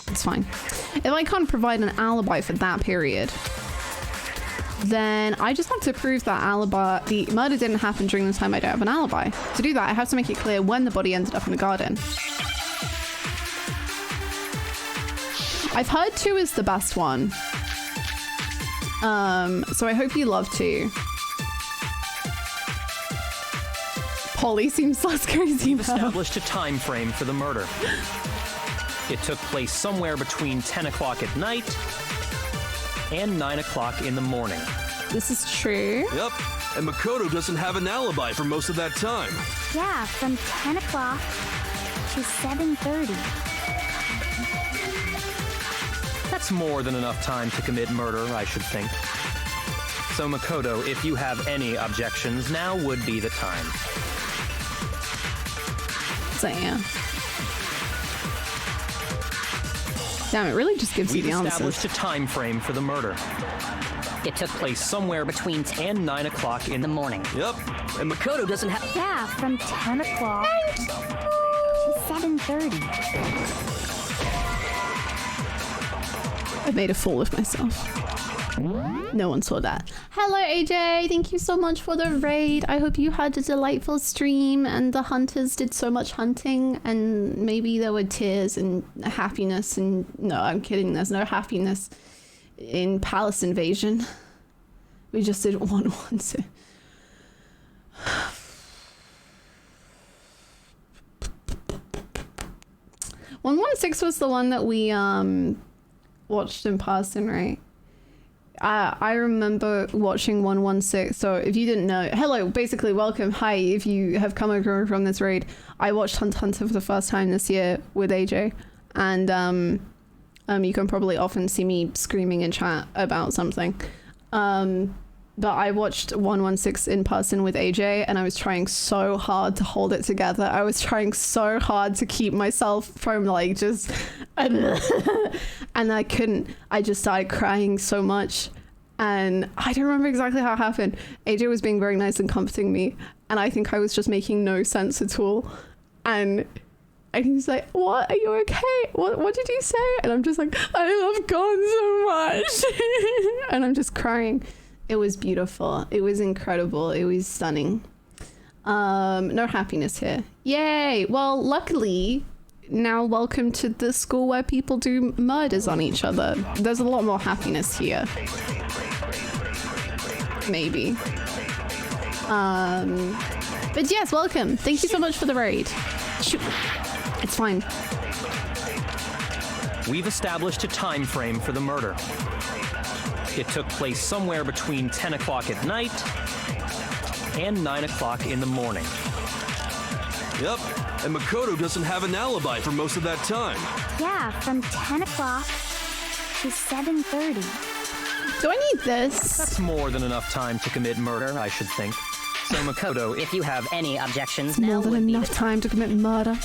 It's fine. If I can't provide an alibi for that period, then I just have to prove that the murder didn't happen during the time I don't have an alibi. To do that, I have to make it clear when the body ended up in the garden. I've heard 2 is the best one. So I hope you love 2. Polly seems less crazy We've now. established a time frame for the murder. It took place somewhere between 10 o'clock at night and 9 o'clock in the morning. This is true. Yep. And Makoto doesn't have an alibi for most of that time. Yeah, from 10 o'clock to 7:30. That's more than enough time to commit murder, I should think. So Makoto, if you have any objections, now would be the time. Damn. Damn, it really just gives you We've the answers. established a time frame for the murder. It took place somewhere between 10 and 9 o'clock in the morning. Yep. And Makoto doesn't have... Yeah, from 10 o'clock to 7:30. I made a fool of myself. No one saw that. Hello, AJ. Thank you so much for the raid. I hope you had a delightful stream and the hunters did so much hunting and maybe there were tears and happiness and... No, I'm kidding. There's no happiness in Palace Invasion. We just did 1-1-2. One 1-6 was the one that we watched in person, right? I remember watching 1-1-6. So if you didn't know, hello, basically welcome, hi. If you have come over from this raid, I watched Hunt Hunter for the first time this year with AJ, and you can probably often see me screaming in chat about something. But I watched 1-1-6 in person with AJ, and I was trying so hard to hold it together. I was trying so hard to keep myself from like just, and I couldn't. I just started crying so much, and I don't remember exactly how it happened. AJ was being very nice and comforting me, and I think I was just making no sense at all. And he's like, "What? Are you okay? What did you say?" And I'm just like, "I love God so much," and I'm just crying. It was beautiful. It was incredible. It was stunning. No happiness here. Yay! Well, luckily, now welcome to the school where people do murders on each other. There's a lot more happiness here. Maybe. But yes, welcome. Thank you so much for the raid. Shoot. It's fine. We've established a time frame for the murder. It took place somewhere between 10 o'clock at night and 9 o'clock in the morning. Yep. And Makoto doesn't have an alibi for most of that time. Yeah, from 10 o'clock to 7:30. Do I need this? That's more than enough time to commit murder, I should think. So Makoto, if you have any objections, now More than would be enough the time to commit murder.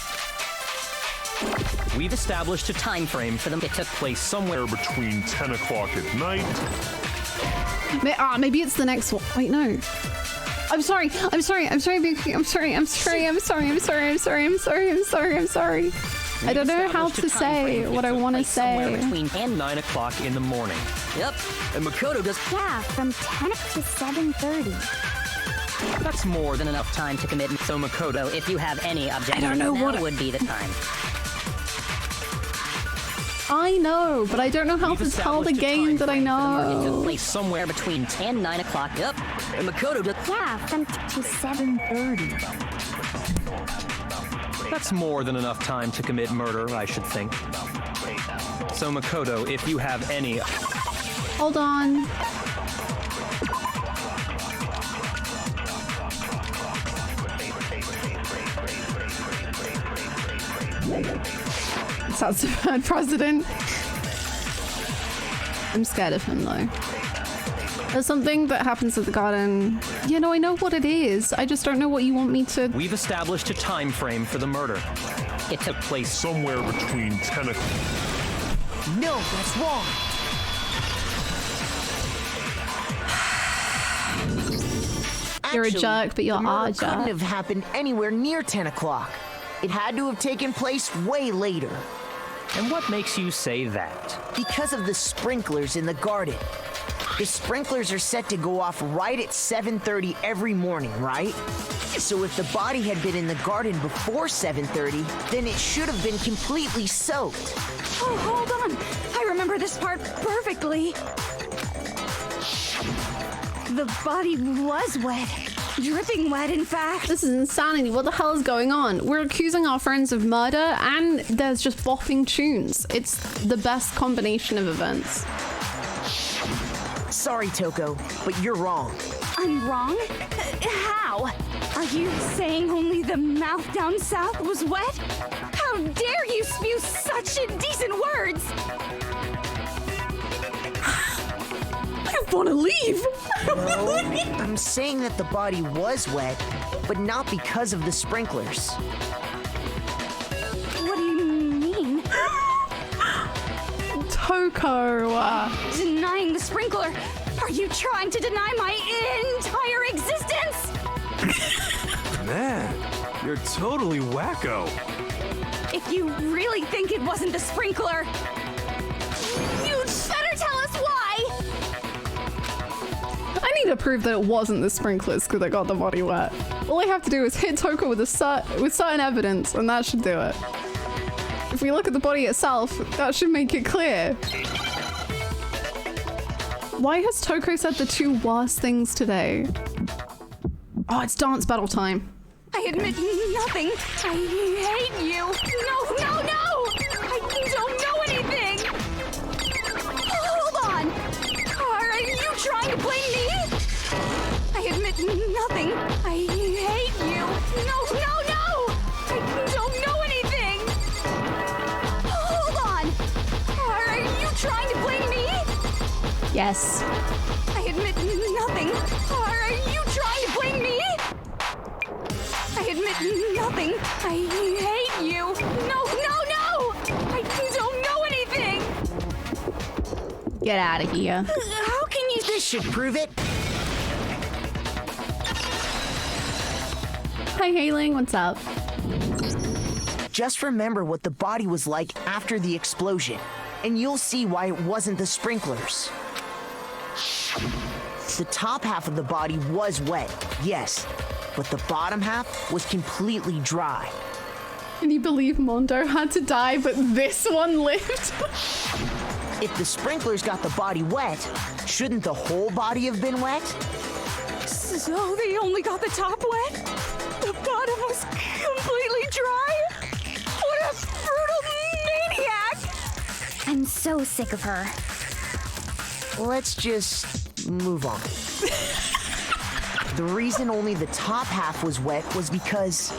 We've established a time frame for them. It took place somewhere between 10 o'clock at night. Maybe it's the next one. Wait, no. I'm sorry, Vicky. I'm sorry. I don't know how to say what I want to say. Between 10 and 9 o'clock in the morning. Yep. And Makoto does... Yeah, from 10 to 7:30. That's more than enough time to commit. So Makoto, if you have any objections, I don't know now what would be the time. I know, but I don't know how to tell the game that I It took know. place somewhere between 10 and 9 o'clock. Yep. And Makoto does... Yeah, from to 7:30. That's more than enough time to commit murder, I should think. So Makoto, if you have any... Hold on. That's a bad president. I'm scared of him though. There's something that happens at the garden. You know, I know what it is. I just don't know what you want me to... We've established a time frame for the murder. It took place somewhere between 10 o'clock. No, that's wrong. You're a jerk, but you're our jerk. Couldn't have happened anywhere near 10 o'clock. It had to have taken place way later. And what makes you say that? Because of the sprinklers in the garden. The sprinklers are set to go off right at 7:30 every morning, right? So if the body had been in the garden before 7:30, then it should have been completely soaked. Oh, hold on. I remember this part perfectly. The body was wet. Dripping wet, in fact. This is insanity. What the hell is going on? We're accusing our friends of murder, and there's just bopping tunes. It's the best combination of events. Sorry, Toko, but you're wrong. I'm wrong? How? Are you saying only the mouth down south was wet? How dare you spew such indecent words? I want to leave. No, I'm saying that the body was wet, but not because of the sprinklers. What do you mean? Toko. Denying the sprinkler? Are you trying to deny my entire existence? Man, you're totally wacko. If you really think it wasn't the sprinkler, you'd better tell us why! I need to prove that it wasn't the sprinklers because I got the body wet. All I have to do is hit Toko with certain evidence, and that should do it. If we look at the body itself, that should make it clear. Why has Toko said the two worst things today? Oh, it's dance battle time. I admit nothing. I hate you. No, no, no! I don't know anything! Hold on! Are you trying to blame me? I admit nothing. I hate you. No, no, no! I don't know anything! Hold on! Are you trying to blame me? Yes. I admit nothing. Are you trying to blame me? I admit nothing. I hate you. No, no, no! I don't know anything! Get out of here. How can you? This should prove it. Hi, Hailing. What's up? Just remember what the body was like after the explosion, and you'll see why it wasn't the sprinklers. The top half of the body was wet, yes, but the bottom half was completely dry. Can you believe Mondo had to die, but this one lived? If the sprinklers got the body wet, shouldn't the whole body have been wet? So they only got the top wet? The bottom was completely dry? What a brutal maniac! I'm so sick of her. Let's just move on. The reason only the top half was wet was because...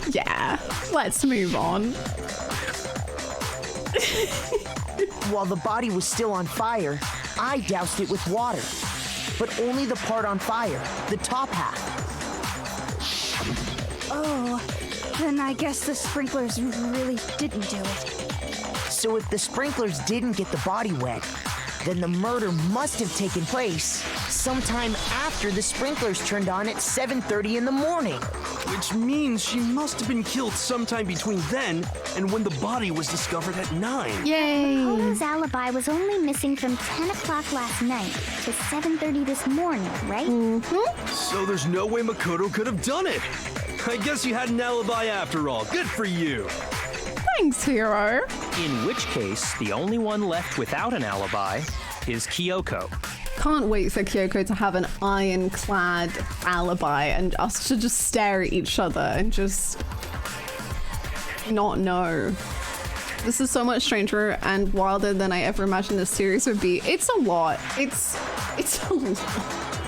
Yeah, let's move on. While the body was still on fire, I doused it with water. But only the part on fire, the top half. Oh, then I guess the sprinklers really didn't do it. So if the sprinklers didn't get the body wet, then the murder must have taken place sometime after the sprinklers turned on at 7:30 in the morning. Which means she must have been killed sometime between then and when the body was discovered at 9. Yay! Makoto's alibi was only missing from 10 o'clock last night to 7:30 this morning, right? Mm-hmm. So there's no way Makoto could have done it. I guess you had an alibi after all. Good for you. Thanks, hero. In which case, the only one left without an alibi is Kyoko. Can't wait for Kyoko to have an ironclad alibi and us to just stare at each other and just not know. This is so much stranger and wilder than I ever imagined this series would be. It's a lot. It's a lot.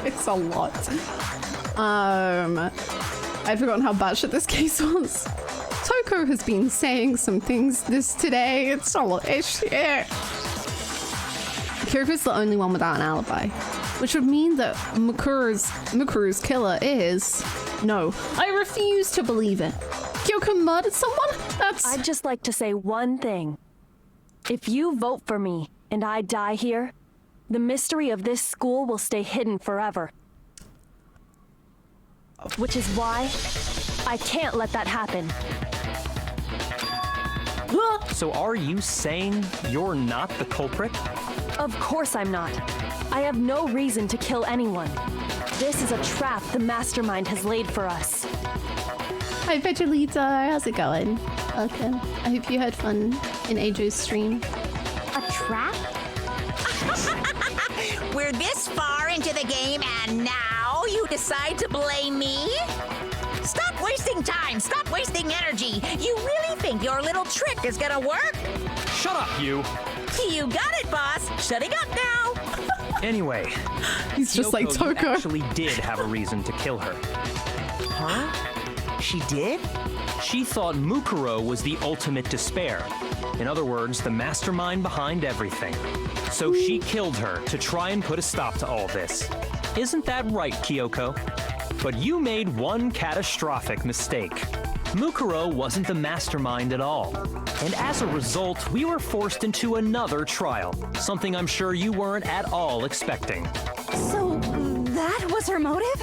It's a lot. I'd forgotten how batshit this case was. Toko has been saying some things today. It's a lot. Kyoko's the only one without an alibi, which would mean that Mukuru's killer is... No, I refuse to believe it. Kyoko murdered someone? I'd just like to say one thing. If you vote for me and I die here, the mystery of this school will stay hidden forever. Which is why I can't let that happen. So are you saying you're not the culprit? Of course I'm not. I have no reason to kill anyone. This is a trap the mastermind has laid for us. Hi, Vegelita. How's it going? Welcome. I hope you had fun in AJ's stream. A trap? We're this far into the game and now you decide to blame me? Stop wasting time! Stop wasting energy! You really think your little trick is gonna work? Shut up, you! You got it, boss! Shutting up now! Anyway, He's just like Kyoko, you Toko. actually did have a reason to kill her. Huh? She did? She thought Mukuro was the ultimate despair. In other words, the mastermind behind everything. So she killed her to try and put a stop to all this. Isn't that right, Kyoko? But you made one catastrophic mistake. Mukuro wasn't the mastermind at all. And as a result, we were forced into another trial, something I'm sure you weren't at all expecting. So, that was her motive?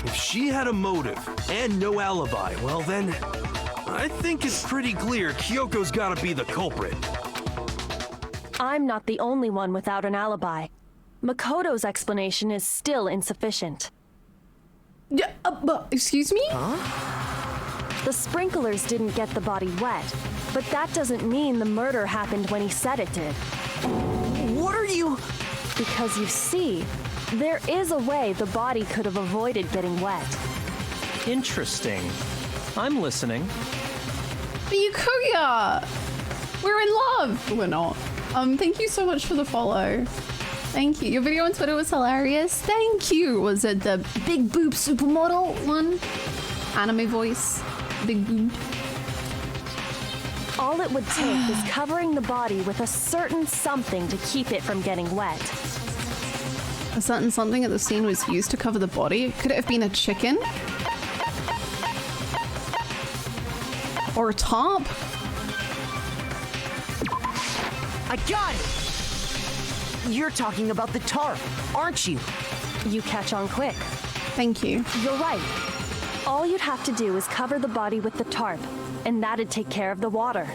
If she had a motive and no alibi, well then, I think it's pretty clear Kyoko's gotta be the culprit. I'm not the only one without an alibi. Makoto's explanation is still insufficient. Yeah, excuse me? The sprinklers didn't get the body wet, but that doesn't mean the murder happened when he said it did. What are you... Because you see, there is a way the body could have avoided getting wet. Interesting. I'm listening. Byakuya! We're in love! We're not. Thank you so much for the follow. Thank you. Your video on Twitter was hilarious. Thank you. Was it the big boob supermodel one? Anime voice. Big boob. All it would take is covering the body with a certain something to keep it from getting wet. A certain something at the scene was used to cover the body. Could it have been a chicken? Or a tarp? I got it! You're talking about the tarp, aren't you? You catch on quick. Thank you. You're right. All you'd have to do is cover the body with the tarp, and that'd take care of the water.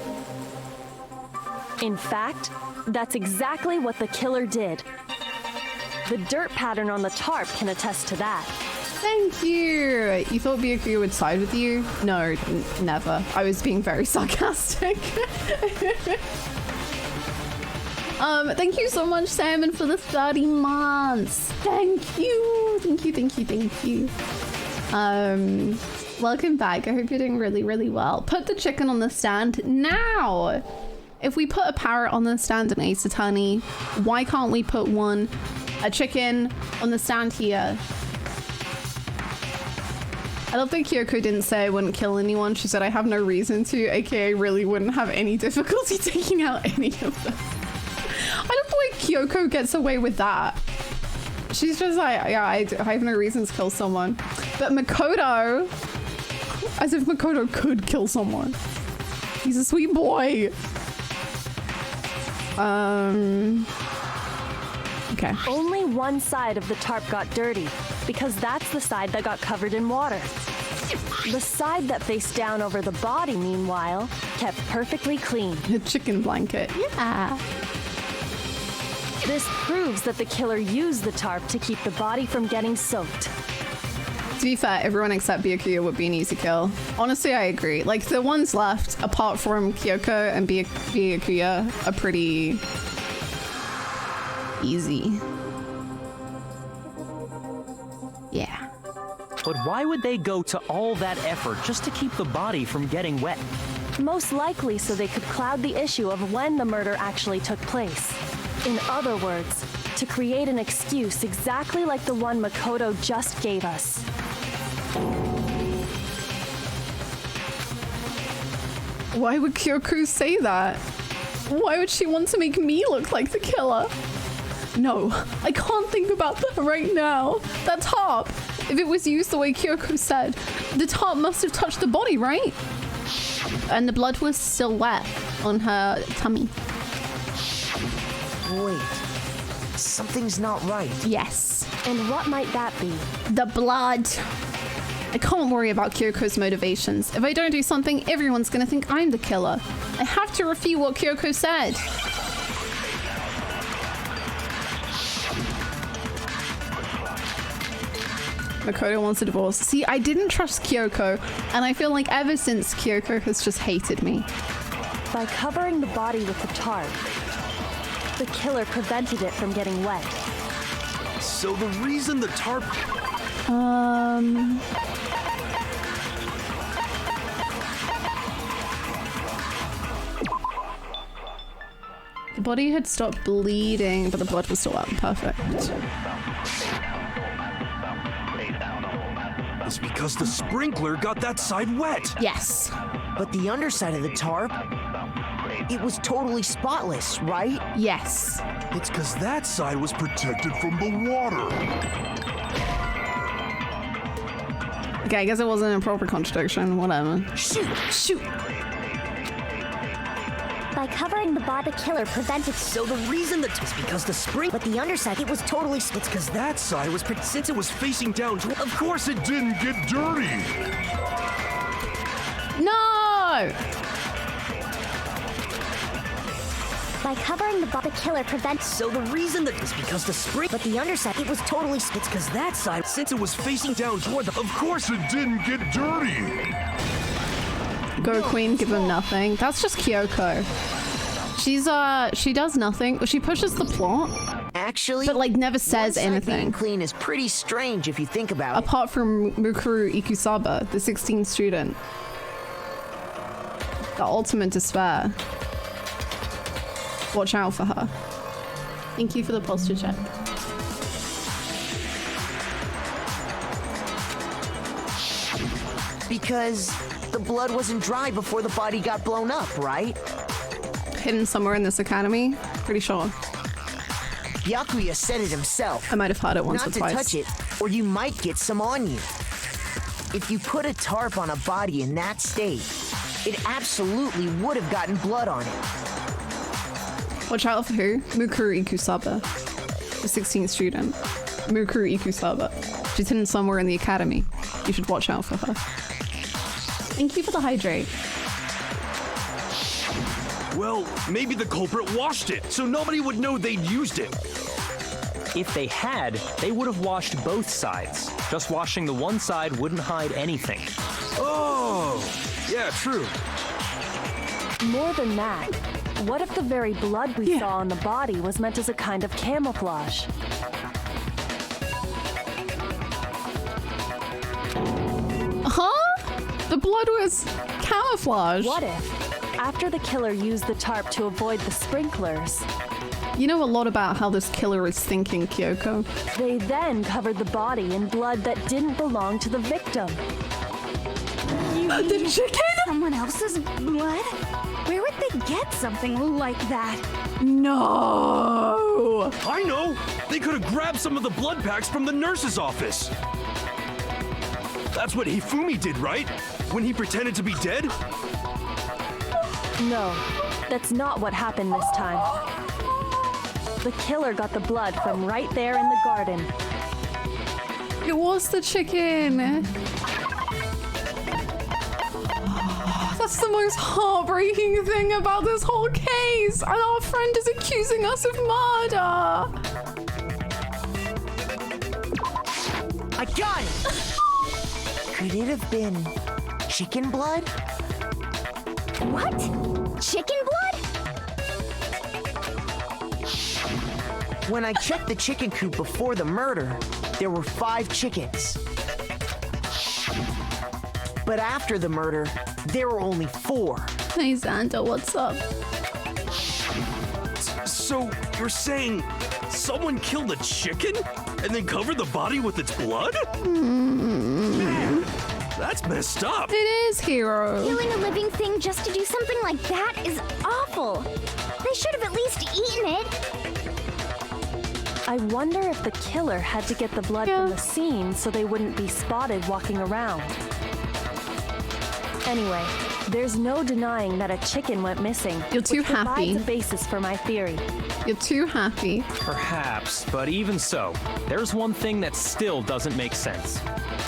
In fact, that's exactly what the killer did. The dirt pattern on the tarp can attest to that. Thank you. You thought Byakuya would side with you? No, never. I was being very sarcastic. Thank you so much, Salmon, for the 30 months. Thank you. Thank you, thank you, thank you. Welcome back. I hope you're doing really, really well. Put the chicken on the stand now. If we put a parrot on the stand in Ace Attorney, why can't we put a chicken on the stand here? I love that Kyoko didn't say I wouldn't kill anyone. She said I have no reason to, aka really wouldn't have any difficulty taking out any of them. I don't know why Kyoko gets away with that. She's just like, yeah, I have no reason to kill someone. But Makoto, as if Makoto could kill someone. He's a sweet boy. Okay. Only one side of the tarp got dirty, because that's the side that got covered in water. The side that faced down over the body, meanwhile, kept perfectly clean. A chicken blanket. Yeah. This proves that the killer used the tarp to keep the body from getting soaked. To be fair, everyone except Byakuya would be an easy kill. Honestly, I agree. Like, the ones left, apart from Kyoko and Byakuya, are pretty easy. Yeah. But why would they go to all that effort just to keep the body from getting wet? Most likely so they could cloud the issue of when the murder actually took place. In other words, to create an excuse exactly like the one Makoto just gave us. Why would Kyoko say that? Why would she want to make me look like the killer? No, I can't think about that right now. That tarp, if it was used the way Kyoko said, the tarp must have touched the body, right? And the blood was still wet on her tummy. Wait, something's not right. Yes. And what might that be? The blood. I can't worry about Kyoko's motivations. If I don't do something, everyone's gonna think I'm the killer. I have to refute what Kyoko said. Makoto wants a divorce. See, I didn't trust Kyoko, and I feel like ever since Kyoko has just hated me. By covering the body with the tarp, the killer prevented it from getting wet. So the reason the tarp... The body had stopped bleeding, but the blood was still out. Perfect. It's because the sprinkler got that side wet. Yes. But the underside of the tarp, it was totally spotless, right? Yes. It's because that side was protected from the water. Okay, I guess it wasn't a proper contradiction. Whatever. Shoot! Shoot! By covering the body, the killer prevented. So the reason that it's because the spring, but the underside, it was totally. It's because That side was since it was facing down. Of course it didn't get dirty. No! By covering the body, the killer prevented. So the reason that is because the spring, but the underside, it was totally. It's because that side, Since it was facing down toward the. Of course it didn't get dirty. Go Queen, give him nothing. That's just Kyoko. She does nothing. She pushes the plot, actually, but like never says one side anything. being clean is pretty strange if you think about it. Apart from Mukuru Ikusaba, the 16th student. The ultimate despair. Watch out for her. Thank you for the posture check. Because the blood wasn't dry before the body got blown up, right? Hidden somewhere in this academy? Pretty sure. Yakuya said it himself. I might have heard it once or twice. Not to touch it, or you might get some on you. If you put a tarp on a body in that state, it absolutely would have gotten blood on it. Watch out for who? Mukuru Ikusaba. The 16th student. Mukuru Ikusaba. She's hidden somewhere in the academy. You should watch out for her. Thank you for the hydrate. Well, maybe the culprit washed it, so nobody would know they'd used it. If they had, they would have washed both sides. Just washing the one side wouldn't hide anything. Oh, yeah, true. More than that, what if the very blood we saw on the body was meant as a kind of camouflage? Huh? The blood was camouflage. What if, after the killer used the tarp to avoid the sprinklers, you know a lot about how this killer is thinking, Kyoko. they then covered the body in blood that didn't belong to the victim? The chicken? Someone else's blood? Where would they get something like that? No! I know! They could have grabbed some of the blood packs from the nurse's office. That's what Hifumi did, right? When he pretended to be dead? No, that's not what happened this time. The killer got the blood from right there in the garden. It was the chicken. That's the most heartbreaking thing about this whole case. And our friend is accusing us of murder. I got it! Could it have been chicken blood? What? Chicken blood? When I checked the chicken coop before the murder, there were 5 chickens. But after the murder, there were only 4. Hey, Xander, what's up? So, you're saying someone killed a chicken and then covered the body with its blood? Man, that's messed up. It is, Hero. Killing a living thing just to do something like that is awful. They should have at least eaten it. I wonder if the killer had to get the blood from the scene so they wouldn't be spotted walking around. Anyway, there's no denying that a chicken went missing. You're too which happy. provides a basis for my theory. You're too happy. Perhaps, but even so, there's one thing that still doesn't make sense.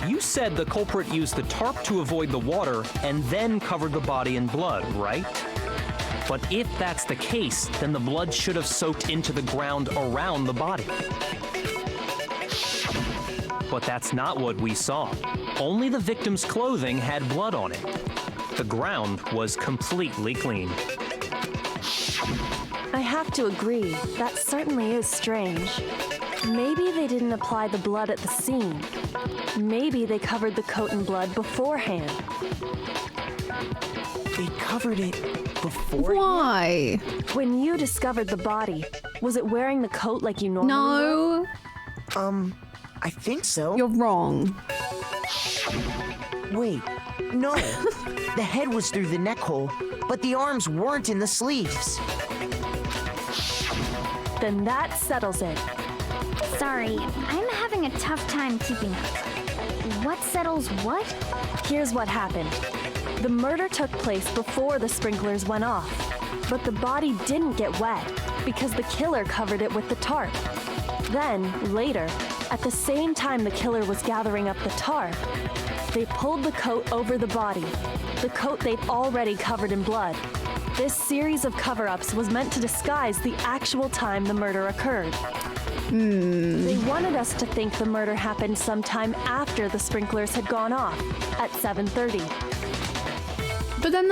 You said the culprit used the tarp to avoid the water and then covered the body in blood, right? But if that's the case, then the blood should have soaked into the ground around the body. But that's not what we saw. Only the victim's clothing had blood on it. The ground was completely clean. I have to agree, that certainly is strange. Maybe they didn't apply the blood at the scene. Maybe they covered the coat in blood beforehand. They covered it before. Why? When you discovered the body, was it wearing the coat like you normally would? No. I think so. You're wrong. Wait, no. The head was through the neck hole, but the arms weren't in the sleeves. Then that settles it. Sorry, I'm having a tough time keeping up. What settles what? Here's what happened. The murder took place before the sprinklers went off, but the body didn't get wet because the killer covered it with the tarp. Then, later, at the same time the killer was gathering up the tarp, they pulled the coat over the body, the coat they'd already covered in blood. This series of cover-ups was meant to disguise the actual time the murder occurred. They wanted us to think the murder happened sometime after the sprinklers had gone off, at 7:30. But then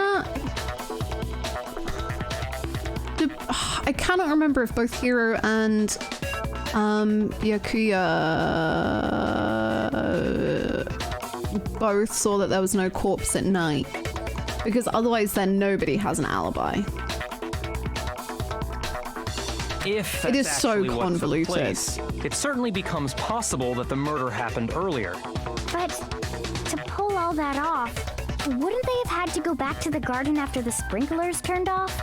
I cannot remember if both Hiro and Yakuya both saw that there was no corpse at night. Because otherwise then nobody has an alibi. If It is that's so actually what took convoluted. place, it certainly becomes possible that the murder happened earlier. But to pull all that off, wouldn't they have had to go back to the garden after the sprinklers turned off?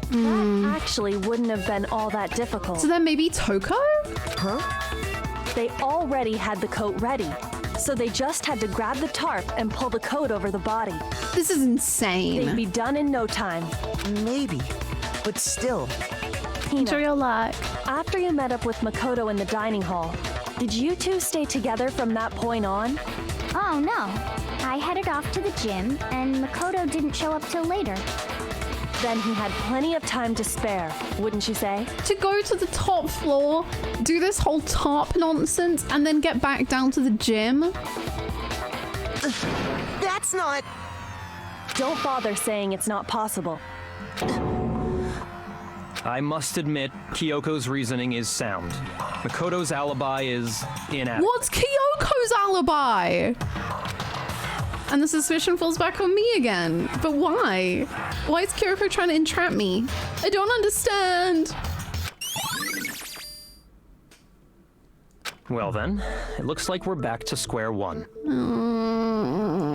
That actually wouldn't have been all that difficult. So then maybe Toko? They already had the coat ready, so they just had to grab the tarp and pull the coat over the body. This is insane. They'd be done in no time. Maybe, but still. Enjoy your luck. After you met up with Makoto in the dining hall, did you two stay together from that point on? Oh no, I headed off to the gym and Makoto didn't show up till later. Then he had plenty of time to spare, wouldn't you say? To go to the top floor, do this whole tarp nonsense, and then get back down to the gym? That's not... Don't bother saying it's not possible. I must admit, Kyoko's reasoning is sound. Makoto's alibi is inadequate. What's Kyoko's alibi? And the suspicion falls back on me again. But why? Why is Kyoko trying to entrap me? I don't understand. Well then, it looks like we're back to square one.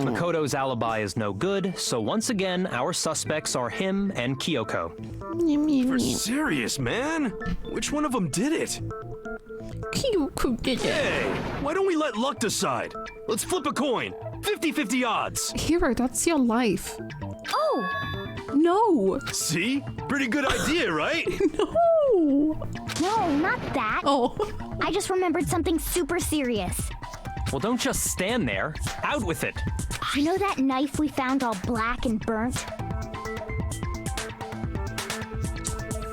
Makoto's alibi is no good, so once again, our suspects are him and Kyoko. For serious, man? Which one of them did it? Kyoko did it. Hey, why don't we let luck decide? Let's flip a coin. 50-50 odds. Hiro, that's your life. Oh! No. See? Pretty good idea, right? No. No, not that. Oh. I just remembered something super serious. Well, don't just stand there. Out with it. You know that knife we found all black and burnt?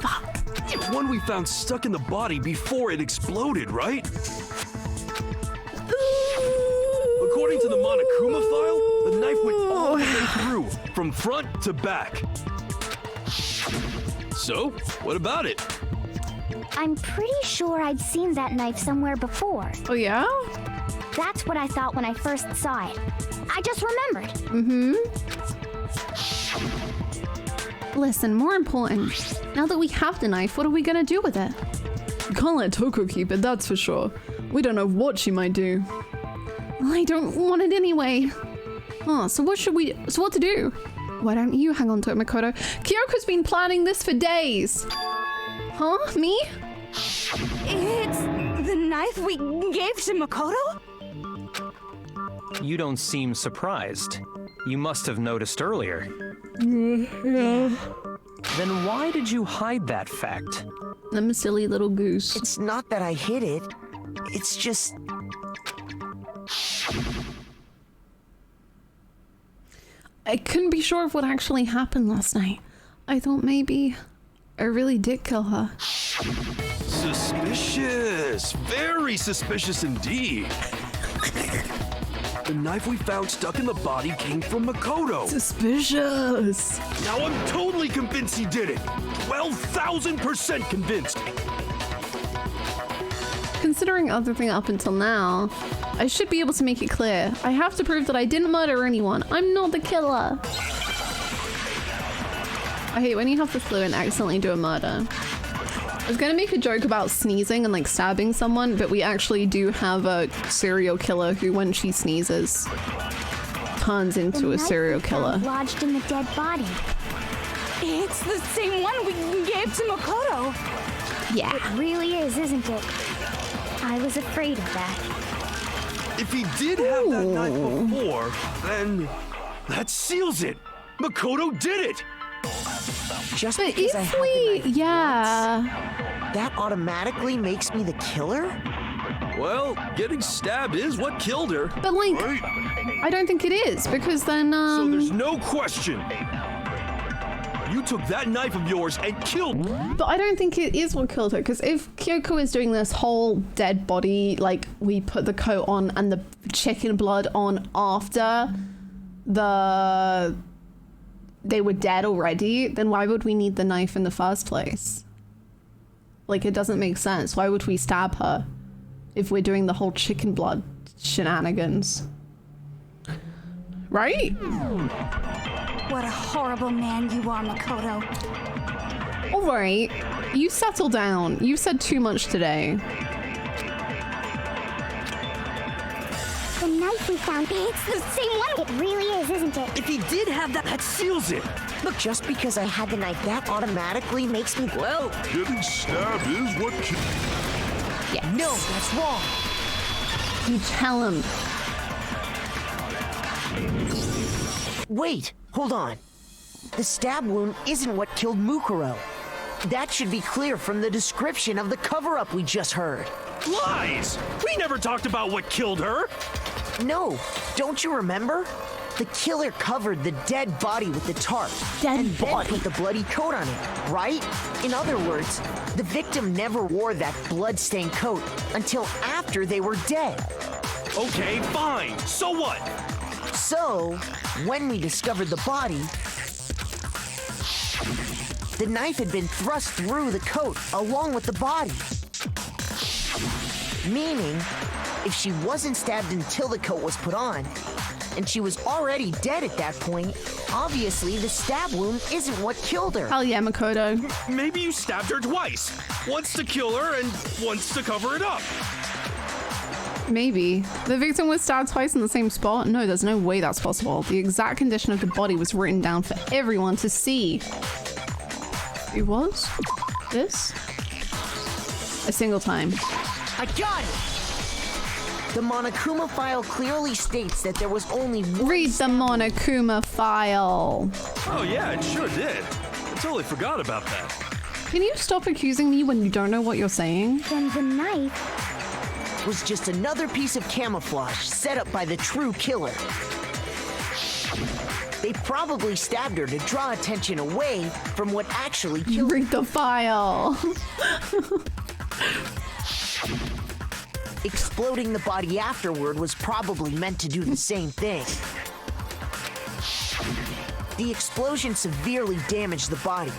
Fuck. The one we found stuck in the body before it exploded, right? According to the Monokuma file, the knife went all the way through, from front to back. So, what about it? I'm pretty sure I'd seen that knife somewhere before. Oh, yeah? That's what I thought when I first saw it. I just remembered. Listen, more important. Now that we have the knife, what are we gonna do with it? We can't let Toko keep it, that's for sure. We don't know what she might do. Well, I don't want it anyway. Oh, so what to do? Why don't you hang on to it, Makoto? Kyoko's been planning this for days. Huh? Me? It's the knife we gave to Makoto? You don't seem surprised. You must have noticed earlier. Yeah. Then why did you hide that fact? I'm a silly little goose. It's not that I hid it. It's just... I couldn't be sure of what actually happened last night. I thought maybe I really did kill her. Suspicious. Very suspicious indeed. The knife we found stuck in the body came from Makoto. Suspicious. Now I'm totally convinced he did it. 12,000% convinced. Considering everything up until now, I should be able to make it clear. I have to prove that I didn't murder anyone. I'm not the killer. I hate when you have the flu and accidentally do a murder. I was gonna make a joke about sneezing and like stabbing someone, but we actually do have a serial killer who, when she sneezes, turns into a serial killer. Lodged in the dead body. It's the same one we gave to Makoto. Yeah. It really is, isn't it? I was afraid of that. If he did have that knife before, then that seals it. Makoto did it. Just But because I if had we, the knife yeah. that automatically makes me the killer? Well, getting stabbed is what killed her. But like, I don't think it is, because then So there's no question. You took that knife of yours and killed. But I don't think it is what killed her, because if Kyoko is doing this whole dead body, like we put the coat on and the chicken blood on after they were dead already, then why would we need the knife in the first place? Like, it doesn't make sense. Why would we stab her if we're doing the whole chicken blood shenanigans? Right? What a horrible man you are, Makoto. All right, you settle down. You said too much today. The knife we found, it's the same one. It really is, isn't it? If he did have that seals it. Look, just because I had the knife, that automatically makes me, well, Getting stabbed is what Yeah. no, that's wrong. You tell him. Wait, hold on. The stab wound isn't what killed Mukuro. That should be clear from the description of the cover-up we just heard. Lies! We never talked about what killed her. No, don't you remember? The killer covered the dead body with the tarp and then put the bloody coat on it, right? In other words, the victim never wore that blood-stained coat until after they were dead. Okay, fine. So what? So, when we discovered the body, the knife had been thrust through the coat along with the body. Meaning, if she wasn't stabbed until the coat was put on, and she was already dead at that point, obviously the stab wound isn't what killed her. Hell yeah, Makoto. Maybe you stabbed her twice. Once to kill her and once to cover it up. Maybe. The victim was stabbed twice in the same spot? No, there's no way that's possible. The exact condition of the body was written down for everyone to see. It was? This? A single time. I got it! The Monokuma file clearly states that there was only one. Read the Monokuma file. Oh yeah, it sure did. I totally forgot about that. Can you stop accusing me when you don't know what you're saying? Then the knife was just another piece of camouflage set up by the true killer. They probably stabbed her to draw attention away from what actually killed her. Read the file. Exploding the body afterward was probably meant to do the same thing. The explosion severely damaged the body,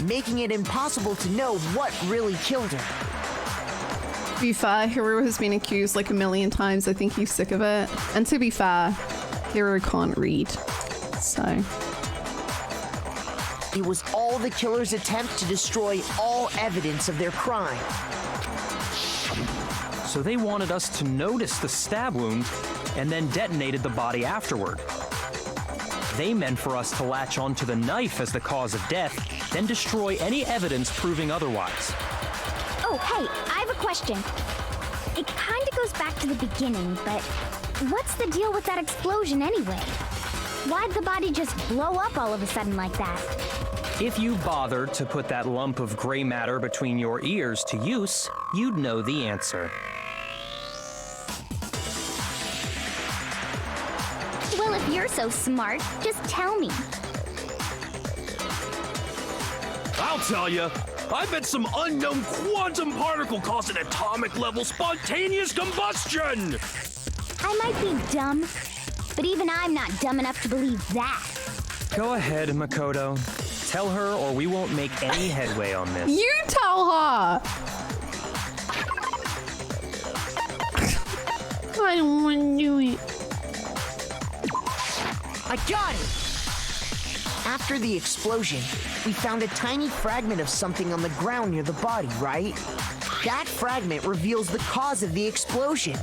making it impossible to know what really killed her. To be fair, Hiro has been accused like a million times. I think he's sick of it. And to be fair, Hiro can't read. So. It was all the killer's attempt to destroy all evidence of their crime. So they wanted us to notice the stab wound and then detonated the body afterward. They meant for us to latch onto the knife as the cause of death, then destroy any evidence proving otherwise. Oh, hey, I have a question. It kind of goes back to the beginning, but what's the deal with that explosion anyway? Why'd the body just blow up all of a sudden like that? If you bothered to put that lump of gray matter between your ears to use, you'd know the answer. Well, if you're so smart, just tell me. I'll tell you. I bet some unknown quantum particle caused an atomic level spontaneous combustion! I might be dumb, but even I'm not dumb enough to believe that. Go ahead, Makoto. Tell her or we won't make any headway on this. You tell her! I don't want to do it. I got it! After the explosion, we found a tiny fragment of something on the ground near the body, right? That fragment reveals the cause of the explosion.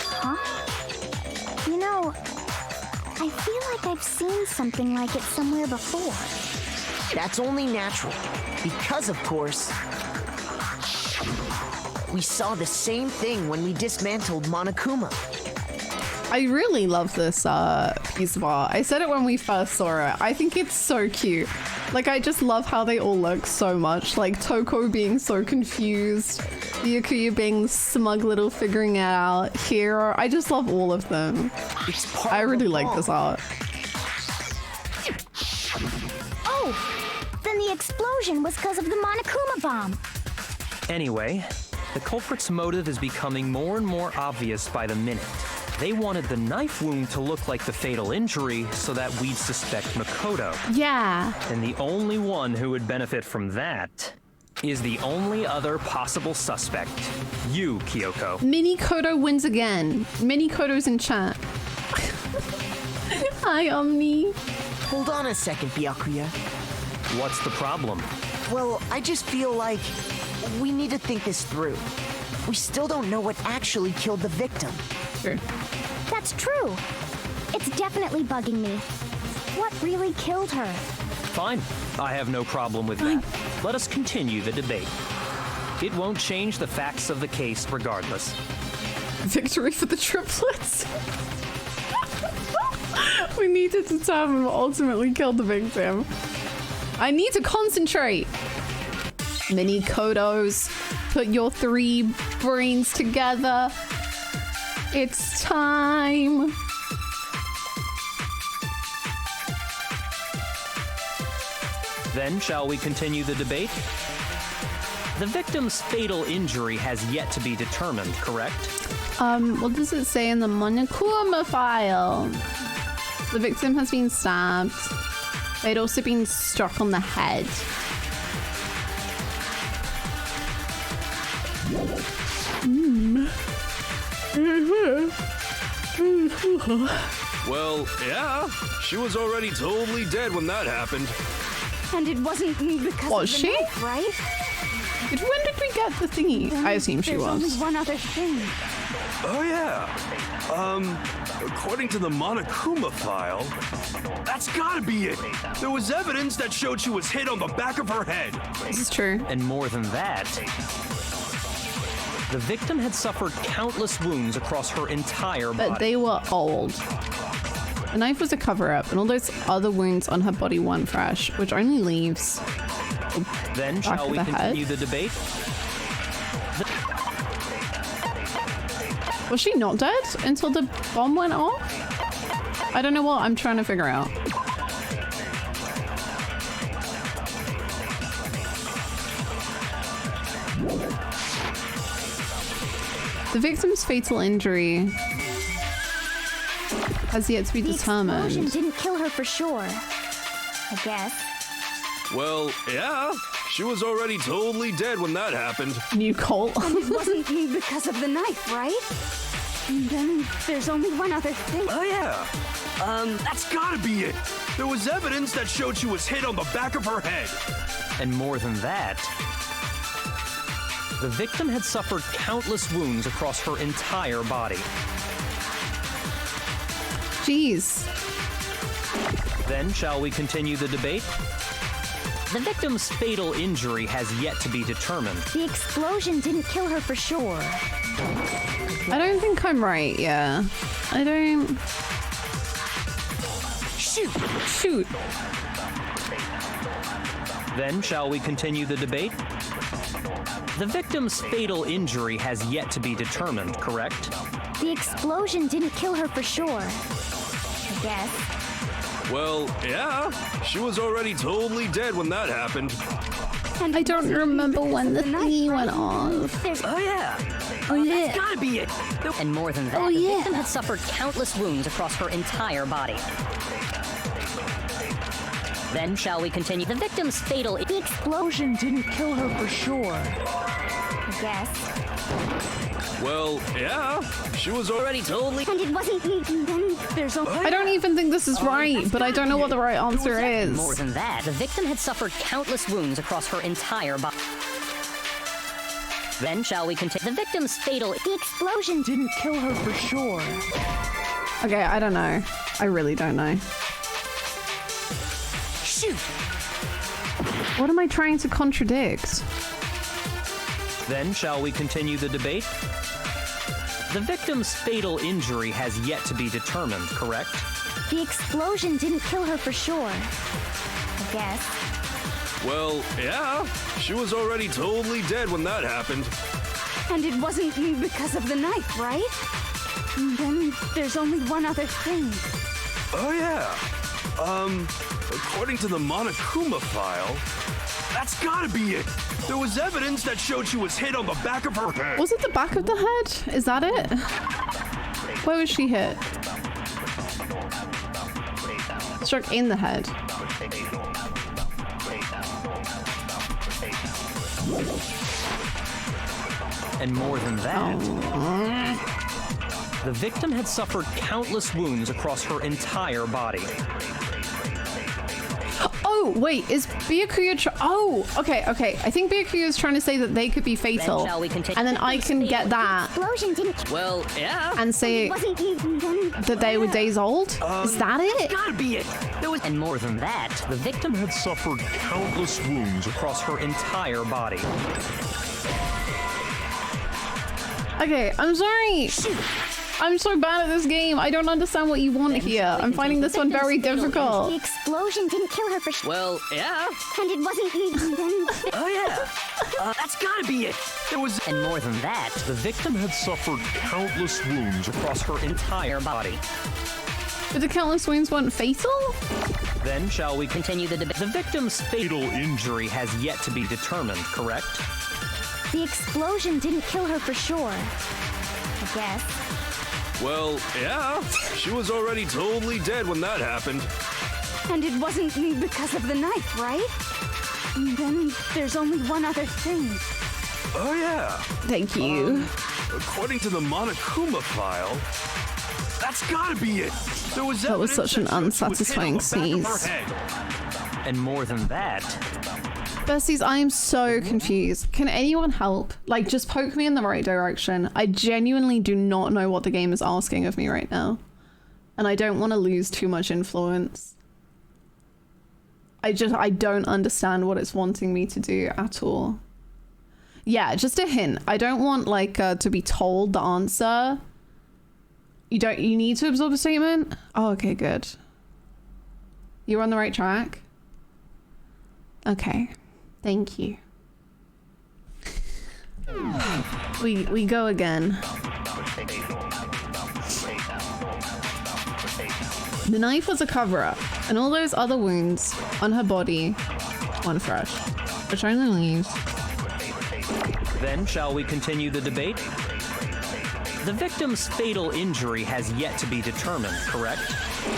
Huh? You know, I feel like I've seen something like it somewhere before. That's only natural, because of course, we saw the same thing when we dismantled Monokuma. I really love this piece of art. I said it when we first saw it. I think it's so cute. Like, I just love how they all look so much. Like, Toko being so confused, Byakuya being smug little figuring it out, Hiro. I just love all of them. I really like this art. Oh, then the explosion was because of the Monokuma bomb. Anyway, the culprit's motive is becoming more and more obvious by the minute. They wanted the knife wound to look like the fatal injury so that we'd suspect Makoto. Yeah. And the only one who would benefit from that is the only other possible suspect, you, Kyoko. Mini Kodo wins again. Mini Kodo's in chat. Hi, Omni. Hold on a second, Byakuya. What's the problem? Well, I just feel like we need to think this through. We still don't know what actually killed the victim. Sure. That's true. It's definitely bugging me. What really killed her? Fine. I have no problem with that. Let us continue the debate. It won't change the facts of the case regardless. Victory for the triplets. We need to determine what ultimately killed the victim. I need to concentrate. Mini Kodos, put your 3 brains together. It's time. Then, shall we continue the debate? The victim's fatal injury has yet to be determined, correct? What does it say in the Monokuma file? The victim has been stabbed. They'd also been struck on the head. Well, yeah, she was already totally dead when that happened. And it wasn't because Was of the she? knife, right? When did we get the thingy? I assume she There's only was. one other thing. Oh yeah. According to the Monokuma file, that's gotta be it. There was evidence that showed she was hit on the back of her head. This is true. And more than that, the victim had suffered countless wounds across her entire body. But they were old. The knife was a cover-up, and all those other wounds on her body weren't fresh, which only leaves. Then, back shall of we the continue head. the debate? Was she not dead until the bomb went off? I don't know what I'm trying to figure out. The victim's fatal injury has yet to be The explosion determined. didn't kill her for sure. I guess. Well, yeah, she was already totally dead when that happened. New cult. It wasn't because of the knife, right? And then there's only one other thing. Oh yeah. That's gotta be it. There was evidence that showed she was hit on the back of her head. And more than that, the victim had suffered countless wounds across her entire body. Jeez. Then, shall we continue the debate? The victim's fatal injury has yet to be determined. The explosion didn't kill her for sure. I don't think I'm right, yeah. I don't... Shoot. Then, shall we continue the debate? The victim's fatal injury has yet to be determined, correct? The explosion didn't kill her for sure. I guess. Well, yeah, she was already totally dead when that happened. And I don't remember when the knife, thingy right? went off. Oh yeah. Oh yeah. That's gotta be it. And more than that, Oh, the yeah. victim had suffered countless wounds across her entire body. Then, shall we continue? The victim's fatal... The explosion didn't kill her for sure. I guess. Well, yeah, she was already totally. And it wasn't me. Then There's only I don't even think this is right, but I don't know what the right answer is. More than that, the victim had suffered countless wounds across her entire body. Then shall we continue? The victim's fatal... the explosion Didn't kill her for sure. Okay, I don't know. I really don't know. Shoot! What am I trying to contradict? Then shall we continue the debate? The victim's fatal injury has yet to be determined, correct? The explosion didn't kill her for sure. I guess. Well, yeah, she was already totally dead when that happened. And it wasn't me because of the knife, right? Then there's only one other thing. Oh, yeah. According to the Monokuma file, that's gotta be it. There was evidence that showed she was hit on the back of her head. Was it the back of the head? Is that it? Where was she hit? Struck in the head. And more than that, the victim had suffered countless wounds across her entire body. Oh, wait, is Byakuya oh, okay. I think Byakuya is trying to say that they could be fatal. shall we continue? And then I can get that Explosion didn't. Well, yeah. and say It wasn't me. Then that they were days old. Is that it? Gotta be it. There was... And more than that, the victim Had suffered countless wounds Across her entire body. Okay, I'm sorry. I'm so bad at this game. I don't understand what you want here. I'm finding this one very the difficult. explosion didn't kill her for sure. Well, yeah. And it wasn't me. Then Oh, yeah. That's gotta be it. There was... And more than that, The victim had suffered countless wounds across her entire body. But the countless wounds weren't fatal? Then shall we continue the debate. The victim's fatal injury has yet to be determined, correct? the explosion didn't kill her for sure. I guess. Well, yeah, she was already totally dead when that happened. And it wasn't me because of the knife, right? Then there's only one other thing. Oh, yeah. Thank you. According to the Monokuma file, that's gotta be it. There was That was evidence such an that showed she was hit on unsatisfying the back of sneeze. her head. And more than that, Besties, I am so confused. Can anyone help? Like, just poke me in the right direction. I genuinely do not know what the game is asking of me right now. And I don't want to lose too much influence. I don't understand what it's wanting me to do at all. Yeah, just a hint. I don't want, like, to be told the answer. You need to absorb a statement? Oh, okay, good. You're on the right track? Okay. Thank you. We go again. The knife was a cover-up, and all those other wounds on her body weren't fresh, which only leaves. then shall we continue the debate? The victim's fatal injury has yet to be determined, correct?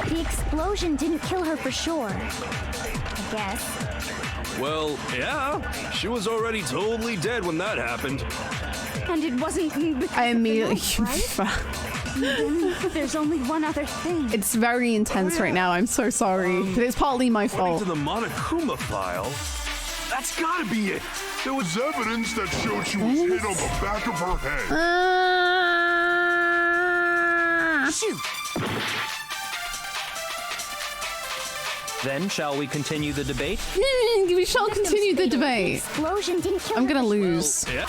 The explosion didn't kill her for sure. I guess. Well, yeah, she was already totally dead when that happened. And it wasn't me because I of the immediately. knife, right? Then there's only one other thing. It's very intense right now. I'm so sorry. But it's partly my According fault. to the Monokuma file, that's gotta be it. There was evidence that showed she was hit on the back of her head. Shoot! Then shall we continue the debate? We shall continue the debate. Explosion didn't kill I'm her gonna for sure. lose. Yeah.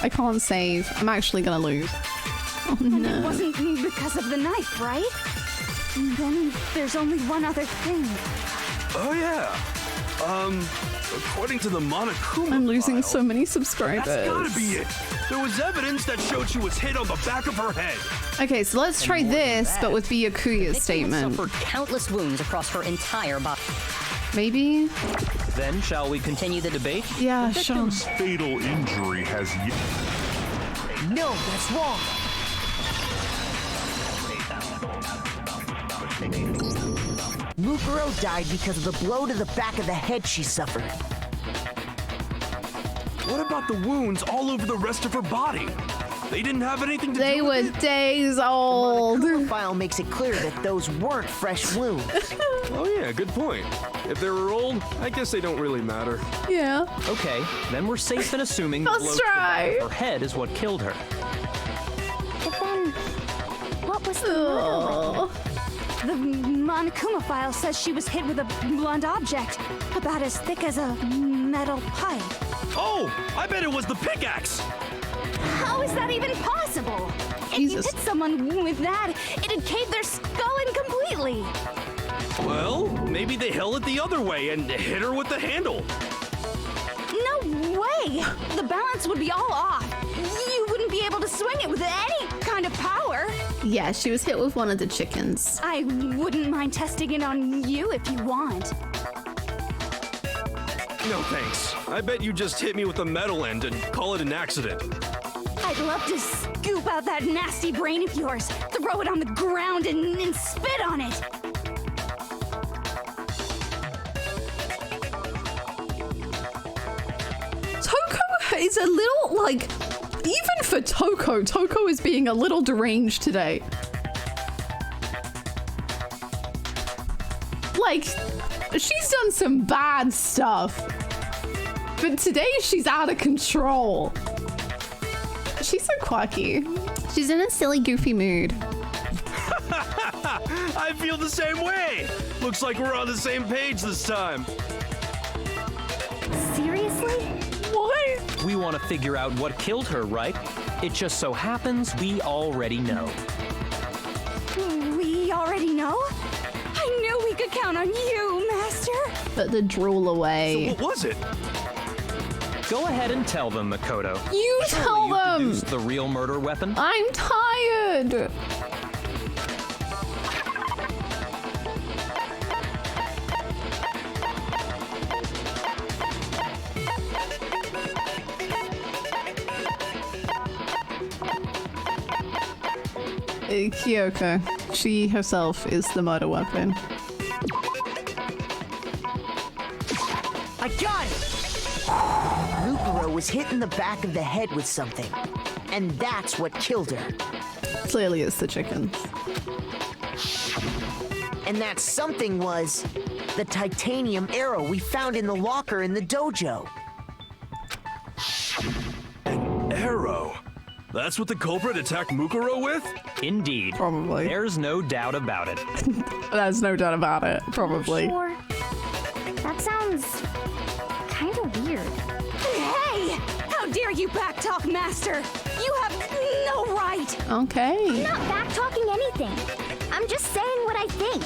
I can't save. I'm actually gonna lose. Oh And it no. wasn't me because of the knife, right? Then there's only one other thing. Oh, yeah. According to the Monokuma I'm losing file, so many that's subscribers. gotta be it. There was evidence that showed she was hit on the back of her head. Okay, so let's try this, but with Byakuya's statement. Suffered countless wounds across her entire body. Maybe? Then shall we continue the debate? Yeah, sure. Fatal injury has yet. No, that's wrong. Mukuro died because of the blow to the back of the head she suffered. What about the wounds all over the rest of her body? They didn't have anything to They do were with it? days old. The file makes it clear that those weren't fresh wounds. Oh yeah, good point. If they were old, I guess they don't really matter. Yeah. Okay, then we're safe in assuming the Let's blow to the back try. of her head is what killed her. But then, what was the murder weapon? The Monokuma file says she was hit with a blunt object, about as thick as a metal pipe. Oh, I bet it was the pickaxe! How is that even possible? If you Jesus. hit someone with that, it'd cave their skull in completely. Well, maybe they held it the other way and hit her with the handle. No way! The balance would be all off. You wouldn't be able to swing it with any kind of power. Yeah, she was hit with one of the chickens. I wouldn't mind testing it on you if you want. No thanks. I bet you just hit me with the metal end and call it an accident. I'd love to scoop out that nasty brain of yours, throw it on the ground, and spit on it. Toko is a little, like, even for Toko is being a little deranged today. Like, she's done some bad stuff, but today she's out of control. She's so quirky. She's in a silly, goofy mood. I feel the same way. Looks like we're on the same page this time. Seriously? What? We want to figure out what killed her, right? It just so happens we already know. We already know? I knew we could count on you, Master. Put the drool away. So what was it? Go ahead and tell them, Makoto. You tell You them. produced the real murder weapon? I'm tired. Kyoko, she herself is the murder weapon. I got it! Mukuro was hit in the back of the head with something, and that's what killed her. Clearly it's the chickens. And that something was the titanium arrow we found in the locker in the dojo. Arrow. That's what the culprit attacked Mukuro with? Indeed. Probably. There's no doubt about it. There's no doubt about it. Probably. Sure. That sounds kind of weird. Hey! How dare you backtalk, Master? You have no right! Okay. I'm not back-talking anything. I'm just saying what I think.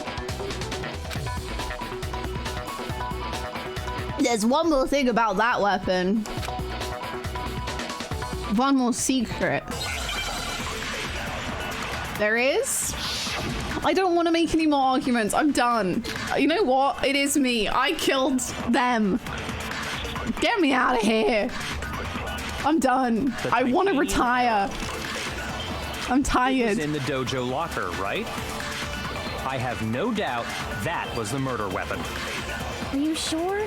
There's one more thing about that weapon. One more secret. There is? I don't want to make any more arguments. I'm done. You know what? It is me. I killed them. Get me out of here. I'm done. I want to retire. I'm It was tired. in the dojo locker, right? I have no doubt that was the murder weapon. Are you sure?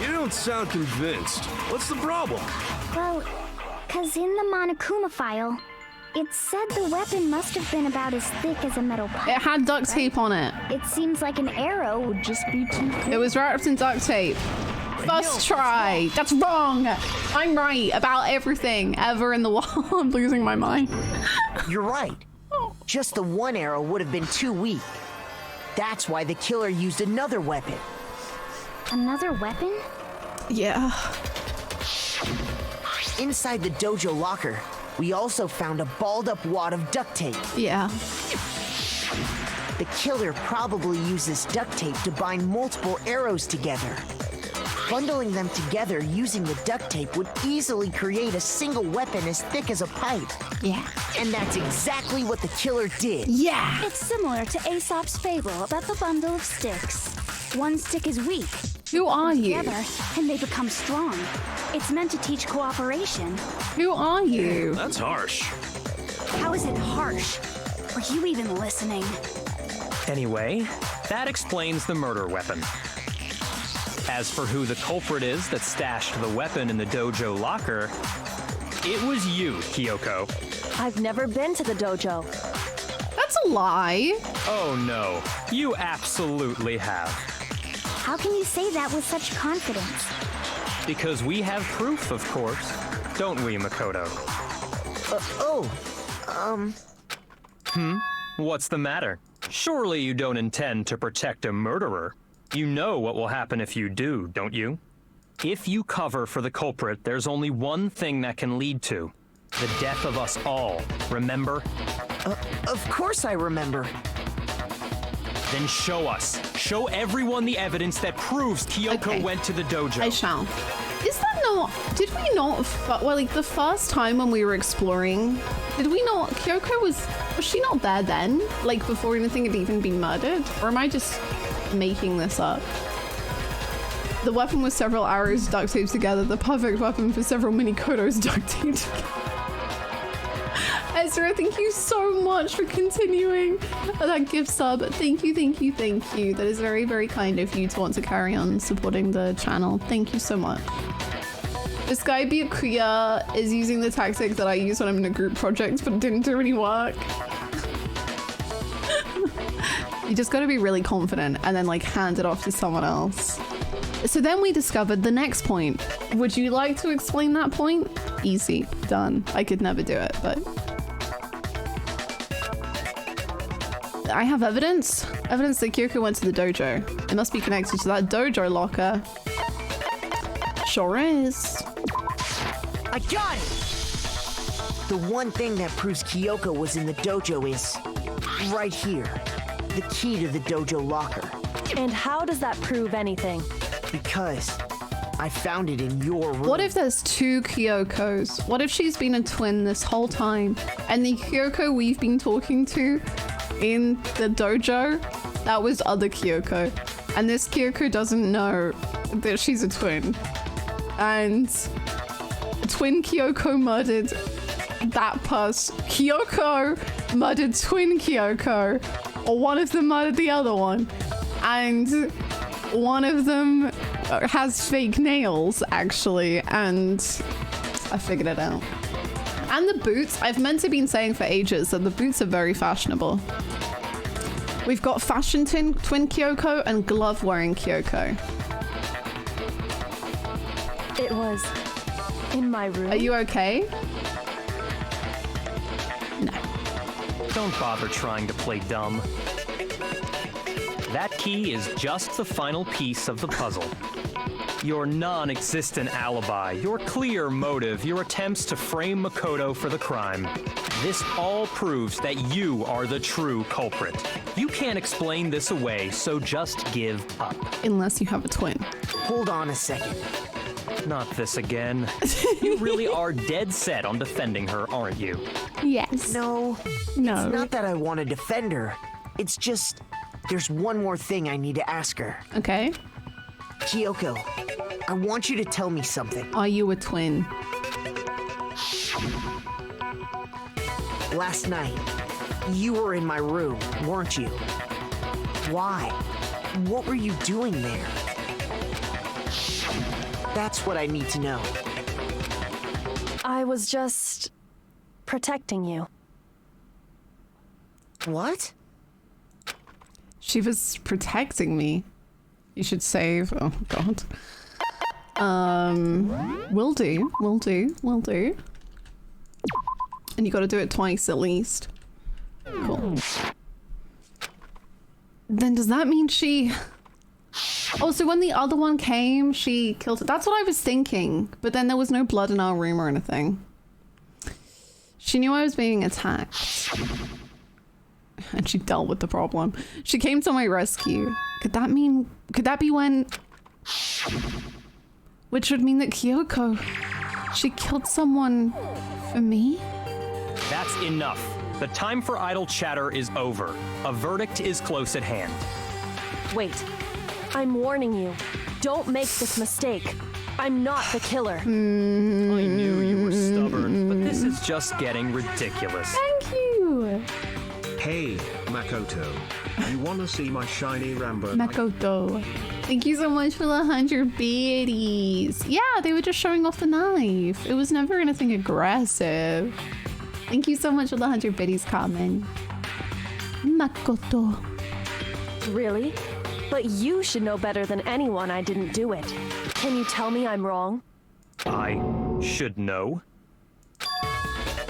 You don't sound convinced. What's the problem? Well, 'cause in the Monokuma file, it said the weapon must have been about as thick as a metal pipe. It had duct tape on it. It seems like an arrow would just be too thick. It was wrapped in duct tape. First try. That's wrong. I'm right about everything ever in the world. I'm losing my mind. You're right. Just the one arrow would have been too weak. That's why the killer used another weapon. Another weapon? Yeah. Inside the dojo locker, we also found a balled-up wad of duct tape. Yeah. The killer probably uses duct tape to bind multiple arrows together. Bundling them together using the duct tape would easily create a single weapon as thick as a pipe. Yeah. And that's exactly what the killer did. Yeah. It's similar to Aesop's fable about the bundle of sticks. One stick is weak. Who are you? Together, and they become strong. It's meant to teach cooperation. Who are you? That's harsh. How is it harsh? Are you even listening? Anyway, that explains the murder weapon. As for who the culprit is that stashed the weapon in the dojo locker, it was you, Kyoko. I've never been to the dojo. That's a lie. Oh no, you absolutely have. How can you say that with such confidence? Because we have proof, of course. Don't we, Makoto? What's the matter? Surely you don't intend to protect a murderer. You know what will happen if you do, don't you? If you cover for the culprit, there's only one thing that can lead to the death of us all, remember? Of course I remember. Then show us. Show everyone the evidence that proves Kyoko went to the dojo. I shall. Is that not... Did we not... Well, like, the first time when we were exploring, did we not... Kyoko was she not there then? Like, before anything had even been murdered? Or am I just making this up? The weapon was several arrows duct taped together. The perfect weapon for several mini Kodos duct taped together. Ezra, thank you so much for continuing that gift sub. Thank you, thank you, thank you. That is very, very kind of you to want to carry on supporting the channel. Thank you so much. This guy Byakuya is using the tactic that I use when I'm in a group project, but it didn't do any work. You just gotta be really confident and then like hand it off to someone else. So then we discovered the next point. Would you like to explain that point? Easy, done. I could never do it, but... I have evidence. Evidence that Kyoko went to the dojo. It must be connected to that dojo locker. Sure is. I got it! The one thing that proves Kyoko was in the dojo is right here. The key to the dojo locker. And how does that prove anything? Because I found it in your room. What if there's two Kyokos? What if she's been a twin this whole time? And the Kyoko we've been talking to in the dojo, that was other Kyoko. And this Kyoko doesn't know that she's a twin. And twin Kyoko murdered that person. Kyoko murdered twin Kyoko. Or one of them murdered the other one. And one of them has fake nails, actually. And I figured it out. And the boots. I've meant to been saying for ages that the boots are very fashionable. We've got fashion twin Kyoko and glove-wearing Kyoko. It was in my room. Are you okay? No. Don't bother trying to play dumb. That key is just the final piece of the puzzle. Your non-existent alibi, your clear motive, your attempts to frame Makoto for the crime. This all proves that you are the true culprit. You can't explain this away, so just give up. Unless you have a twin. Hold on a second. Not this again. You really are dead set on defending her, aren't you? Yes. No. It's not that I want to defend her. It's just, there's one more thing I need to ask her. Okay. Kyoko, I want you to tell me something. Are you a twin? Last night, you were in my room, weren't you? Why? What were you doing there? That's what I need to know. I was just protecting you. What? She was protecting me. You should save. Oh, God. Will do. Will do. Will do. And you gotta do it twice at least. Cool. Then does that mean she... Oh, so when the other one came, she killed it. That's what I was thinking. But then there was no blood in our room or anything. She knew I was being attacked. And she dealt with the problem. She came to my rescue. Could that be when... Which would mean that Kyoko... She killed someone for me? That's enough. The time for idle chatter is over. A verdict is close at hand. Wait. I'm warning you. Don't make this mistake. I'm not the killer. I knew you were stubborn, but this is just getting ridiculous. Thank you. Hey, Makoto. You wanna see my shiny Rambo? Makoto. Thank you so much for the 100 biddies. Yeah, they were just showing off the knife. It was never anything aggressive. Thank you so much for the 100 biddies, Carmen. Makoto. Really? But you should know better than anyone I didn't do it. Can you tell me I'm wrong? I should know.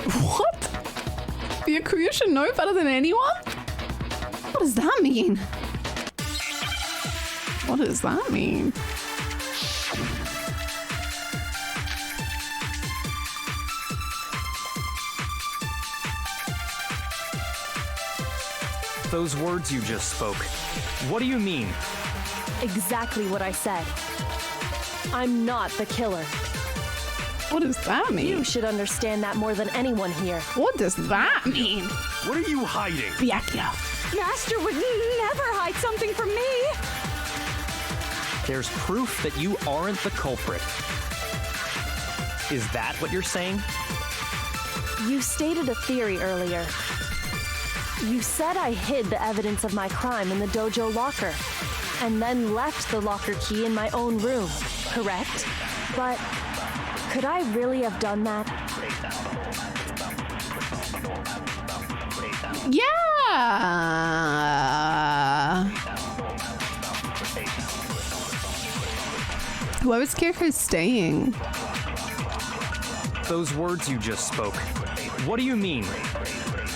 What? The Akuya should know better than anyone? What does that mean? What does that mean? Those words you just spoke, what do you mean? Exactly what I said. I'm not the killer. What does that mean? You should understand that more than anyone here. What does that mean? What are you hiding? Byakuya. Master would never hide something from me. There's proof that you aren't the culprit. Is that what you're saying? You stated a theory earlier. You said I hid the evidence of my crime in the dojo locker, and then left the locker key in my own room, correct? But could I really have done that? Yeah. Whoever's Kiriko's staying. Those words you just spoke, what do you mean?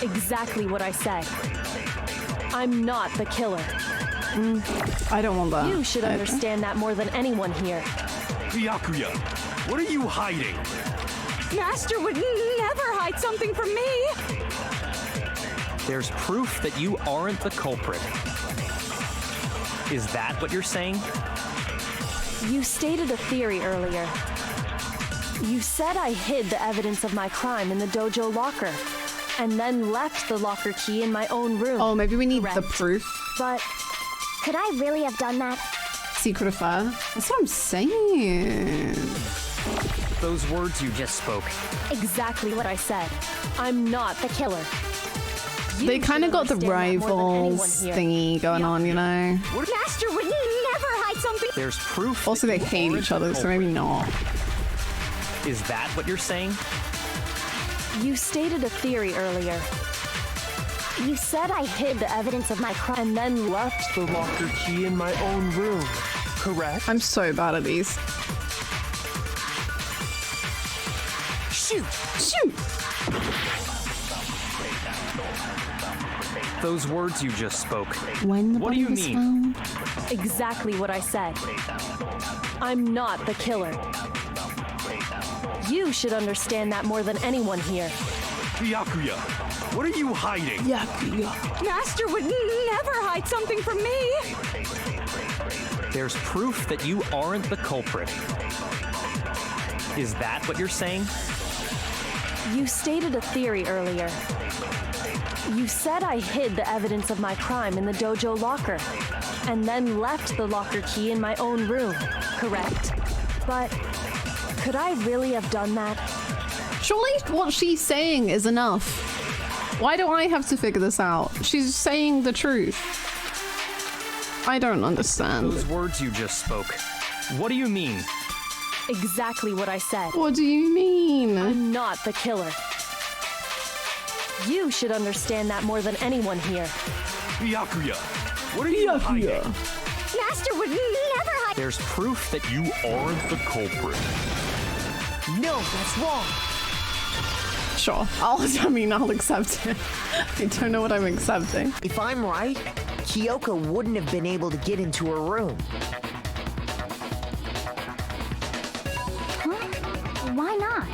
Exactly what I said. I'm not the killer. I don't want that. You should understand that more than anyone here. Byakuya, what are you hiding? Master would never hide something from me. There's proof that you aren't the culprit. Is that what you're saying? You stated a theory earlier. You said I hid the evidence of my crime in the dojo locker, and then left the locker key in my own room. Oh, maybe we need correct? the proof. But Could I really have done that? Secret affair. That's what I'm saying. Those words you just spoke. exactly what I said. I'm not the killer. They kind of got the rivals thingy going on, you know? Master would never hide something. There's proof. Also, they hate each other, so maybe not. Is that what you're saying? You stated a theory earlier. You said I hid the evidence of my crime and then left the locker key in my own room, correct? I'm so bad at these. Shoot! Shoot! Those words you just spoke. When the what do you body was mean? found? Exactly what I said. I'm not the killer. You should understand that more than anyone here. Byakuya, what are you hiding? Byakuya. Master would never hide something from me. There's proof that you aren't the culprit. Is that what you're saying? You stated a theory earlier. You said I hid the evidence of my crime in the dojo locker, and then left the locker key in my own room, correct? But could I really have done that? Surely what she's saying is enough. Why do I have to figure this out? She's saying the truth. I don't understand. Those words you just spoke. What do you mean? Exactly what I said. What do you mean? I'm not the killer. You should understand that more than anyone here. Byakuya, what are you hiding? Master would never hide. There's proof that you aren't the culprit. No, that's wrong. Sure. I'll accept it. I don't know what I'm accepting. If I'm right, Kyoko wouldn't have been able to get into her room. Huh? Why not?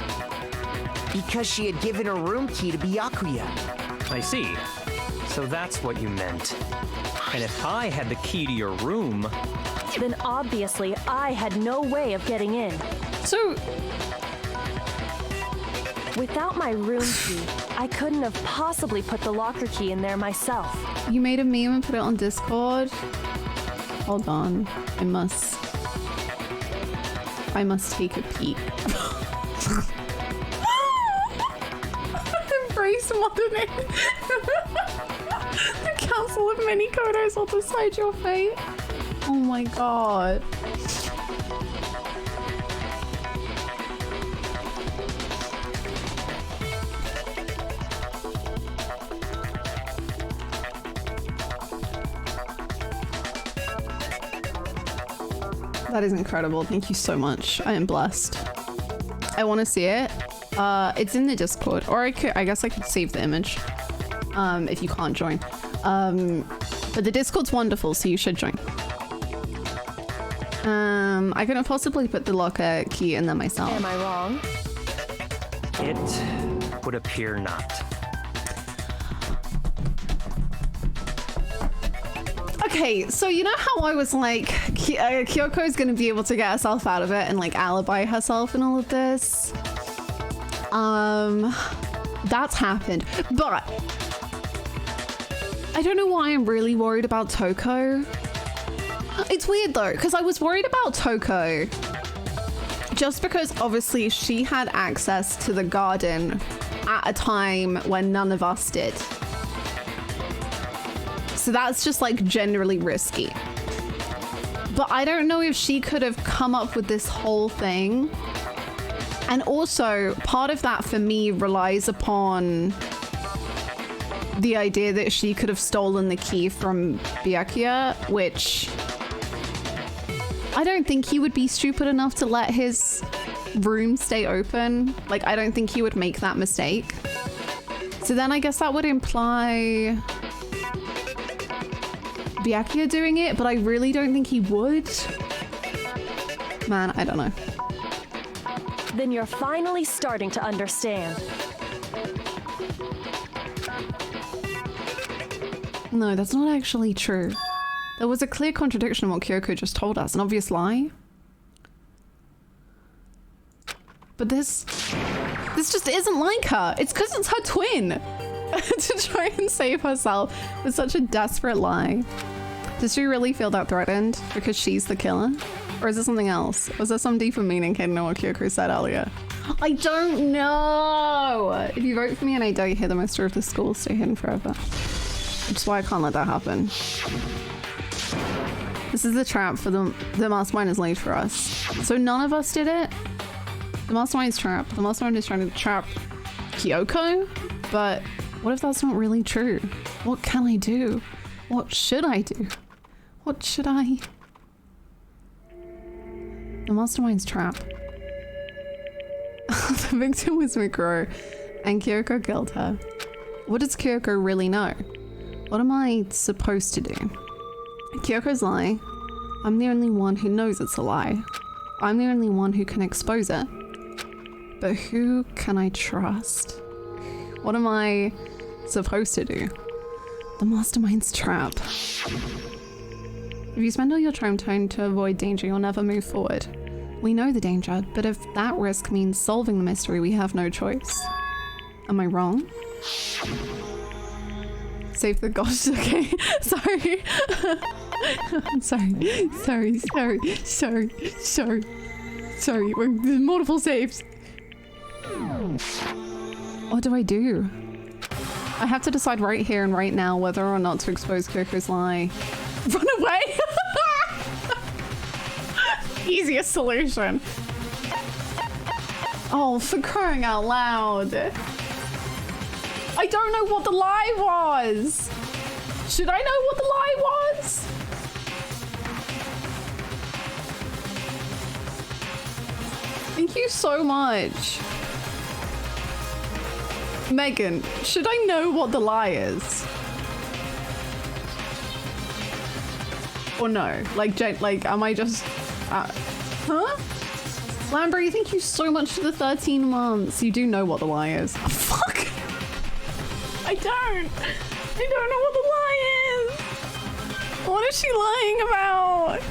Because she had given her room key to Byakuya. I see. So that's what you meant. And if I had the key to your room... Then obviously I had no way of getting in. So... Without my room key, I couldn't have possibly put the locker key in there myself. You made a meme and put it on Discord? Hold on. I must take a peek. Embrace modern. The council of mini Kodos will decide your fate. Oh my god. That is incredible. Thank you so much. I am blessed. I want to see it. It's in the Discord, or I guess I could save the image. If you can't join. But the Discord's wonderful, so you should join. I couldn't possibly put the locker key in there myself. Am I wrong? It would appear not. Okay, so you know how I was like, Kyoko is going to be able to get herself out of it and like alibi herself and all of this? That's happened. But I don't know why I'm really worried about Toko. It's weird though, because I was worried about Toko just because obviously she had access to the garden at a time when none of us did. So that's just like generally risky. But I don't know if she could have come up with this whole thing. And also part of that for me relies upon the idea that she could have stolen the key from Byakuya, which I don't think he would be stupid enough to let his room stay open. Like, I don't think he would make that mistake. So then I guess that would imply Byakuya doing it, but I really don't think he would. Man, I don't know. Then you're finally starting to understand. No, that's not actually true. There was a clear contradiction in what Kyoko just told us, an obvious lie. But this just isn't like her. It's because it's her twin. To try and save herself with such a desperate lie. Does she really feel that threatened because she's the killer? Or is it something else? Was there some deeper meaning hidden in what Kyoko said earlier? I don't know! If you vote for me and I don't hear the mystery of the school, stay hidden forever. Which is why I can't let that happen. This is the trap for the mastermind is laid for us. So none of us did it? The mastermind's trapped. The mastermind is trying to trap Kyoko? But what if that's not really true? What can I do? What should I do? What should I? The mastermind's trap. The victim was Mikuro, and Kyoko killed her. What does Kyoko really know? What am I supposed to do? Kyoko's lie. I'm the only one who knows it's a lie. I'm the only one who can expose it. But who can I trust? What am I supposed to do? The mastermind's trap. If you spend all your time trying to avoid danger, you'll never move forward. We know the danger, but if that risk means solving the mystery, we have no choice. Am I wrong? Save the gods, okay. Sorry. I'm sorry. Sorry. There's multiple saves. What do I do? I have to decide right here and right now whether or not to expose Kyoko's lie. Run away! Easiest solution. Oh, for crying out loud. I don't know what the lie was. Should I know what the lie was? Thank you so much. Megan, should I know what the lie is? Or no? Like, am I just... huh? Lambry, thank you so much for the 13 months. You do know what the lie is. Oh, fuck! I don't know what the lie is! What is she lying about?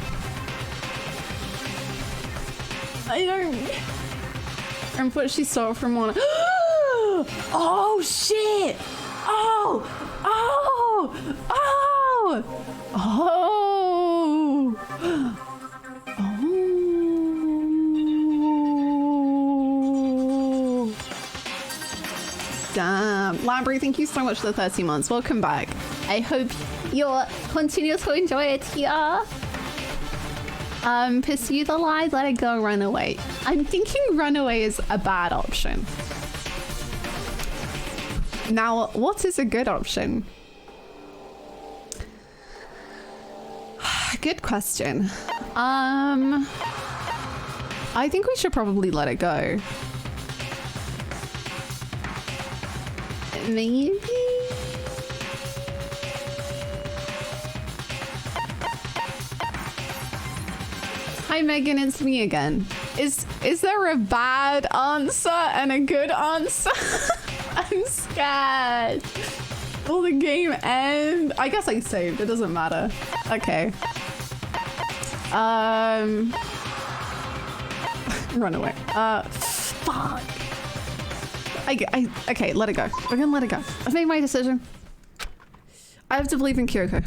I don't... And what she stole from one... Oh, shit! Oh! Damn. Lambry, thank you so much for the 30 months. Welcome back. I hope you'll continue to enjoy it here. Pursue the lie, let it go, run away. I'm thinking run away is a bad option. Now, what is a good option? Good question. I think we should probably let it go. Maybe? Hi Megan, it's me again. Is there a bad answer and a good answer? I'm scared. Will the game end? I guess I saved, it doesn't matter. Okay. Run away. Fuck. Okay, let it go. We're gonna let it go. I've made my decision. I have to believe in Kyoko.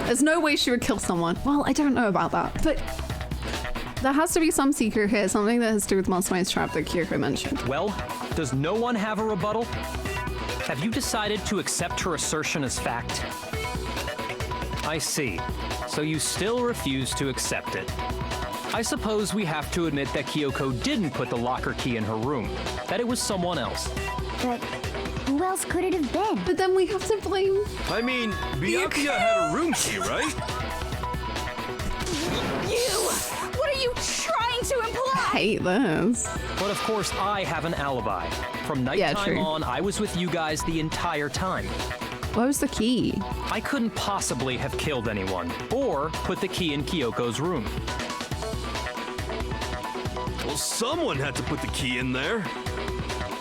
There's no way she would kill someone. Well, I don't know about that, but there has to be some secret here, something that has to do with Mastermind's trap that Kyoko mentioned. Well, does no one have a rebuttal? Have you decided to accept her assertion as fact? I see. So you still refuse to accept it. I suppose we have to admit that Kyoko didn't put the locker key in her room, that it was someone else. But who else could it have been? But then we have to blame... I mean, Byakuya had a room key, right? What are you trying to imply? I hate this. But of course, I have an alibi. From nighttime on, I was with you guys the entire time. What was the key? I couldn't possibly have killed anyone, or put the key in Kyoko's room. Well, someone had to put the key in there.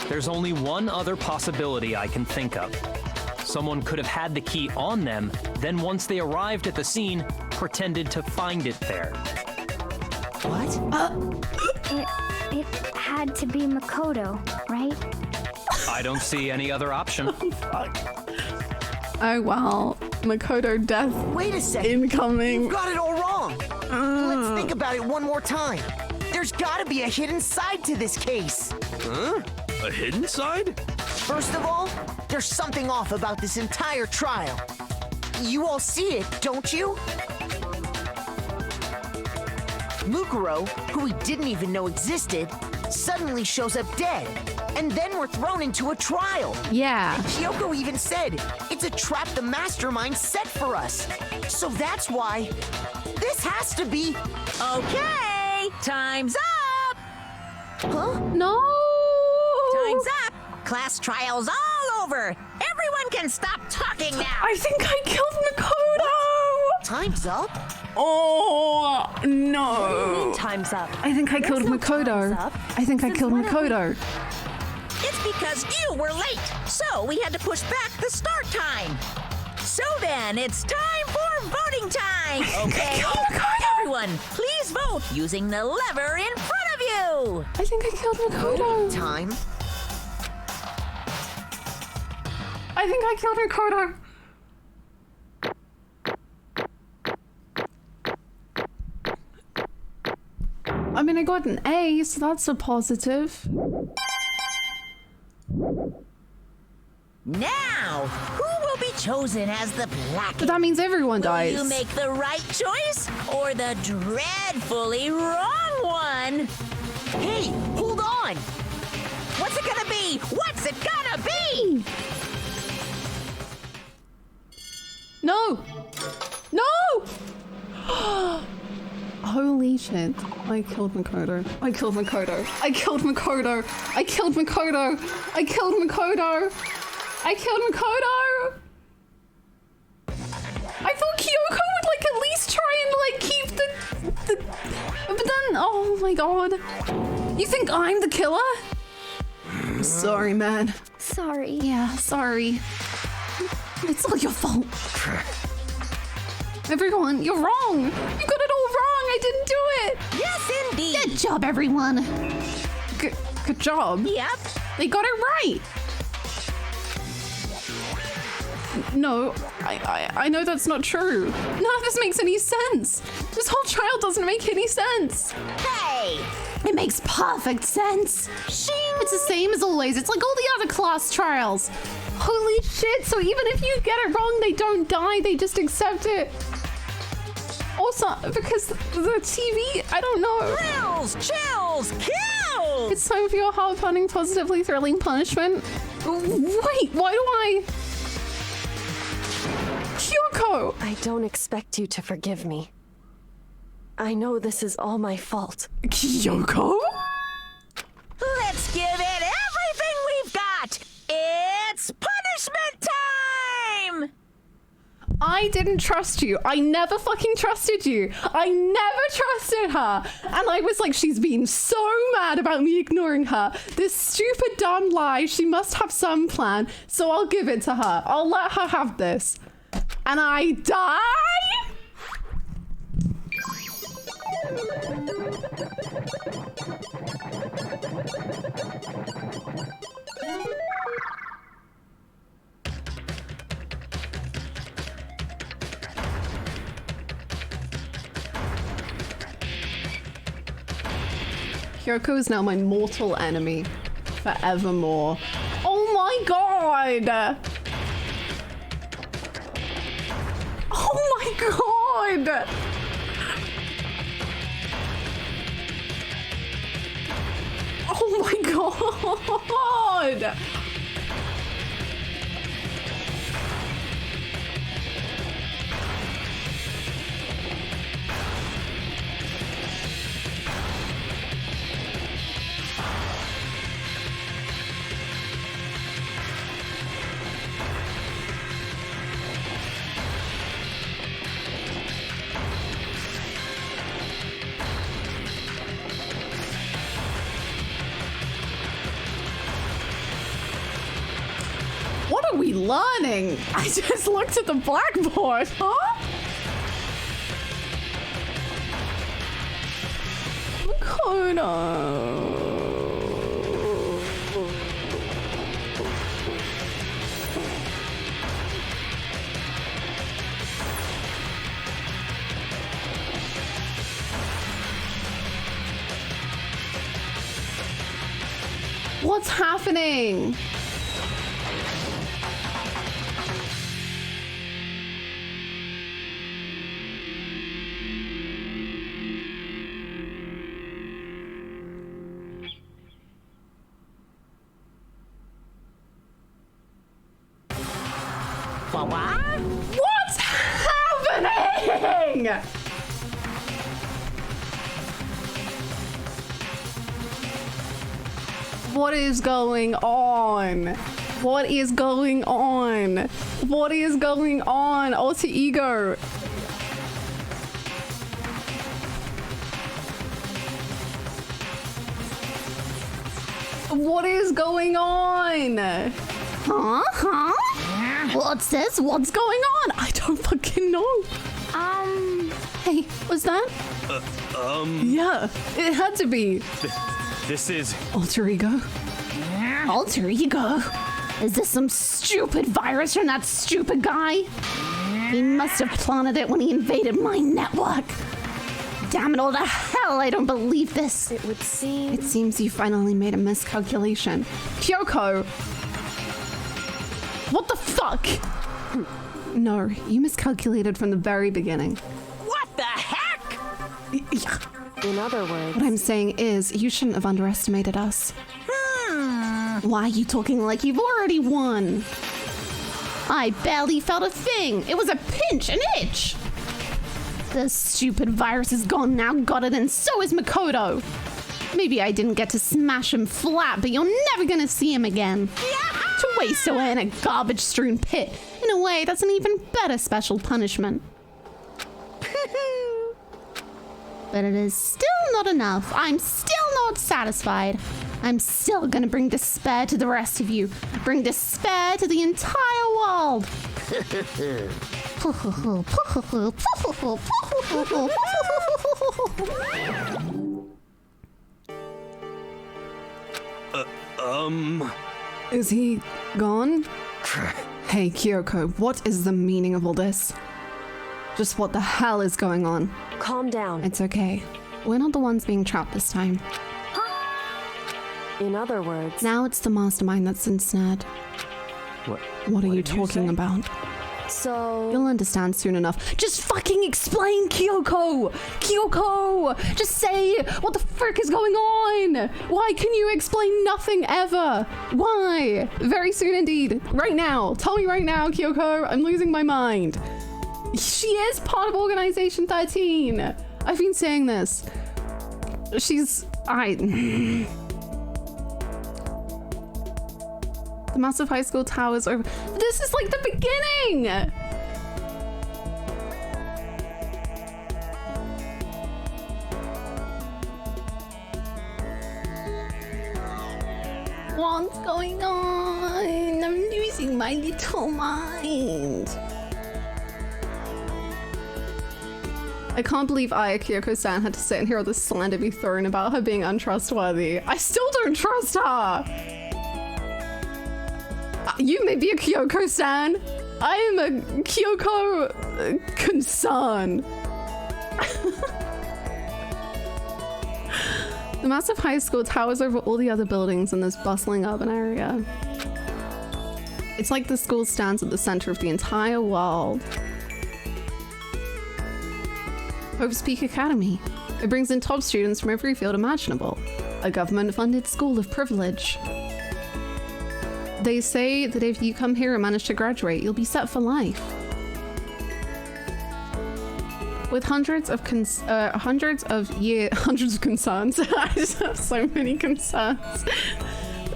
There's only one other possibility I can think of. Someone could have had the key on them, then once they arrived at the scene, pretended to find it there. What? It had to be Makoto, right? I don't see any other option. Oh well, Makoto death. Wait a second. Incoming. You've got it all wrong. Let's think about it one more time. There's gotta be a hidden side to this case. Huh? A hidden side? First of all, there's something off about this entire trial. You all see it, don't you? Mukuro, who we didn't even know existed, suddenly shows up dead. And then we're thrown into a trial. Yeah. And Kyoko even said, it's a trap the mastermind set for us. So that's why this has to be... Okay, time's up! Huh? No! Time's up! Class trial's all over! Everyone can stop talking now! I think I killed Makoto! Time's up? Oh, no. What do you mean time's up? I think I killed Makoto. I think I killed Makoto. It's because you were late, so we had to push back the start time. So then, it's time for voting time. Okay, everyone, please vote using the lever in front of you. I think I killed Makoto. Time. I think I killed Makoto. I mean, I got an A, so that's a positive. Now, who will be chosen as the Black? But that means everyone dies. Will you make the right choice or the dreadfully wrong one? Hey, hold on! What's it gonna be? What's it gonna be? No! No! Holy shit. I killed Makoto. I killed Makoto. I killed Makoto. I killed Makoto. I killed Makoto. I killed Makoto. I thought Kyoko would like at least try and like keep the but then, oh my god. You think I'm the killer? Sorry, man. Sorry. Yeah, sorry. It's all your fault. Everyone, you're wrong. You got it all wrong. I didn't do it. Yes, indeed. Good job, everyone. Good job. Yep. They got it right. No, I know that's not true. None of this makes any sense. This whole trial doesn't make any sense. Hey, It makes perfect sense. It's the same as always. It's like all the other class trials. Holy shit, so even if you get it wrong, they don't die, they just accept it. Also, because the TV, I don't know. Thrills, chills, kills! It's time for your hard-punning, positively thrilling punishment. Wait, why do I... Kyoko! I don't expect you to forgive me. I know this is all my fault. Kyoko? Let's give it everything we've got! It's punishment time! I didn't trust you. I never fucking trusted you. I never trusted her. And I was like, she's been so mad about me ignoring her. This stupid dumb lie. She must have some plan. So I'll give it to her. I'll let her have this. And I die? Kyoko is now my mortal enemy forevermore. Oh my god! Oh my god! Oh my god! What are we learning? I just looked at the blackboard, huh? What's happening? What's happening? What is going on? What is going on? What is going on? Alter ego. What is going on? Huh? What's this? What's going on? I don't fucking know. Hey, was that? Yeah, it had to be. This is... Alter ego? Alter ego? Is this some stupid virus from that stupid guy? He must have planted it when he invaded my network. Damn it all to hell, I don't believe this. It would seem... It seems you finally made a miscalculation. Kyoko! What the fuck? No, you miscalculated from the very beginning. What the heck? In other words... What I'm saying is, you shouldn't have underestimated us. Why are you talking like you've already won? I barely felt a thing. It was a pinch, an itch. The stupid virus is gone now, got it, and so is Makoto. Maybe I didn't get to smash him flat, but you're never gonna see him again. To waste away in a garbage-strewn pit. In a way, that's an even better special punishment. But it is still not enough. I'm still not satisfied. I'm still gonna bring despair to the rest of you. Bring despair to the entire world. Is he gone? Hey, Kyoko, what is the meaning of all this? Just what the hell is going on? Calm down. It's okay. We're not the ones being trapped this time. In other words... Now it's the mastermind that's ensnared. What are you talking about? So... You'll understand soon enough. Just fucking explain, Kyoko! Kyoko! Just say what the frick is going on! Why can you explain nothing ever? Why? Very soon indeed. Right now. Tell me right now, Kyoko. I'm losing my mind. She is part of Organization 13. I've been saying this. She's... The massive high school towers over. This is like the beginning! What's going on? I'm losing my little mind. I can't believe Kyoko-san had to sit in here all this slander be thrown about her being untrustworthy. I still don't trust her! You may be a Kyoko-san. I am a Kyoko concern. The massive high school towers over all the other buildings in this bustling urban area. It's like the school stands at the center of the entire world. Hope's Peak Academy. It brings in top students from every field imaginable. A government-funded school of privilege. They say that if you come here and manage to graduate, you'll be set for life. With hundreds of concerns. I just have so many concerns.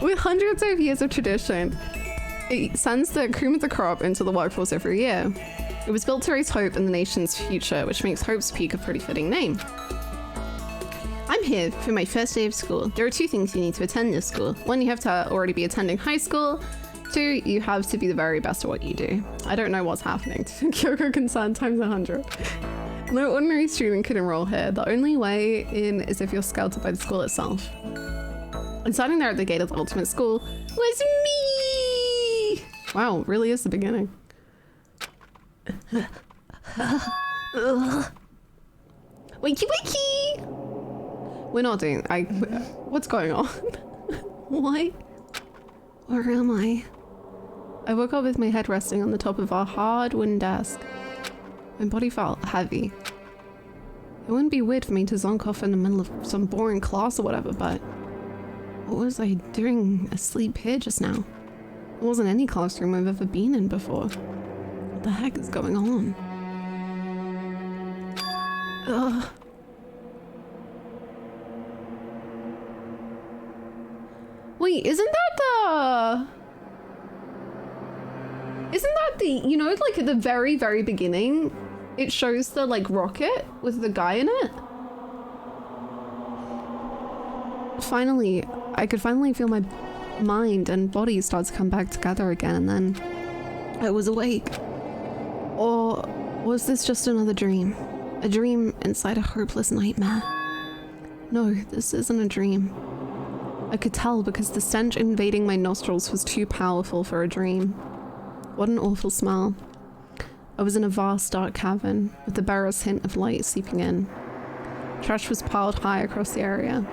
With hundreds of years of tradition, it sends the cream of the crop into the workforce every year. It was built to raise hope in the nation's future, which makes Hope's Peak a pretty fitting name. I'm here for my first day of school. There are two things you need to attend this school. One, you have to already be attending high school. Two, you have to be the very best at what you do. I don't know what's happening. Kyoko-san times 100. No ordinary student could enroll here. The only way in is if you're scouted by the school itself. And starting there at the gate of the ultimate school was me! Wow, really is the beginning. Wakey wakey! We're not doing... what's going on? What? Where am I? I woke up with my head resting on the top of a hard wooden desk. My body felt heavy. It wouldn't be weird for me to zonk off in the middle of some boring class or whatever, but... what was I doing asleep here just now? It wasn't any classroom I've ever been in before. What the heck is going on? Ugh. Wait, isn't that the, you know, like at the very, very beginning, it shows the like rocket with the guy in it? Finally, I could finally feel my mind and body start to come back together again, and then I was awake. Or was this just another dream? A dream inside a hopeless nightmare? No, this isn't a dream. I could tell because the stench invading my nostrils was too powerful for a dream. What an awful smell. I was in a vast dark cavern with the barest hint of light seeping in. Trash was piled high across the area.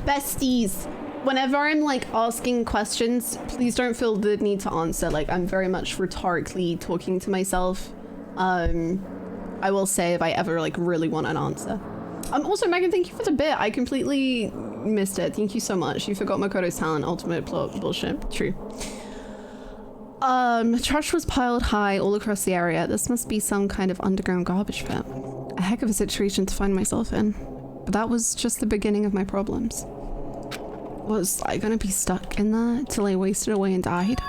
Besties, whenever I'm like asking questions, please don't feel the need to answer. Like, I'm very much rhetorically talking to myself. I will say if I ever like really want an answer. Also, Megan, thank you for the bit. I completely missed it. Thank you so much. You forgot Makoto's talent. Ultimate plot bullshit. True. Trash was piled high all across the area. This must be some kind of underground garbage pit. A heck of a situation to find myself in. But that was just the beginning of my problems. Was I gonna be stuck in there till I wasted away and died?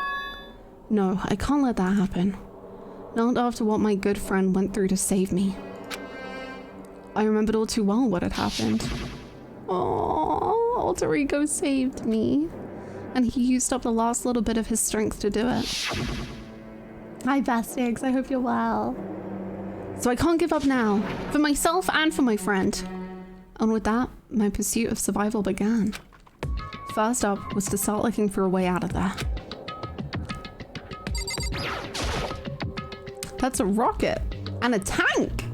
No, I can't let that happen. Not after what my good friend went through to save me. I remembered all too well what had happened. Oh, Alter Ego saved me. And he used up the last little bit of his strength to do it. Hi, Bastix. I hope you're well. So I can't give up now. For myself and for my friend. And with that, my pursuit of survival began. First up was to start looking for a way out of there. That's a rocket. And a tank.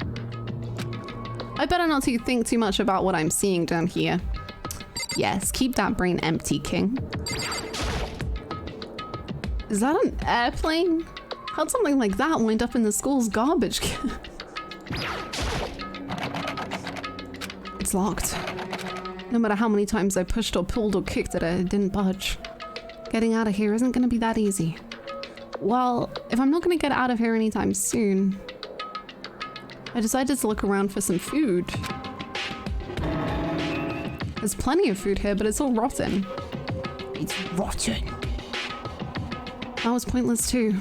I better not think too much about what I'm seeing down here. Yes, keep that brain empty, King. Is that an airplane? How'd something like that wind up in the school's garbage can? It's locked. No matter how many times I pushed or pulled or kicked at it, it didn't budge. Getting out of here isn't gonna be that easy. Well, if I'm not gonna get out of here anytime soon, I decided to look around for some food. There's plenty of food here, but it's all rotten. It's rotten. That was pointless too.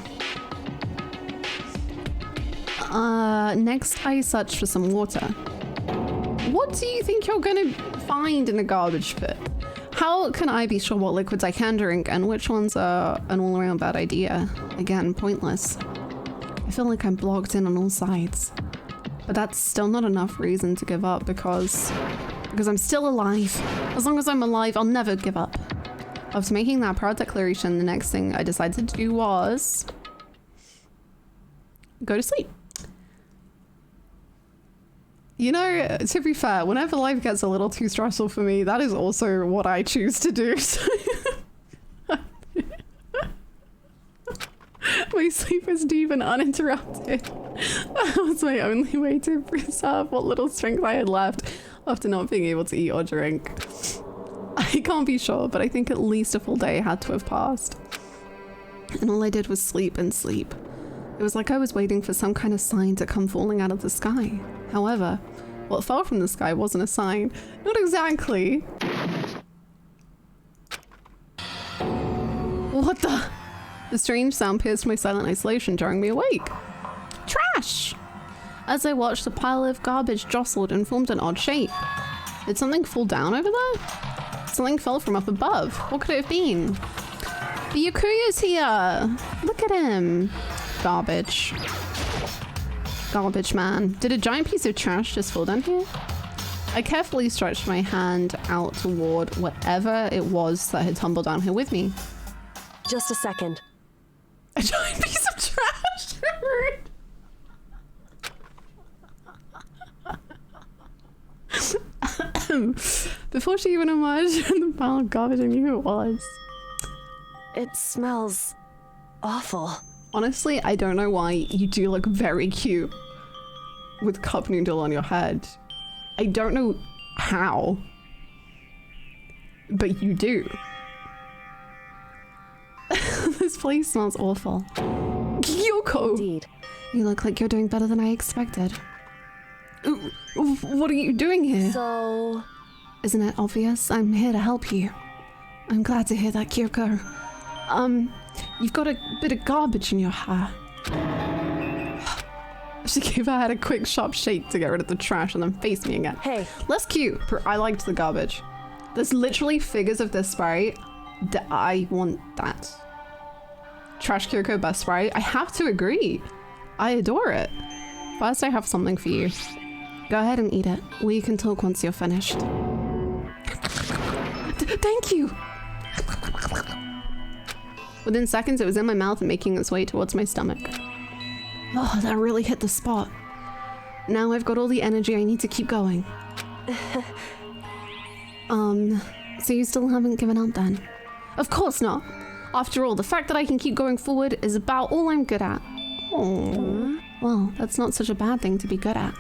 Next I searched for some water. What do you think you're gonna find in a garbage pit? How can I be sure what liquids I can drink and which ones are an all-around bad idea? Again, pointless. I feel like I'm blocked in on all sides. But that's still not enough reason to give up because I'm still alive. As long as I'm alive, I'll never give up. After making that proud declaration, the next thing I decided to do was go to sleep. You know, to be fair, whenever life gets a little too stressful for me, that is also what I choose to do. So my sleep is deep and uninterrupted. That was my only way to preserve what little strength I had left after not being able to eat or drink. I can't be sure, but I think at least a full day had to have passed. And all I did was sleep and sleep. It was like I was waiting for some kind of sign to come falling out of the sky. However, what fell from the sky wasn't a sign. Not exactly. What the? The strange sound pierced my silent isolation, jarring me awake. Trash! As I watched, the pile of garbage jostled and formed an odd shape. Did something fall down over there? Something fell from up above. What could it have been? Byakuya's here! Look at him. Garbage. Garbage man. Did a giant piece of trash just fall down here? I carefully stretched my hand out toward whatever it was that had tumbled down here with me. Just a second. A giant piece of trash! Before she even emerged from the pile of garbage, I knew who it was. It smells awful. Honestly, I don't know why you do look very cute with cup noodle on your head. I don't know how, but you do. This place smells awful. Kyoko! Indeed. You look like you're doing better than I expected. What are you doing here? So... Isn't it obvious? I'm here to help you. I'm glad to hear that, Kyoko. You've got a bit of garbage in your hair. She gave her head a quick, sharp shake to get rid of the trash and then faced me again. Hey. Less cute. I liked the garbage. There's literally figures of this sprite. I want that. Trash Kyoko best sprite. I have to agree. I adore it. First, I have something for you. Go ahead and eat it. We can talk once you're finished. Thank you. Within seconds, it was in my mouth and making its way towards my stomach. Oh, that really hit the spot. Now I've got all the energy I need to keep going. So you still haven't given up then? Of course not. After all, the fact that I can keep going forward is about all I'm good at. Oh, well, that's not such a bad thing to be good at.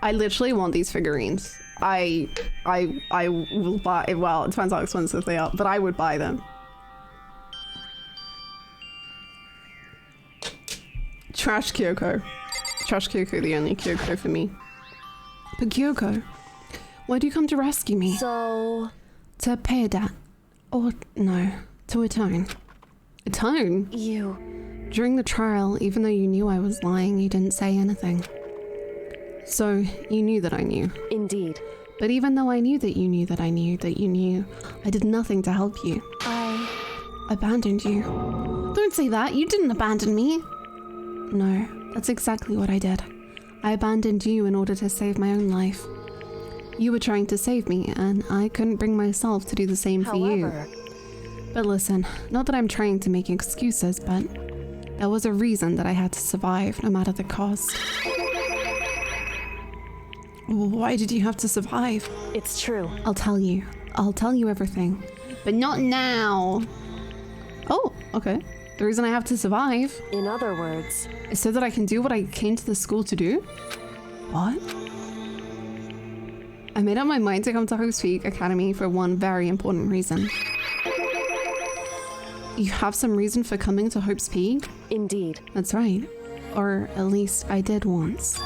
I literally want these figurines. I will buy, well, it depends how expensive they are, but I would buy them. Trash Kyoko. Trash Kyoko, the only Kyoko for me. But Kyoko, why do you come to rescue me? So... To pay a debt. Or, no, to atone. Atone? You... During the trial, even though you knew I was lying, you didn't say anything. So, you knew that I knew. Indeed. But even though I knew that you knew that I knew that you knew, I did nothing to help you. I... abandoned you. Don't say that, you didn't abandon me. No, that's exactly what I did. I abandoned you in order to save my own life. You were trying to save me, and I couldn't bring myself to do the same for you. But listen, not that I'm trying to make excuses, but there was a reason that I had to survive, no matter the cost. Why did you have to survive? It's true. I'll tell you. I'll tell you everything. But not now. Oh, okay. The reason I have to survive. In other words, is so that I can do what I came to the school to do? What? I made up my mind to come to Hope's Peak Academy for one very important reason. You have some reason for coming to Hope's Peak? Indeed. That's right. Or at least I did once.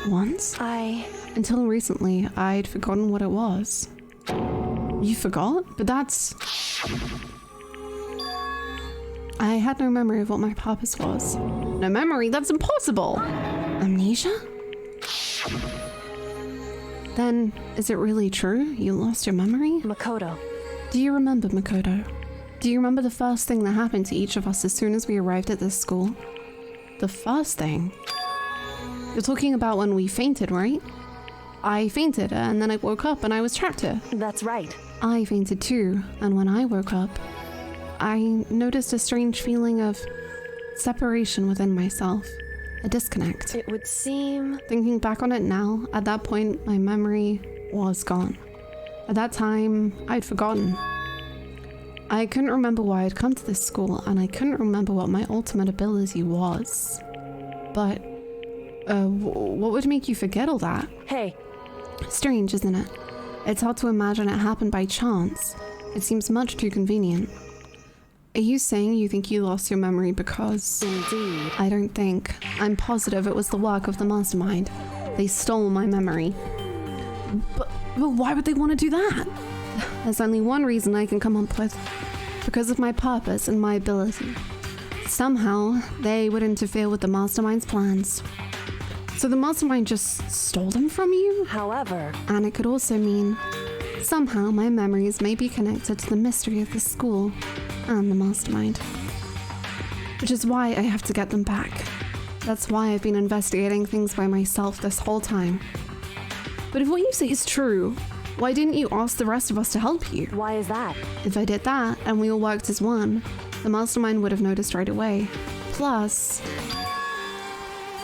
Once? Until recently, I'd forgotten what it was. You forgot? But that's... I had no memory of what my purpose was. No memory? That's impossible! Amnesia? Then, is it really true? You lost your memory? Makoto. Do you remember, Makoto? Do you remember the first thing that happened to each of us as soon as we arrived at this school? The first thing? You're talking about when we fainted, right? I fainted, and then I woke up and I was trapped here. That's right. I fainted too, and when I woke up, I noticed a strange feeling of separation within myself. A disconnect. It would seem... Thinking back on it now, at that point, my memory was gone. At that time, I'd forgotten. I couldn't remember why I'd come to this school, and I couldn't remember what my ultimate ability was. But, what would make you forget all that? Hey. Strange, isn't it? It's hard to imagine it happened by chance. It seems much too convenient. Are you saying you think you lost your memory because... Indeed. I don't think. I'm positive it was the work of the mastermind. They stole my memory. But why would they want to do that? There's only one reason I can come up with. Because of my purpose and my ability. Somehow, they would interfere with the mastermind's plans. So the mastermind just stole them from you? However... And it could also mean... Somehow, my memories may be connected to the mystery of the school. And the mastermind. Which is why I have to get them back. That's why I've been investigating things by myself this whole time. But if what you say is true, why didn't you ask the rest of us to help you? Why is that? If I did that, and we all worked as one, the mastermind would have noticed right away. Plus,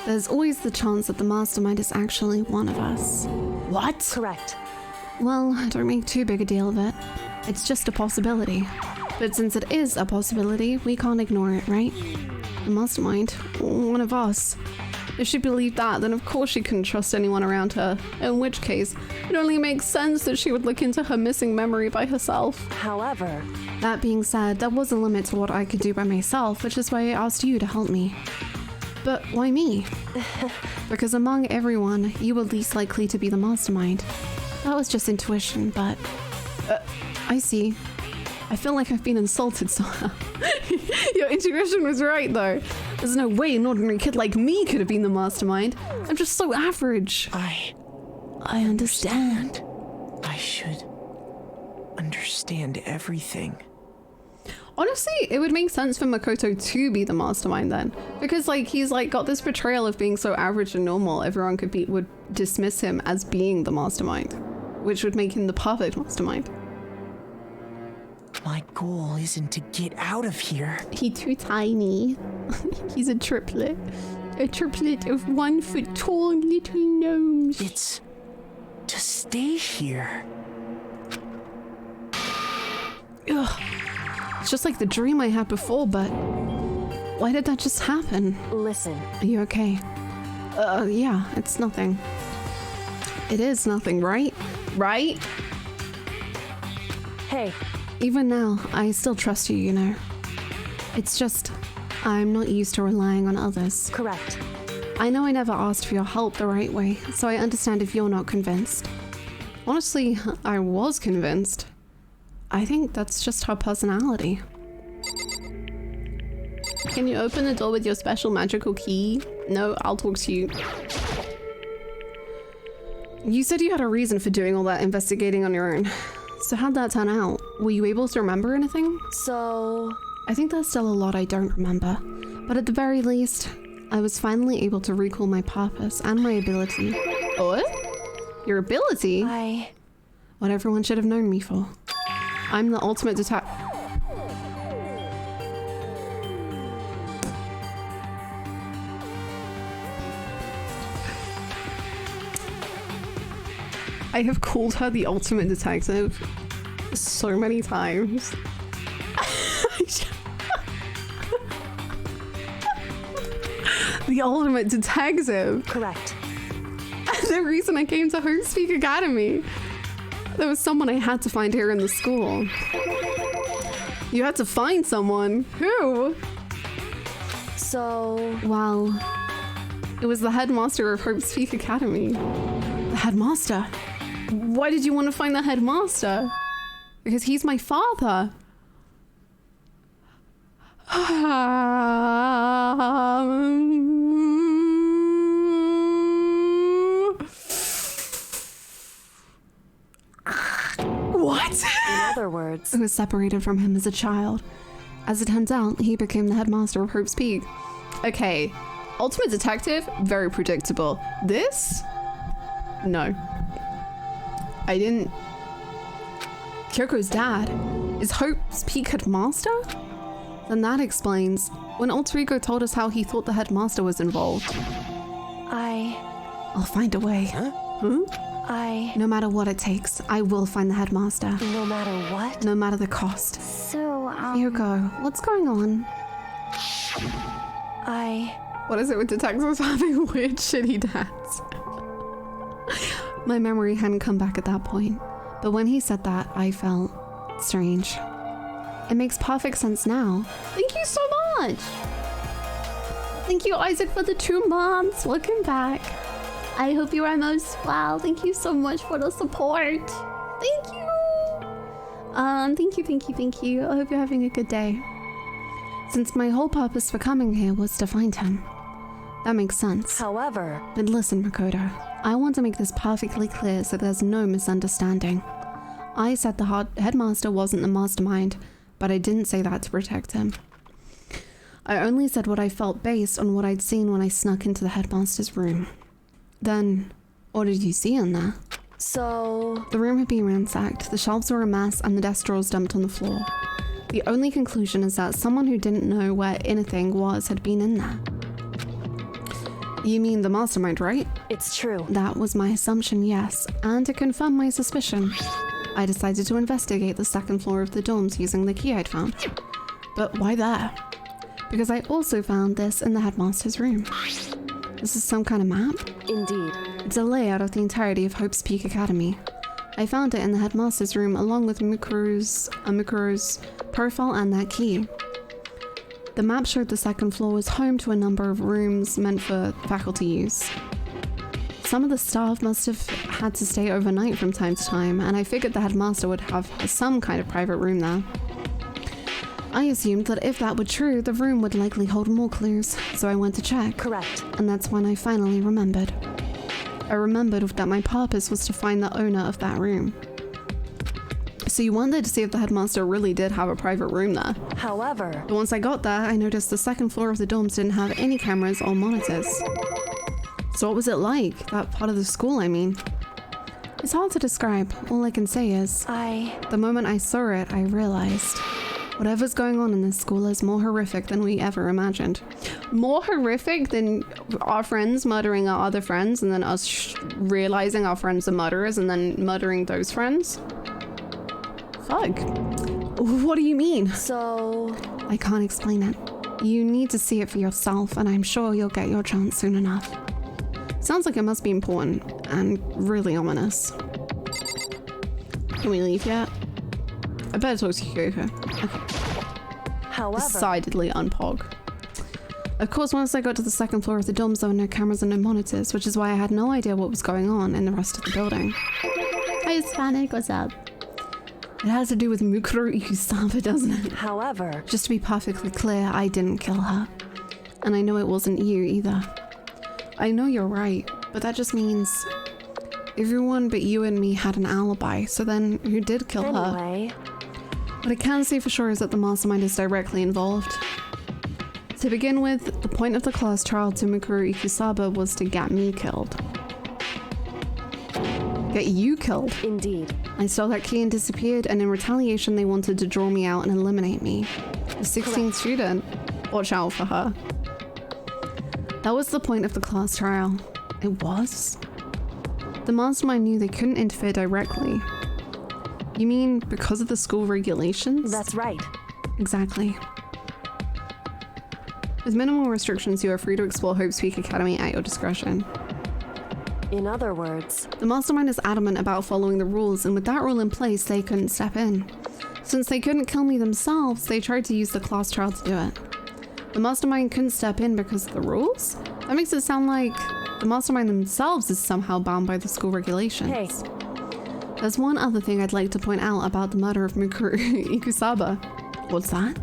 there's always the chance that the mastermind is actually one of us. What? Correct. Well, don't make too big a deal of it. It's just a possibility. But since it is a possibility, we can't ignore it, right? The mastermind, one of us. If she believed that, then of course she couldn't trust anyone around her. In which case, it only makes sense that she would look into her missing memory by herself. However... That being said, there was a limit to what I could do by myself, which is why I asked you to help me. But why me? Because among everyone, you were least likely to be the mastermind. That was just intuition, but... I see. I feel like I've been insulted somehow. Your intuition was right, though. There's no way an ordinary kid like me could have been the mastermind. I'm just so average. I understand. I should understand everything. Honestly, it would make sense for Makoto to be the mastermind then. Because, like, he's, like, got this portrayal of being so average and normal, everyone would dismiss him as being the mastermind. Which would make him the perfect mastermind. My goal isn't to get out of here. He's too tiny. He's a triplet. A triplet of 1 foot tall little gnomes. It's to stay here. Ugh. It's just like the dream I had before, but why did that just happen? Listen. Are you okay? Yeah, it's nothing. It is nothing, right? Right? Hey. Even now, I still trust you, you know. It's just, I'm not used to relying on others. Correct. I know I never asked for your help the right way, so I understand if you're not convinced. Honestly, I was convinced. I think that's just her personality. Can you open the door with your special magical key? No, I'll talk to you. You said you had a reason for doing all that investigating on your own. So how'd that turn out? Were you able to remember anything? So... I think there's still a lot I don't remember. But at the very least, I was finally able to recall my purpose and my ability. What? Your ability? What everyone should have known me for. I'm the ultimate detective. I have called her the ultimate detective. so many times. The ultimate detective. Correct. The reason I came to Havoc Academy. There was someone I had to find here in the school. You had to find someone. Who? So... Well, it was the headmaster of Havoc Academy. The headmaster? Why did you want to find the headmaster? Because he's my father. What? In other words... I was separated from him as a child. As it turns out, he became the headmaster of Hope's Peak. Okay, Ultimate Detective, very predictable. This? No. I didn't... Kyoko's dad is Hope's Peak headmaster? Then that explains when Alter Ego told us how he thought the headmaster was involved. I'll find a way. Huh? No matter what it takes, I will find the headmaster. No matter what? No matter the cost. So, Kyoko, what's going on? What is it with detectives having weird shitty dads? My memory hadn't come back at that point, but when he said that, I felt strange. It makes perfect sense now. Thank you so much! Thank you, Isaac, for the 2 months. Welcome back. I hope you are most well. Thank you so much for the support. Thank you! Thank you. I hope you're having a good day. Since my whole purpose for coming here was to find him. That makes sense. However... But listen, Makoto. I want to make this perfectly clear so there's no misunderstanding. I said the headmaster wasn't the mastermind, but I didn't say that to protect him. I only said what I felt based on what I'd seen when I snuck into the headmaster's room. Then, what did you see in there? So... The room had been ransacked, the shelves were a mess, and the desk drawers dumped on the floor. The only conclusion is that someone who didn't know where anything was had been in there. You mean the mastermind, right? It's true. That was my assumption, yes. And to confirm my suspicion, I decided to investigate the 2nd floor of the dorms using the key I'd found. But why there? Because I also found this in the headmaster's room. This is some kind of map? Indeed. It's a layout of the entirety of Hope's Peak Academy. I found it in the headmaster's room along with Mukuro's profile and that key. The map showed the 2nd floor was home to a number of rooms meant for faculty use. Some of the staff must have had to stay overnight from time to time, and I figured the headmaster would have some kind of private room there. I assumed that if that were true, the room would likely hold more clues, so I went to check. Correct. And that's when I finally remembered. I remembered that my purpose was to find the owner of that room. So you wanted to see if the headmaster really did have a private room there. However... But once I got there, I noticed the 2nd floor of the dorms didn't have any cameras or monitors. So what was it like? That part of the school, I mean. It's hard to describe. All I can say is... The moment I saw it, I realized... Whatever's going on in this school is more horrific than we ever imagined. More horrific than our friends murdering our other friends and then us realizing our friends are murderers and then murdering those friends? Fuck. What do you mean? So... I can't explain it. You need to see it for yourself, and I'm sure you'll get your chance soon enough. Sounds like it must be important and really ominous. Can we leave yet? I better talk to Kyoko. Okay. However... Decidedly unpog. Of course, once I got to the 2nd floor of the dorms, there were no cameras and no monitors, which is why I had no idea what was going on in the rest of the building. Hi, Hispanic, what's up? It has to do with Mukuro Ikusaba, doesn't it? However... Just to be perfectly clear, I didn't kill her. And I know it wasn't you either. I know you're right, but that just means... everyone but you and me had an alibi, so then who did kill her? What I can say for sure is that the mastermind is directly involved. To begin with, the point of the class trial to Mukuro Ikusaba was to get me killed. Get you killed? Indeed. I stole that key and disappeared, and in retaliation they wanted to draw me out and eliminate me. The 16th student. Watch out for her. That was the point of the class trial. It was? The mastermind knew they couldn't interfere directly. You mean because of the school regulations? That's right. Exactly. With minimal restrictions, you are free to explore Hope's Peak Academy at your discretion. In other words, The mastermind is adamant about following the rules, and with that rule in place, they couldn't step in. Since they couldn't kill me themselves, they tried to use the class trial to do it. The mastermind couldn't step in because of the rules? That makes it sound like the mastermind themselves is somehow bound by the school regulations. hey, There's one other thing I'd like to point out about the murder of Mukuru Ikusaba. What's that?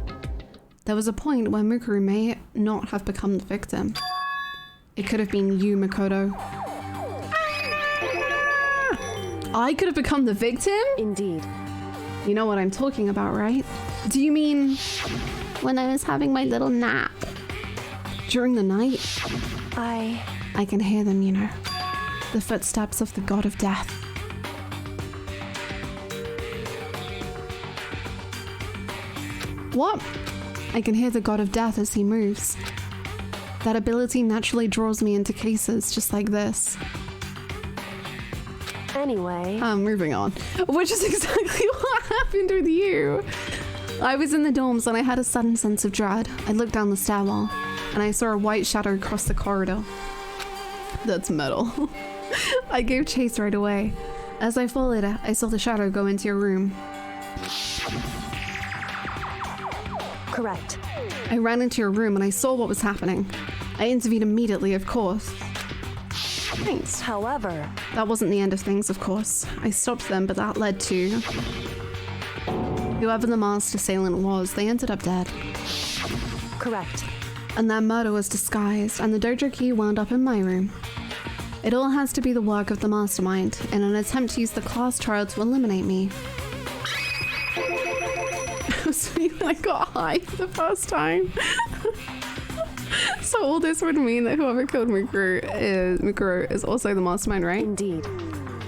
There was a point where Mukuru may not have become the victim. It could have been you, Makoto. I could have become the victim? indeed. You know what I'm talking about, right? Do you mean when I was having my little nap? During the night? I can hear them, you know. The footsteps of the god of death. What? I can hear the god of death as he moves. That ability naturally draws me into cases just like this. Anyway, Moving on. Which is exactly what happened with you. I was in the dorms and I had a sudden sense of dread. I looked down the stairwell and I saw a white shadow cross the corridor. That's metal. I gave chase right away. As I followed it, I saw the shadow go into your room. correct. I ran into your room and I saw what was happening. I intervened immediately, of course. Thanks. However, That wasn't the end of things, of course. I stopped them, but that led to... Whoever the masked assailant was, they ended up dead. correct. And their murder was disguised, and the dojo key wound up in my room. It all has to be the work of the mastermind, in an attempt to use the class trial to eliminate me. Sweet, I got high for the first time. So all this would mean that whoever killed Mikuro is also the mastermind, right? Indeed.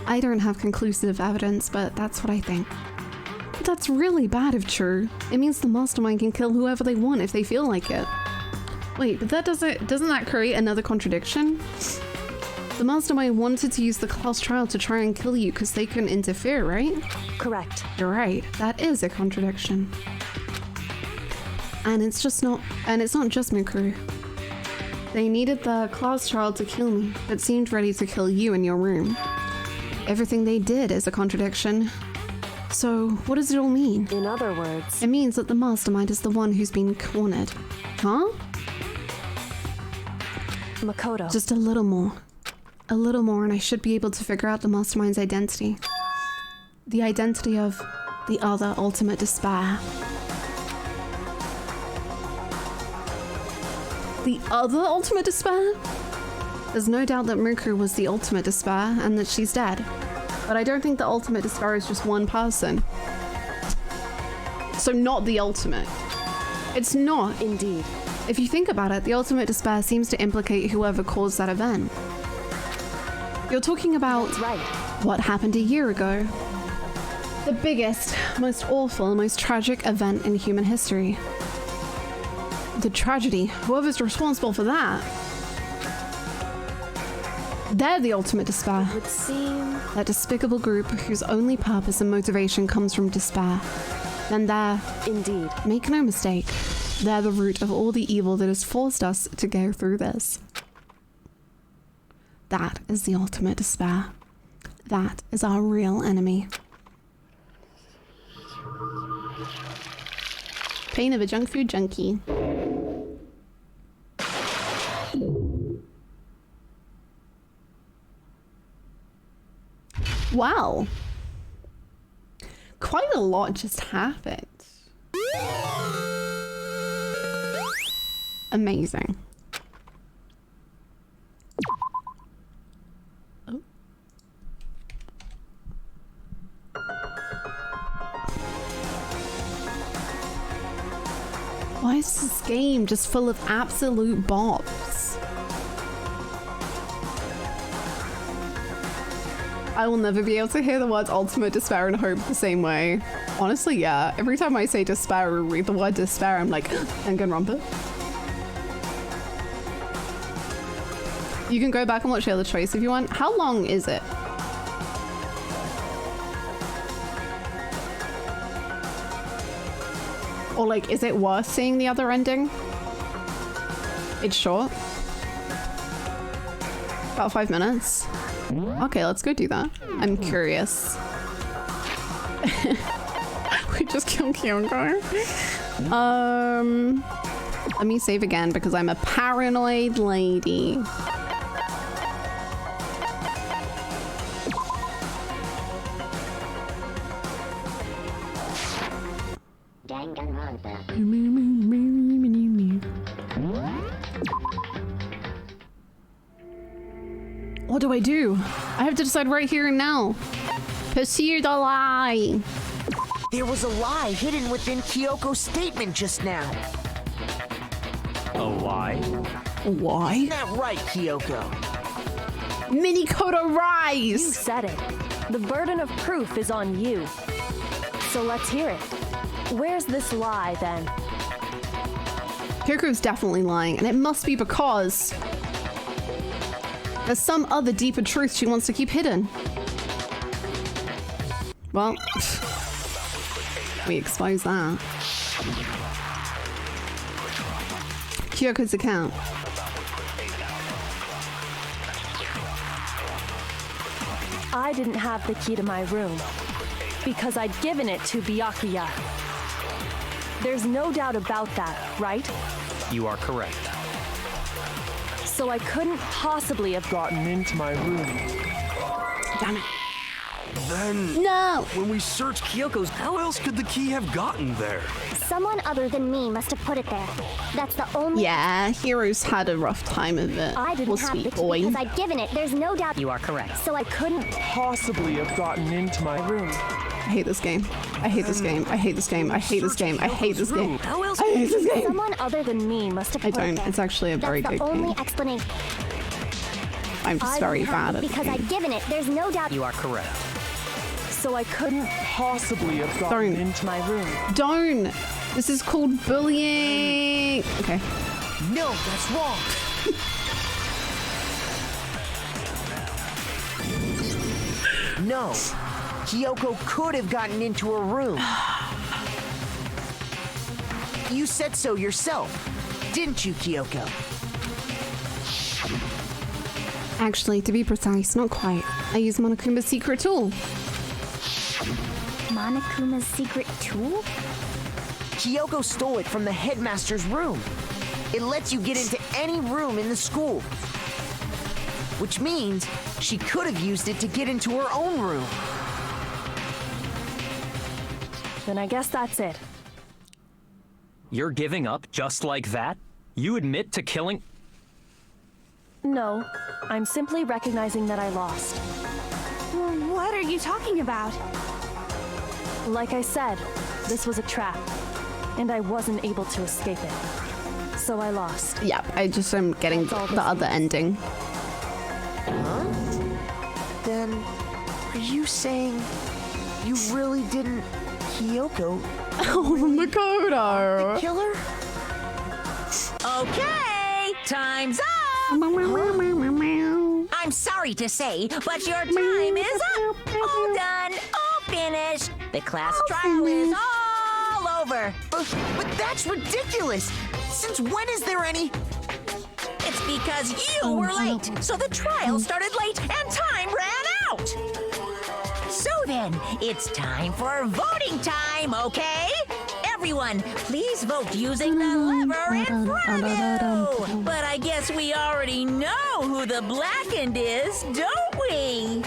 I don't have conclusive evidence, but that's what I think. But that's really bad if true. It means the mastermind can kill whoever they want if they feel like it. Wait, but doesn't that create another contradiction? The mastermind wanted to use the class trial to try and kill you because they couldn't interfere, right? Correct. You're right. That is a contradiction. And it's not just Mikuru. They needed the class trial to kill me, but seemed ready to kill you in your room. Everything they did is a contradiction. So, what does it all mean? In other words, It means that the mastermind is the one who's been cornered. Huh? Makoto. Just a little more. A little more and I should be able to figure out the mastermind's identity. The identity of the other ultimate despair. The other ultimate despair? There's no doubt that Mukuru was the ultimate despair and that she's dead. But I don't think the ultimate despair is just one person. So not the ultimate. It's not. Indeed. If you think about it, the ultimate despair seems to implicate whoever caused that event. You're talking about That's right. what happened a year ago. The biggest, most awful, most tragic event in human history. The tragedy, whoever's responsible for that, they're the ultimate despair. Would seem That despicable group whose only purpose and motivation comes from despair. Then they're, indeed. make no mistake, they're the root of all the evil that has forced us to go through this. That is the ultimate despair. That is our real enemy. Pain of a junk food junkie. Wow. Quite a lot just happened. Amazing. Oh. Why is this game just full of absolute bops? I will never be able to hear the words ultimate despair and hope the same way. Honestly, yeah. Every time I say despair or read the word despair, I'm like, Danganronpa. You can go back and watch the other choice if you want. How long is it? Or like, is it worth seeing the other ending? It's short. About 5 minutes. Okay, let's go do that. I'm curious. We just killed Kyoko. Let me save again because I'm a paranoid lady. Danganronpa. What do I do? I have to decide right here and now. Pursue the lie. There was a lie hidden within Kyoko's statement just now. A lie? Why? Isn't that right, Kyoko? Minikoto You rise! said it. The burden of proof is on you. So let's hear it. Where's this lie, then? Kyoko's definitely lying, and it must be because there's some other deeper truth she wants to keep hidden. Well, we expose that. Kyoko's account. I didn't have the key to my room because I'd given it to Byakuya. There's no doubt about that, right? You are correct. So I couldn't possibly have Gotten into my room. Damn it. Then, No! when we searched Kyoko's, how else could the key have gotten there? Someone other than me must have put it there. That's the only. Yeah, Hero's had a rough time of it. I didn't Well, have sweet the key boy. because I'd given it. There's no doubt. You are correct. So I couldn't. Possibly have gotten into my room. I hate this game. I hate this game. I hate this game. I hate this game. I hate this game. How else? I hate this game. Someone other than me must have I put it don't. there. It's actually a very That's good the only game. explanation. I'm just I very didn't have bad it at because the I'd game. given it. There's no doubt. You are correct. So I couldn't Possibly have gotten Don't. into my room. Don't! This is called bullying! Okay. No, that's wrong. No, Kyoko could have gotten into her room. You said so yourself, didn't you, Kyoko? Actually, to be precise, not quite. I use Monokuma's secret tool. Monokuma's secret tool? Kyoko stole it from the headmaster's room. It lets you get into any room in the school. Which means she could have used it to get into her own room. Then I guess that's it. You're giving up just like that? You admit to killing... No, I'm simply recognizing that I lost. What are you talking about? Like I said, this was a trap, and I wasn't able to escape it. So I lost. Yeah, I just am getting That's all the this other is. ending. Huh? Then, are you saying you really didn't Kyoko Oh, Makoto! kill her? Okay, time's up! I'm sorry to say, but your time is up! All done, all finished! The class trial is all over! But that's ridiculous! Since when is there any... It's because you were late, so the trial started late and time ran out! So then, it's time for voting time, okay? Everyone, please vote using the lever in front of you! But I guess we already know who the blackened is, don't we?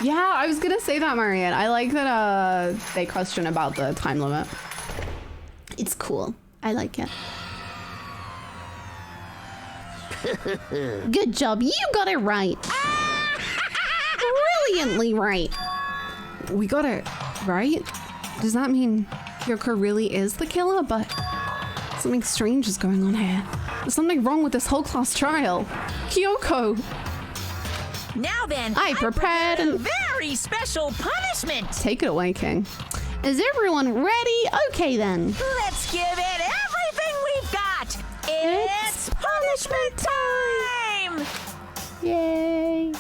Yeah, I was gonna say that, Marianne. I like that they question about the time limit. It's cool. I like it. Good job. You got it right. Brilliantly right. We got it right? Does that mean Kyoko really is the killer? But something strange is going on here. There's something wrong with this whole class trial. Kyoko! Now then, I prepared a and- very special punishment! Take it away, King. Is everyone ready? Okay then. Let's give it everything we've got! Punishment time! Yay!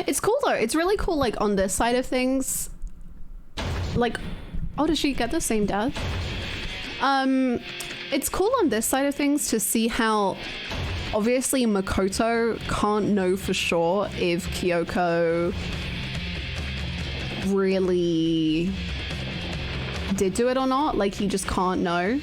It's cool though. It's really cool, like, on this side of things. Like, oh, does she get the same death? It's cool on this side of things to see how obviously Makoto can't know for sure if Kyoko really did do it or not. Like, he just can't know.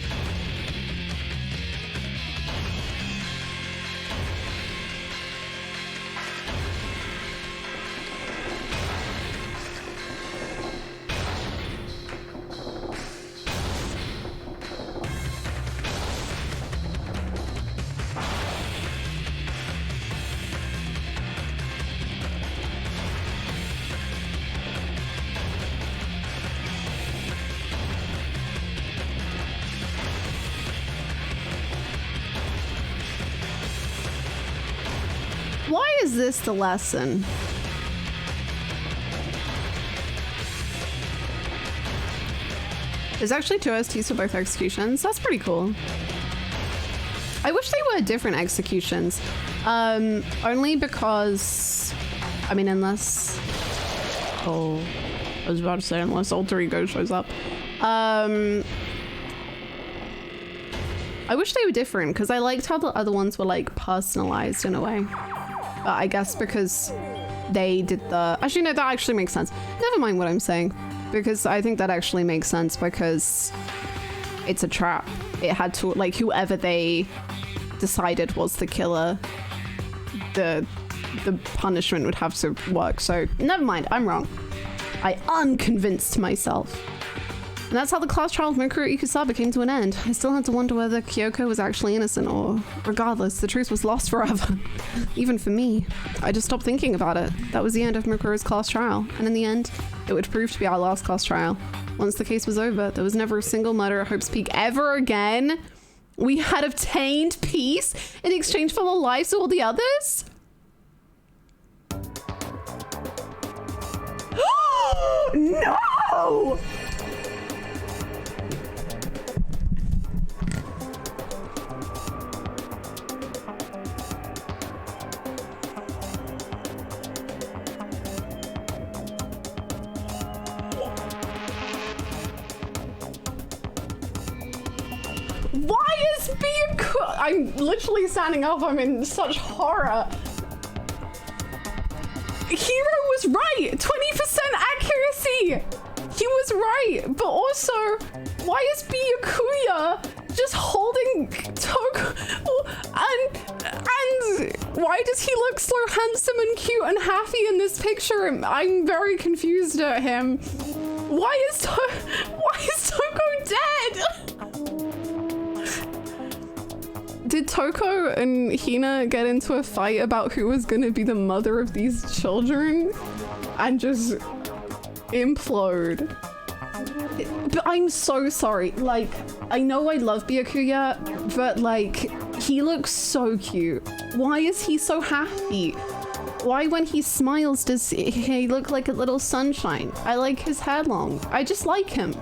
Why is this the lesson? There's actually 2 STs for both executions. That's pretty cool. I wish they were different executions. Only because, I mean, unless, oh, I was about to say unless Alter Ego shows up. I wish they were different because I liked how the other ones were like personalized in a way. But I guess because they did the... Actually, no, that actually makes sense. Never mind what I'm saying. Because I think that actually makes sense because it's a trap. It had to... Like, whoever they decided was the killer, the punishment would have to work. So, never mind. I'm wrong. I unconvinced myself. And that's how the class trial of Mikuru Ikusaba came to an end. I still had to wonder whether Kyoko was actually innocent or, regardless, the truth was lost forever. Even for me. I just stopped thinking about it. That was the end of Mikuru's class trial. And in the end, it would prove to be our last class trial. Once the case was over, there was never a single murder at Hope's Peak ever again. We had obtained peace in exchange for the lives of all the others? No! Why is being I'm literally standing up. I'm in such horror. Hero was right. 20% accuracy. He was right. But also, why is Byakuya just holding Toko? And why does he look so handsome and cute and happy in this picture? I'm very confused at him. Why is Toko dead? Did Toko and Hina get into a fight about who was gonna be the mother of these children and just implode? But I'm so sorry. Like, I know I love Byakuya, but like, he looks so cute. Why is he so happy? Why when he smiles does he look like a little sunshine? I like his hair long. I just like him.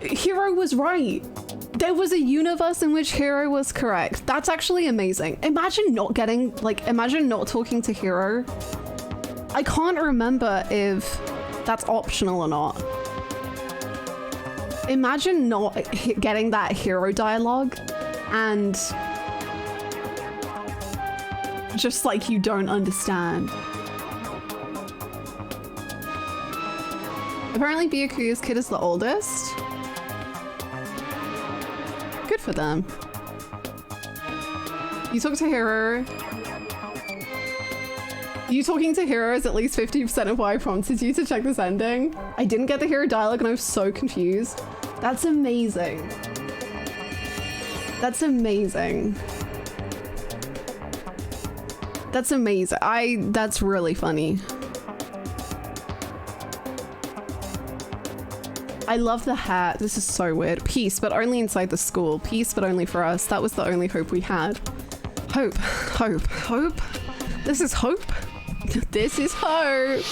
Hero was right. There was a universe in which Hero was correct. That's actually amazing. Imagine not talking to Hero. I can't remember if that's optional or not. Imagine not getting that Hero dialogue and just like you don't understand. Apparently Byakuya's kid is the oldest. Good for them. You talk to Hero. You talking to Hero is at least 50% of why I prompted you to check this ending. I didn't get the Hero dialogue and I was so confused. That's amazing. That's amazing. That's amazing. That's really funny. I love the hat. This is so weird. Peace, but only inside the school. Peace, but only for us. That was the only hope we had. Hope, hope, hope. This is hope. This is hope.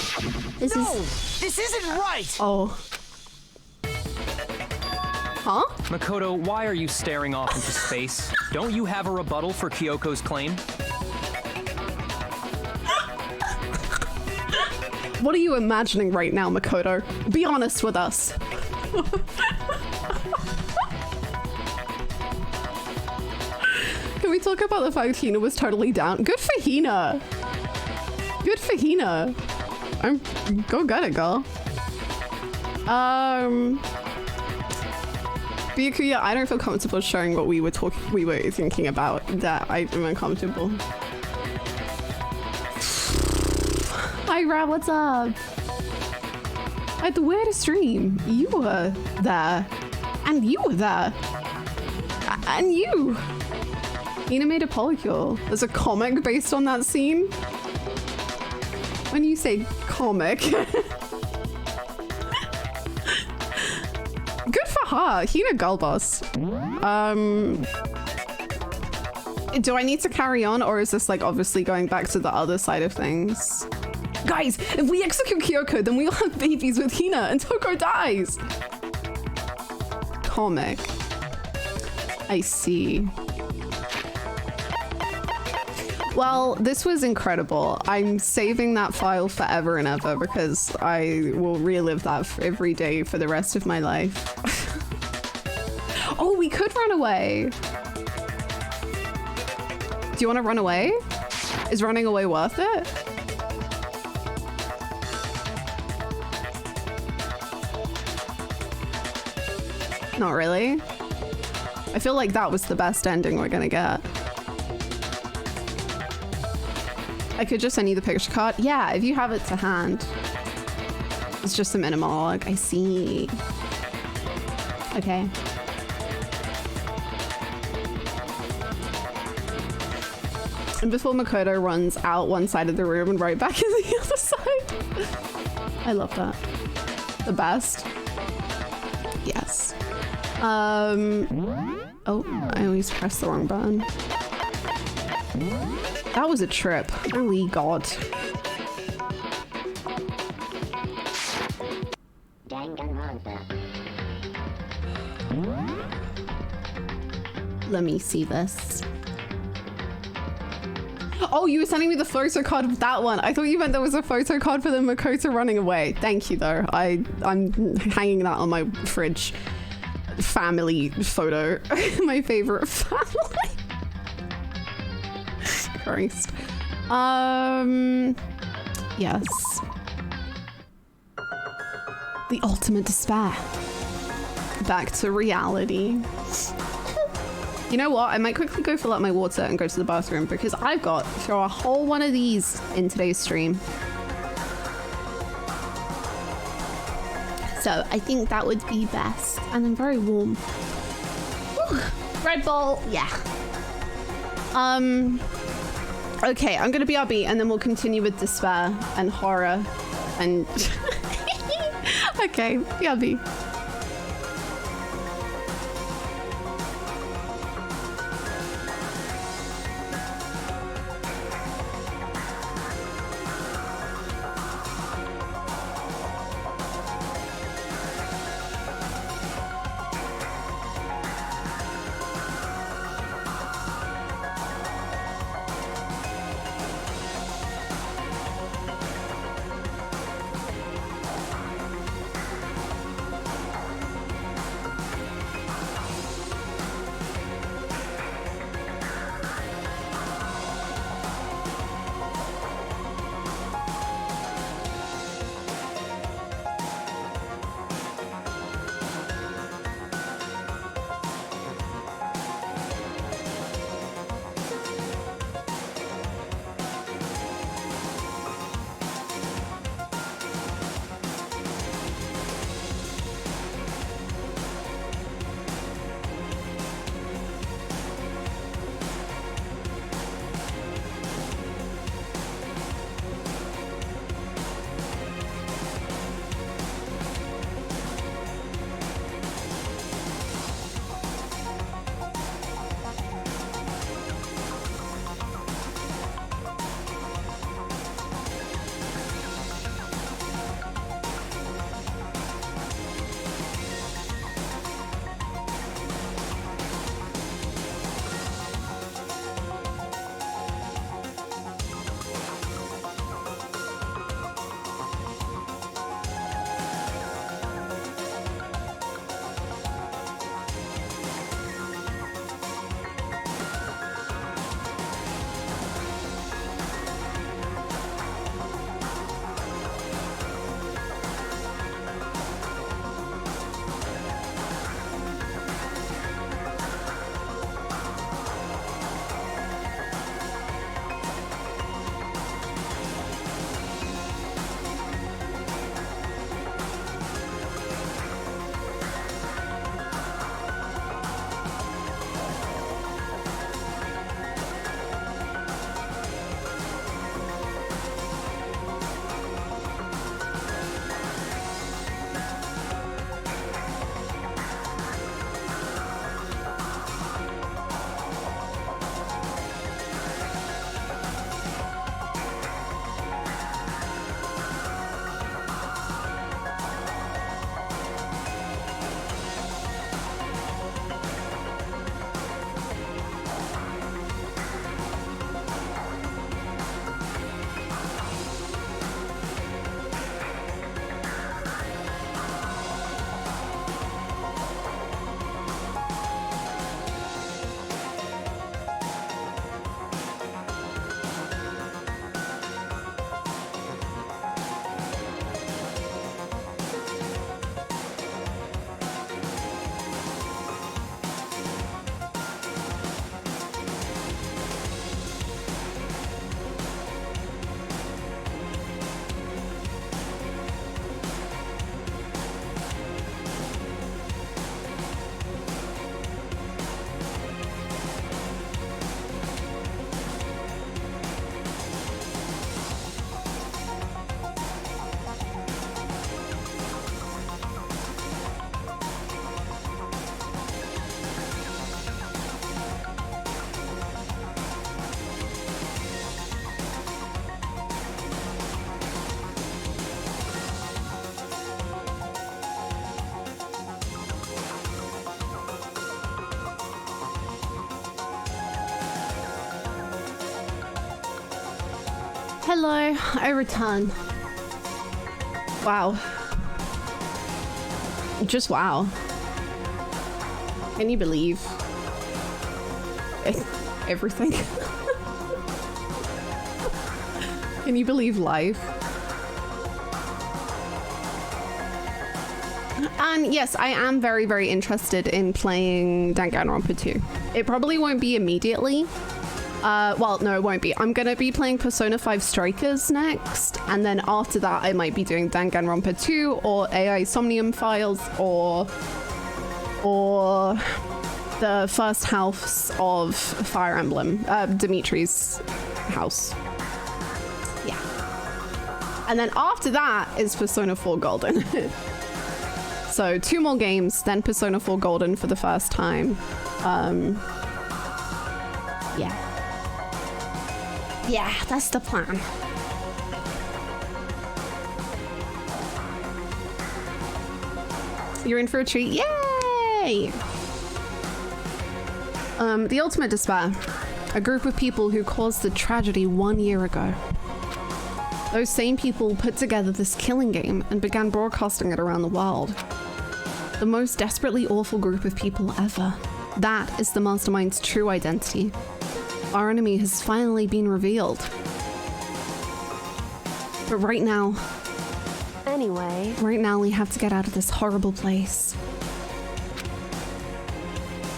This isn't right! Oh. Huh? Makoto, why are you staring off into space? Don't you have a rebuttal for Kyoko's claim? What are you imagining right now, Makoto? Be honest with us. Can we talk about the fact Hina was totally down? Good for Hina. Good for Hina. Go get it, girl. Byakuya, I don't feel comfortable sharing what we were thinking about. That I'm uncomfortable. Hi, Rab, what's up? I had the weirdest dream. You were there. And you were there. And you. Hina made a polycule. There's a comic based on that scene. When you say comic. Good for her. Hina girl boss. Do I need to carry on, or is this like obviously going back to the other side of things? Guys, if we execute Kyoko, then we'll have babies with Hina and Toko dies. Comic. I see. Well, this was incredible. I'm saving that file forever and ever because I will relive that every day for the rest of my life. Oh, we could run away. Do you want to run away? Is running away worth it? Not really. I feel like that was the best ending we're gonna get. I could just send you the picture card. Yeah, if you have it to hand. It's just a monologue. I see. Okay. And before Makoto runs out one side of the room and right back in the other side. I love that. The best. Yes. Oh, I always pressed the wrong button. That was a trip. Holy God. Danganronpa. Let me see this. Oh, you were sending me the photo card of that one. I thought you meant there was a photo card for the Makoto running away. Thank you, though. I'm hanging that on my fridge. Family photo. My favorite family. Christ. Yes. The ultimate despair. Back to reality. You know what? I might quickly go fill up my water and go to the bathroom because I've got to throw a whole one of these in today's stream. So I think that would be best. And I'm very warm. Whew. Red Bull, yeah. Okay, I'm gonna BRB and then we'll continue with despair and horror and okay, BRB. Hello, I return. Wow. Just wow. Can you believe everything? Can you believe life? And yes, I am very, very interested in playing Danganronpa 2. It probably won't be immediately. Well, no, it won't be. I'm gonna be playing Persona 5 Strikers next, and then after that I might be doing Danganronpa 2 or AI Somnium Files or the first house of Fire Emblem, Dimitri's house. Yeah. And then after that is Persona 4 Golden. So 2 more games, then Persona 4 Golden for the first time. Yeah. Yeah, that's the plan. You're in for a treat. Yay! The Ultimate Despair. A group of people who caused the tragedy 1 year ago. Those same people put together this killing game and began broadcasting it around the world. The most desperately awful group of people ever. That is the Mastermind's true identity. Our enemy has finally been revealed. But right now... Anyway... Right now we have to get out of this horrible place.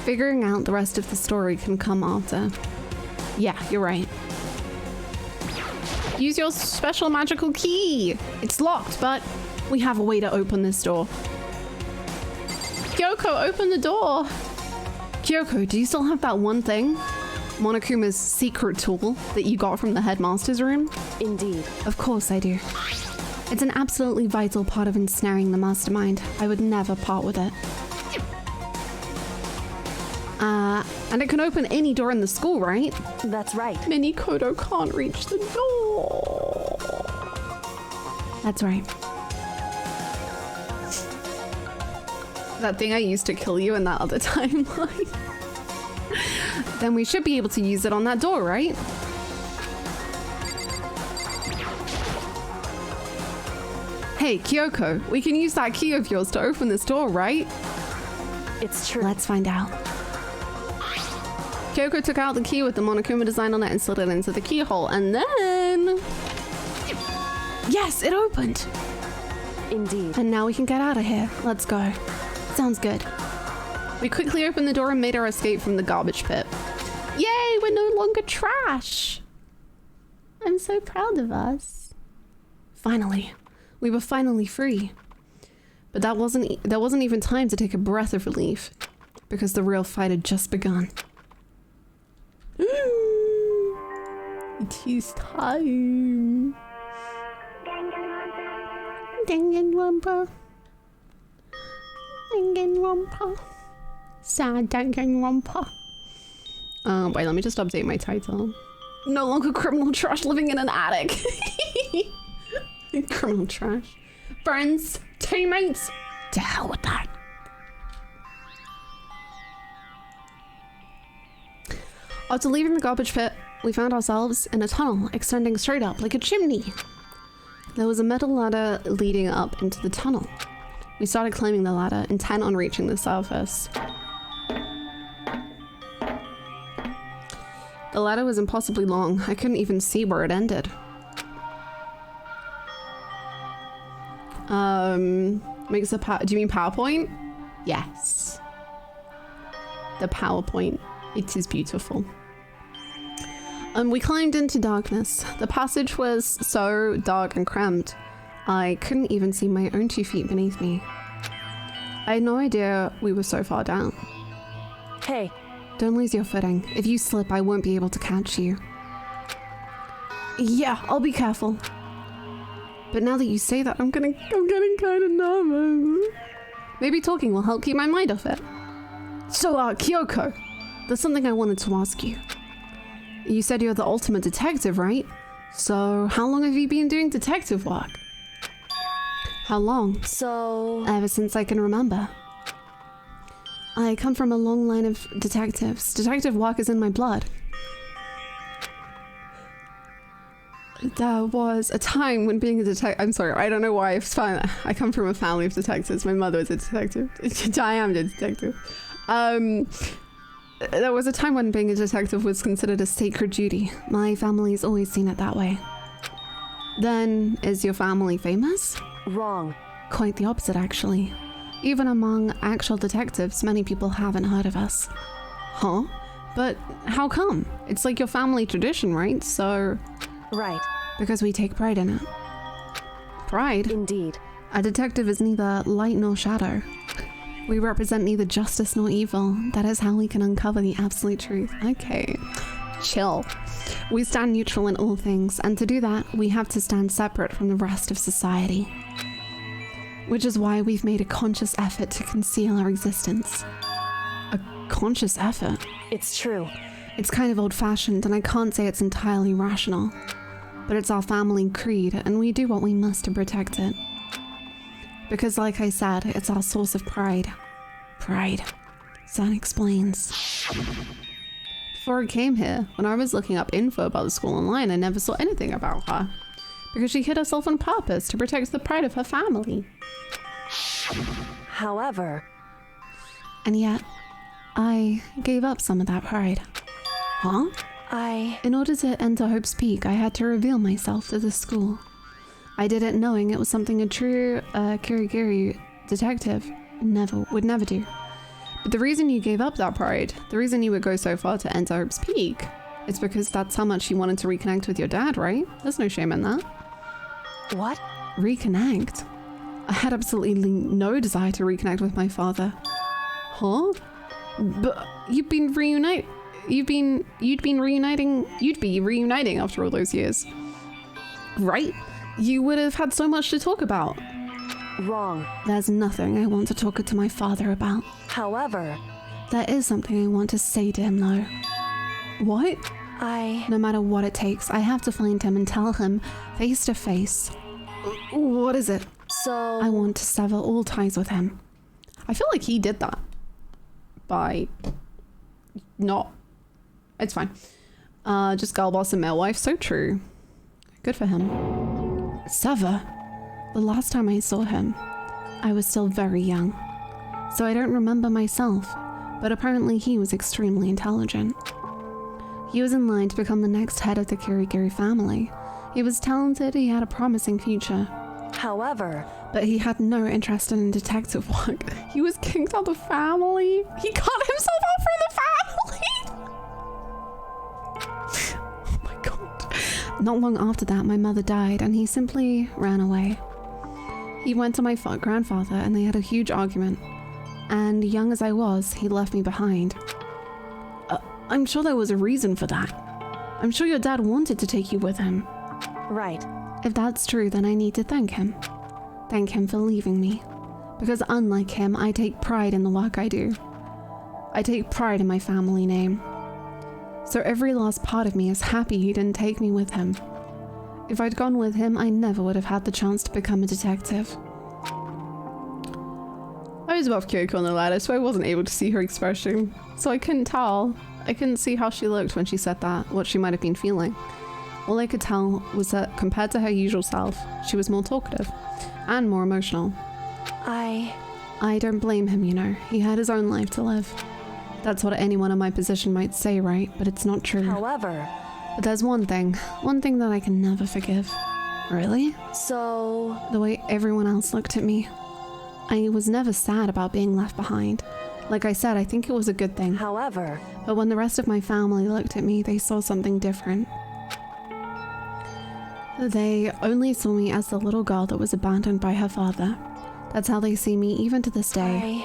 Figuring out the rest of the story can come after. Yeah, you're right. Use your special magical key! It's locked, but we have a way to open this door. Kyoko, open the door! Kyoko, do you still have that one thing? Monokuma's secret tool that you got from the headmaster's room? Indeed. Of course I do. It's an absolutely vital part of ensnaring the mastermind. I would never part with it. And it can open any door in the school, right? That's right. Mini Kodo can't reach the door. That's right. That thing I used to kill you in that other timeline. Then we should be able to use it on that door, right? Hey, Kyoko, we can use that key of yours to open this door, right? It's true. Let's find out. Kyoko took out the key with the Monokuma design on it and slid it into the keyhole, and then... Yes, it opened! Indeed. And now we can get out of here. Let's go. Sounds good. We quickly opened the door and made our escape from the garbage pit. Yay, we're no longer trash! I'm so proud of us. Finally. We were finally free. But there wasn't even time to take a breath of relief, because the real fight had just begun. It is time. Danganronpa. Danganronpa. Sad Danganronpa. Wait, let me just update my title. No longer criminal trash living in an attic. Criminal trash. Friends, teammates, to hell with that. After leaving the garbage pit, we found ourselves in a tunnel extending straight up like a chimney. There was a metal ladder leading up into the tunnel. We started climbing the ladder, intent on reaching the surface. The ladder was impossibly long. I couldn't even see where it ended. Makes a do you mean PowerPoint? Yes. The PowerPoint. It is beautiful. We climbed into darkness. The passage was so dark and cramped, I couldn't even see my own 2 feet beneath me. I had no idea we were so far down. Hey. Don't lose your footing. If you slip, I won't be able to catch you. Yeah, I'll be careful. But now that you say that, I'm getting kind of nervous. Maybe talking will help keep my mind off it. So, Kyoko, there's something I wanted to ask you. You said you're the ultimate detective, right? So, how long have you been doing detective work? How long? So... Ever since I can remember. I come from a long line of detectives. Detective work is in my blood. There was a time when being a detective. I'm sorry, I don't know why I come from a family of detectives. My mother is a detective. I am a detective. There was a time when being a detective was considered a sacred duty. My family's always seen it that way. Then, is your family famous? Wrong. Quite the opposite, actually. Even among actual detectives, many people haven't heard of us. Huh? But how come? It's like your family tradition, right? So... Right. Because we take pride in it. Pride? Indeed. A detective is neither light nor shadow. We represent neither justice nor evil. That is how we can uncover the absolute truth. Okay. Chill. We stand neutral in all things, and to do that, we have to stand separate from the rest of society. Which is why we've made a conscious effort to conceal our existence. A conscious effort? It's true. It's kind of old-fashioned, and I can't say it's entirely rational. But it's our family creed, and we do what we must to protect it. Because like I said, it's our source of pride. Pride. That explains. Before I came here, when I was looking up info about the school online, I never saw anything about her. Because she hid herself on purpose to protect the pride of her family. However... And yet, I gave up some of that pride. Huh? In order to enter Hope's Peak, I had to reveal myself to the school. I did it knowing it was something a true Kirigiri detective would never do. But the reason you gave up that pride, the reason you would go so far to enter Hope's Peak, is because that's how much you wanted to reconnect with your dad, right? There's no shame in that. What? Reconnect? I had absolutely no desire to reconnect with my father. Huh? But you'd be reuniting after all those years. Right? You would have had so much to talk about. Wrong. There's nothing I want to talk to my father about. However... There is something I want to say to him though. What? No matter what it takes, I have to find him and tell him face to face. What is it? So... I want to sever all ties with him. I feel like he did that. By... not... It's fine. Just girl boss and male wife, so true. Good for him. Sever? The last time I saw him, I was still very young. So I don't remember myself, but apparently he was extremely intelligent. He was in line to become the next head of the Kirigiri family. He was talented, he had a promising future. However... But he had no interest in detective work. He was kicked out of the family. He cut himself out from the family! Oh my god. Not long after that, my mother died and he simply ran away. He went to my grandfather and they had a huge argument. And young as I was, he left me behind. I'm sure there was a reason for that. I'm sure your dad wanted to take you with him. Right. If that's true, then I need to thank him. Thank him for leaving me. Because unlike him, I take pride in the work I do. I take pride in my family name. So every last part of me is happy he didn't take me with him. If I'd gone with him, I never would have had the chance to become a detective. I was above Kyoko on the ladder, so I wasn't able to see her expression. So I couldn't tell. I couldn't see how she looked when she said that, what she might have been feeling. All I could tell was that compared to her usual self, she was more talkative and more emotional. I don't blame him, you know. He had his own life to live. That's what anyone in my position might say, right? But it's not true. However... But there's one thing that I can never forgive. Really? So... The way everyone else looked at me. I was never sad about being left behind. Like I said, I think it was a good thing. However... But when the rest of my family looked at me, they saw something different. They only saw me as the little girl that was abandoned by her father. That's how they see me even to this day.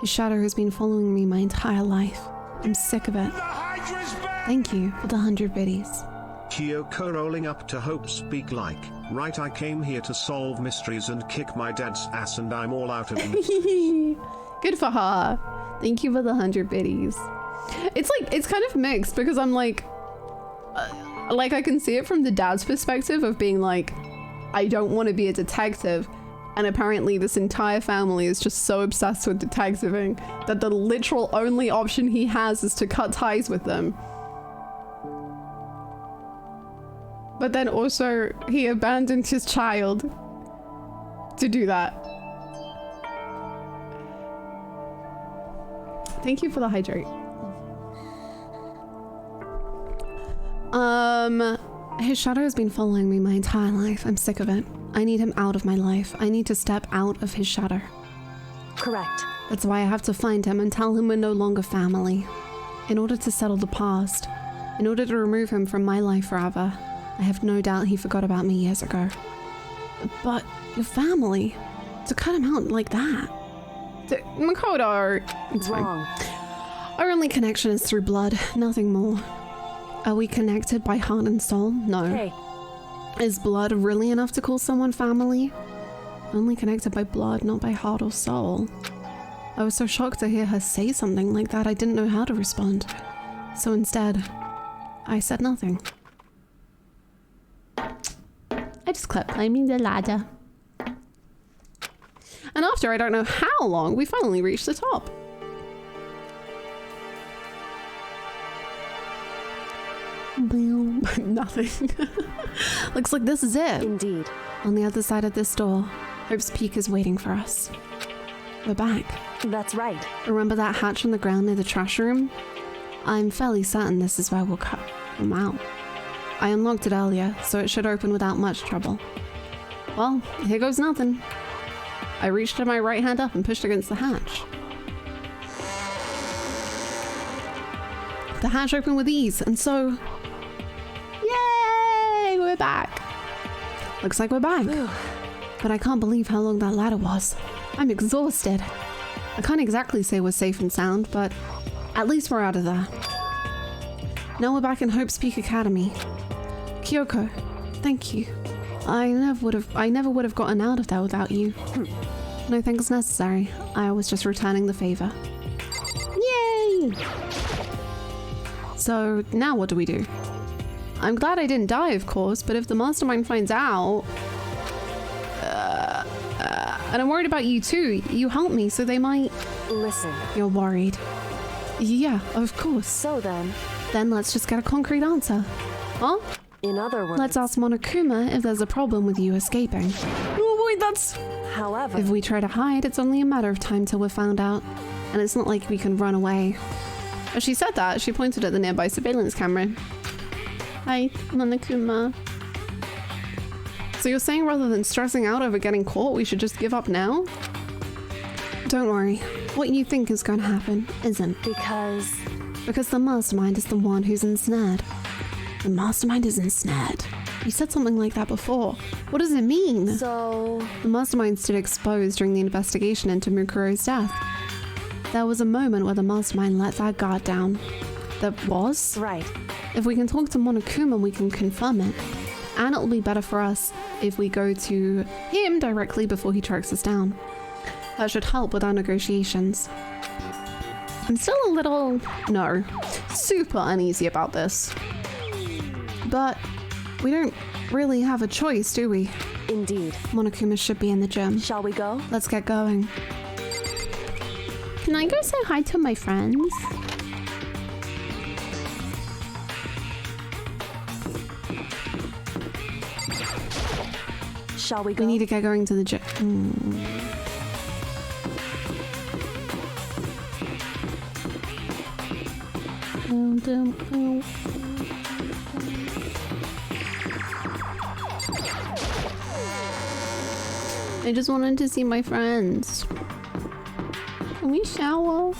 His shadow has been following me my entire life. I'm sick of it. Thank you for the 100 biddies. Kyoko rolling up to Hope's Peak like, right, I came here to solve mysteries and kick my dad's ass and I'm all out of mysteries. Good for her. Thank you for the 100 biddies. It's like, it's kind of mixed because I'm like I can see it from the dad's perspective of being like, I don't want to be a detective. And apparently this entire family is just so obsessed with detectiving that the literal only option he has is to cut ties with them. But then also, he abandoned his child to do that. Thank you for the hydrate. His shadow has been following me my entire life. I'm sick of it. I need him out of my life. I need to step out of his shadow. Correct. That's why I have to find him and tell him we're no longer family. In order to settle the past, in order to remove him from my life forever, I have no doubt he forgot about me years ago. But your family, to cut him out like that. Makoto, it's Wrong. Our only connection is through blood, nothing more. Are we connected by heart and soul? No. Hey. Is blood really enough to call someone family? Only connected by blood, not by heart or soul. I was so shocked to hear her say something like that, I didn't know how to respond. So instead, I said nothing. I just kept climbing the ladder. And after I don't know how long, we finally reached the top. Nothing. Looks like this is it. Indeed. On the other side of this door, Hope's Peak is waiting for us. We're back. That's right. Remember that hatch on the ground near the trash room? I'm fairly certain this is where we'll cut them out. I unlocked it earlier, so it should open without much trouble. Well, here goes nothing. I reached my right hand up and pushed against the hatch. The hatch opened with ease, and so... Yay! We're back. Looks like we're back. But I can't believe how long that ladder was. I'm exhausted. I can't exactly say we're safe and sound, but at least we're out of there. Now we're back in Hope's Peak Academy. Kyoko, thank you. I never would have gotten out of there without you. No thanks necessary. I was just returning the favor. Yay! So now what do we do? I'm glad I didn't die, of course, but if the mastermind finds out... and I'm worried about you too. You helped me, so they might... Listen. You're worried. Yeah, of course. So then... Then let's just get a concrete answer. Huh? In other words... Let's ask Monokuma if there's a problem with you escaping. Oh wait, that's... However... If we try to hide, it's only a matter of time till we're found out. And it's not like we can run away. As she said that, she pointed at the nearby surveillance camera. Hi, Monokuma. So you're saying rather than stressing out over getting caught, we should just give up now? Don't worry. What you think is going to happen isn't. Because the mastermind is the one who's ensnared. The mastermind is ensnared. You said something like that before. What does it mean? So... The mastermind stood exposed during the investigation into Mukuro's death. There was a moment where the mastermind let that guard down. There was? Right. If we can talk to Monokuma, we can confirm it. And it'll be better for us if we go to him directly before he tracks us down. That should help with our negotiations. I'm still a little... No. Super uneasy about this. But we don't really have a choice, do we? Indeed. Monokuma should be in the gym. Shall we go? Let's get going. Can I go say hi to my friends? Shall we go? We need to get going to the gym. I just wanted to see my friends. Can we shower?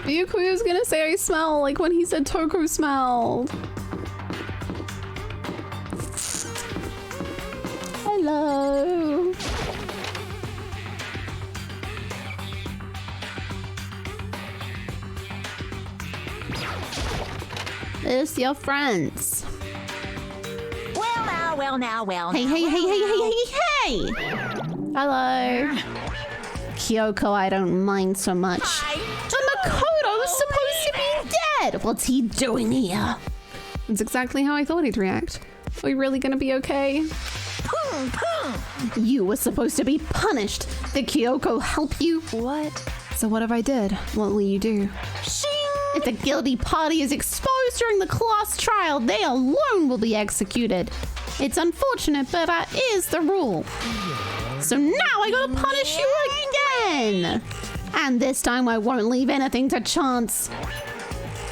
Ryukui was gonna say I smell like when he said Toko smelled. Hello. It's your friends. Well now. Hey. Hello. Kyoko, I don't mind so much. Makoto's supposed to be dead. What's he doing here? That's exactly how I thought he'd react. Are we really gonna be okay? You were supposed to be punished. Did Kyoko help you? What? So what if I did? What will you do? Shing! If the guilty party is exposed, accused during the class trial, they alone will be executed. It's unfortunate, but that is the rule. So now I gotta punish you again. And this time I won't leave anything to chance.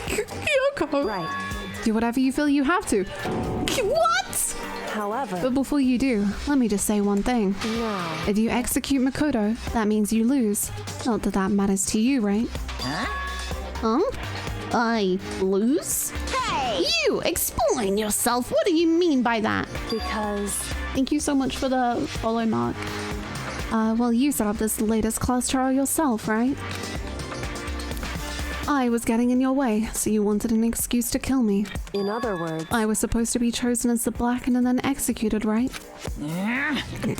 Kyoko. Right. Do whatever you feel you have to. What? However... But before you do, let me just say one thing. No. If you execute Makoto, that means you lose. Not that that matters to you, right? Huh? I lose? Hey! You! Explain yourself! What do you mean by that? Because... Thank you so much for the follow, Mark. Well, you set up this latest class trial yourself, right? I was getting in your way, so you wanted an excuse to kill me. In other words... I was supposed to be chosen as the Blackened and then executed, right?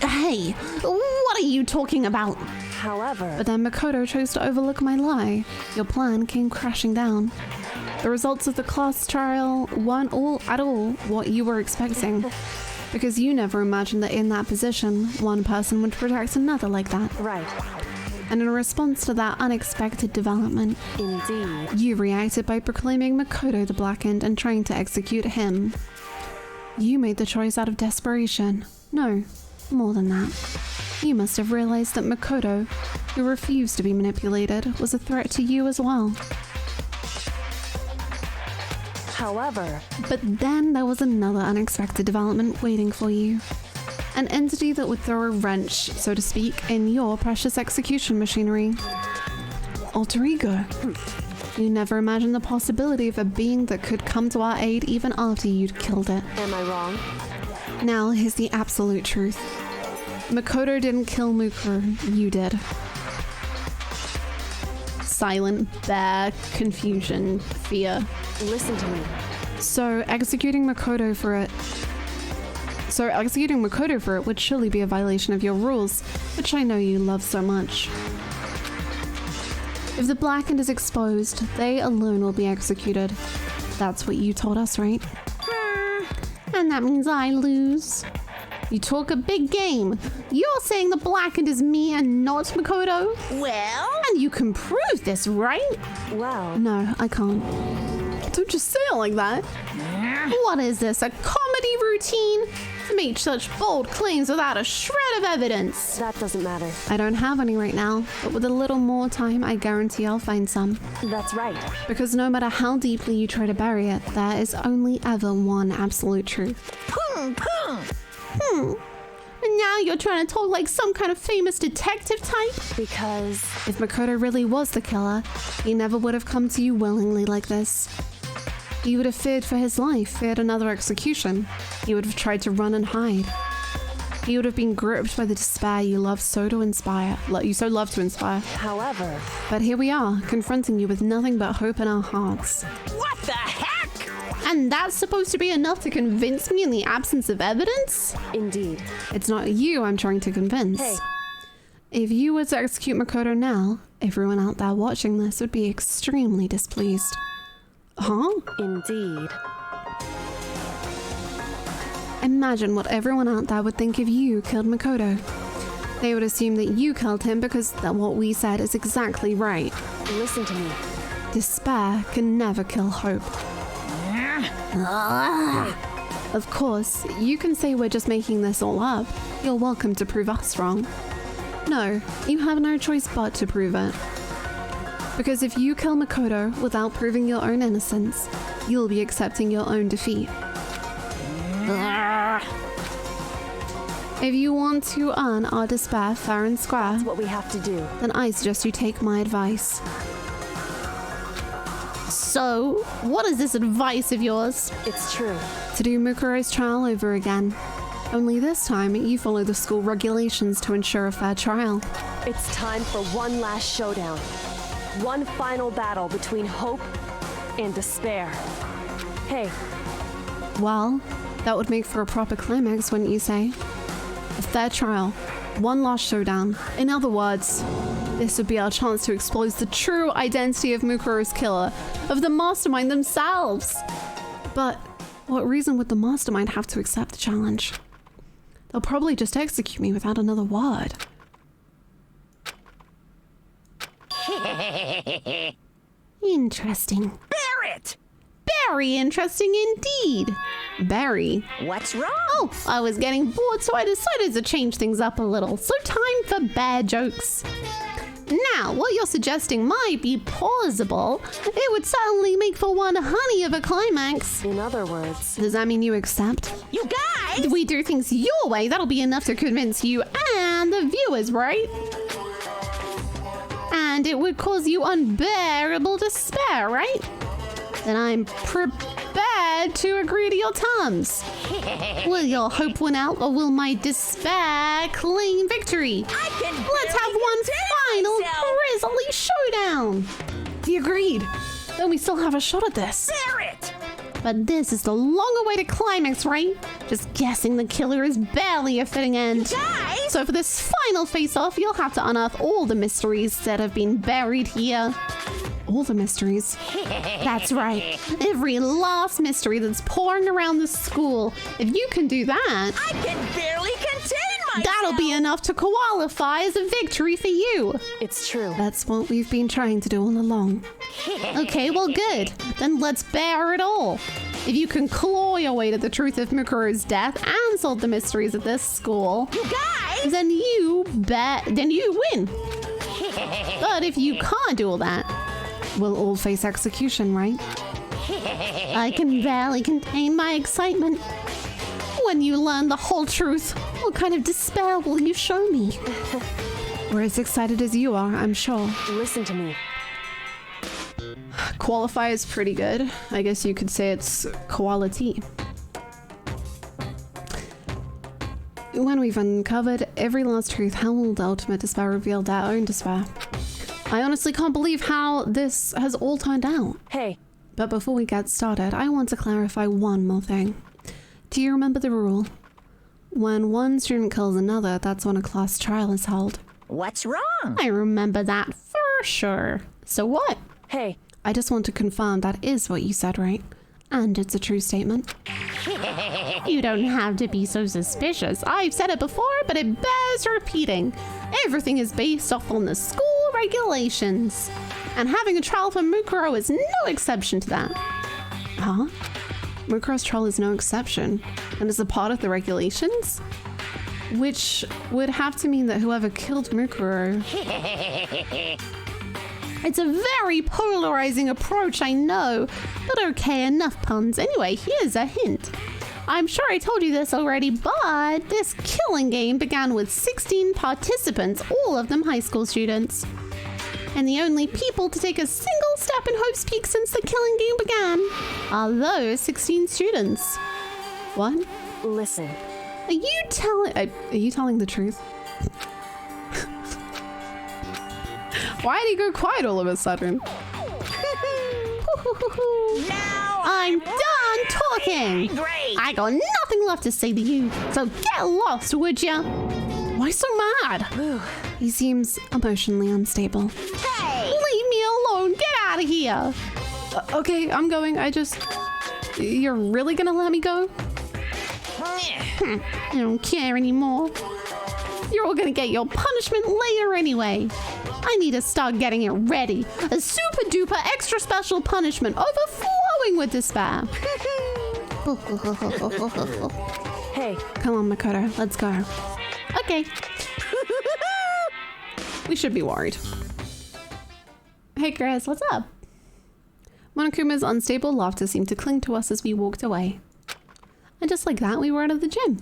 Hey, what are you talking about? However... But then Makoto chose to overlook my lie. Your plan came crashing down. The results of the class trial weren't at all what you were expecting. Because you never imagined that in that position, one person would protect another like that. Right. And in response to that unexpected development, Indeed. you reacted by proclaiming Makoto the Blackened and trying to execute him. You made the choice out of desperation. No, more than that. You must have realized that Makoto, who refused to be manipulated, was a threat to you as well. However... But then there was another unexpected development waiting for you. An entity that would throw a wrench, so to speak, in your precious execution machinery. Alter ego. You never imagined the possibility of a being that could come to our aid even after you'd killed it. Am I wrong? Now, here's the absolute truth. Makoto didn't kill Mukuro, you did. Silent, bear, confusion, fear. Listen to me. So executing Makoto for it would surely be a violation of your rules, which I know you love so much. If the Blackened is exposed, they alone will be executed. That's what you told us, right? And that means I lose. You talk a big game. You're saying the Blackened is me and not Makoto? Well? And you can prove this, right? Well... No, I can't. Don't just say it like that. What is this, a comedy routine? To make such bold claims without a shred of evidence. That doesn't matter. I don't have any right now, but with a little more time, I guarantee I'll find some. That's right. Because no matter how deeply you try to bury it, there is only ever one absolute truth. Boom, boom. And now you're trying to talk like some kind of famous detective type? Because... If Makoto really was the killer, he never would have come to you willingly like this. He would have feared for his life, feared another execution. He would have tried to run and hide. He would have been gripped by the despair you love so to inspire. You so love to inspire. However... But here we are, confronting you with nothing but hope in our hearts. What the heck? And that's supposed to be enough to convince me in the absence of evidence? Indeed. It's not you I'm trying to convince. Hey. If you were to execute Makoto now, everyone out there watching this would be extremely displeased. Huh? Indeed. Imagine what everyone out there would think if you killed Makoto. They would assume that you killed him because that what we said is exactly right. Listen to me. Despair can never kill hope. Of course, you can say we're just making this all up. You're welcome to prove us wrong. No, you have no choice but to prove it. Because if you kill Makoto without proving your own innocence, you'll be accepting your own defeat. If you want to earn our despair fair and square, that's what we have to do. Then I suggest you take my advice. So, what is this advice of yours? It's true. To do Mukuro's trial over again. Only this time, you follow the school regulations to ensure a fair trial. It's time for one last showdown. One final battle between hope and despair. Hey. Well, that would make for a proper climax, wouldn't you say? A fair trial. One last showdown. In other words, this would be our chance to expose the true identity of Mukuro's killer, of the mastermind themselves. But what reason would the mastermind have to accept the challenge? They'll probably just execute me without another word. Interesting. Barrett! very interesting indeed. Very. What's wrong? Oh, I was getting bored, so I decided to change things up a little. So time for bear jokes. Now, what you're suggesting might be plausible. It would certainly make for one honey of a climax. In other words, Does that mean you accept? You guys! If we do things your way, that'll be enough to convince you and the viewers, right? And it would cause you unbearable despair, right? Then I'm prepared to agree to your terms. Will your hope win out, or will my despair claim victory? Let's have one final grisly showdown. He agreed. Then we still have a shot at this. Barrett! But this is the long-awaited climax, right? Just guessing the killer is barely a fitting end. Guys! So for this final face-off, you'll have to unearth all the mysteries that have been buried here. All the mysteries. That's right. Every last mystery that's pouring around the school. If you can do that, I can barely contain myself! that'll be enough to qualify as a victory for you. it's true. That's what we've been trying to do all along. Okay, well, good. Then let's bear it all. If you can claw your way to the truth of Mukuro's death and solve the mysteries of this school, You guys! then you win. But if you can't do all that, we'll all face execution, right? I can barely contain my excitement. When you learn the whole truth, what kind of despair will you show me? We're as excited as you are, I'm sure. Listen to me. Qualify is pretty good. I guess you could say it's quality. When we've uncovered every last truth, how will the ultimate despair reveal their own despair? I honestly can't believe how this has all turned out. Hey, But before we get started, I want to clarify one more thing. Do you remember the rule? When one student kills another, that's when a class trial is held. What's wrong? I remember that for sure. So what? hey, I just want to confirm that is what you said, right? And it's a true statement. You don't have to be so suspicious. I've said it before, but it bears repeating. Everything is based off on the school regulations. And having a trial for Mukuro is no exception to that. Huh? Mukuro's trial is no exception and is a part of the regulations? Which would have to mean that whoever killed Mukuro... It's a very polarizing approach, I know. But okay, enough puns. Anyway, here's a hint. I'm sure I told you this already, but this killing game began with 16 participants, all of them high school students. And the only people to take a single step in Hope's Peak since the killing game began are those 16 students. What? listen. Are you telling the truth? Why did he go quiet all of a sudden? Now I'm done talking. Great! I got nothing left to say to you, so get lost, would ya? Why so mad? He seems emotionally unstable. Hey! Leave me alone. Get out of here. Okay, I'm going. You're really gonna let me go? I don't care anymore. You're all gonna get your punishment later anyway. I need to start getting it ready. A super duper extra special punishment overflowing with despair. Hey, Come on, Makoto, let's go. Okay. We should be worried. Hey, Chris, what's up? Monokuma's unstable laughter seemed to cling to us as we walked away. And just like that, we were out of the gym.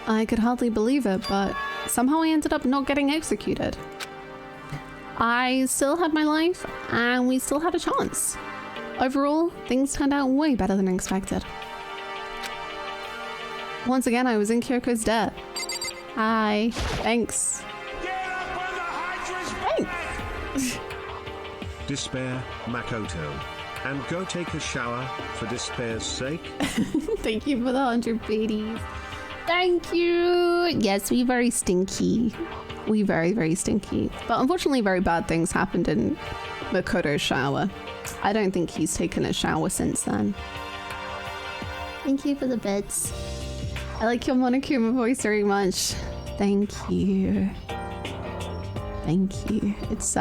I could hardly believe it, but somehow I ended up not getting executed. I still had my life, and we still had a chance. Overall, things turned out way better than expected. Once again, I was in Kyoko's debt. Hi. Thanks. Thanks. Despair, Makoto. And go take a shower for despair's sake. Thank you for the 100 biddies. Thank you. Yes, we very stinky. We very, very stinky. But unfortunately, very bad things happened in Makoto's shower. I don't think he's taken a shower since then. Thank you for the bits. I like your Monokuma voice very much. Thank you. Thank you. It's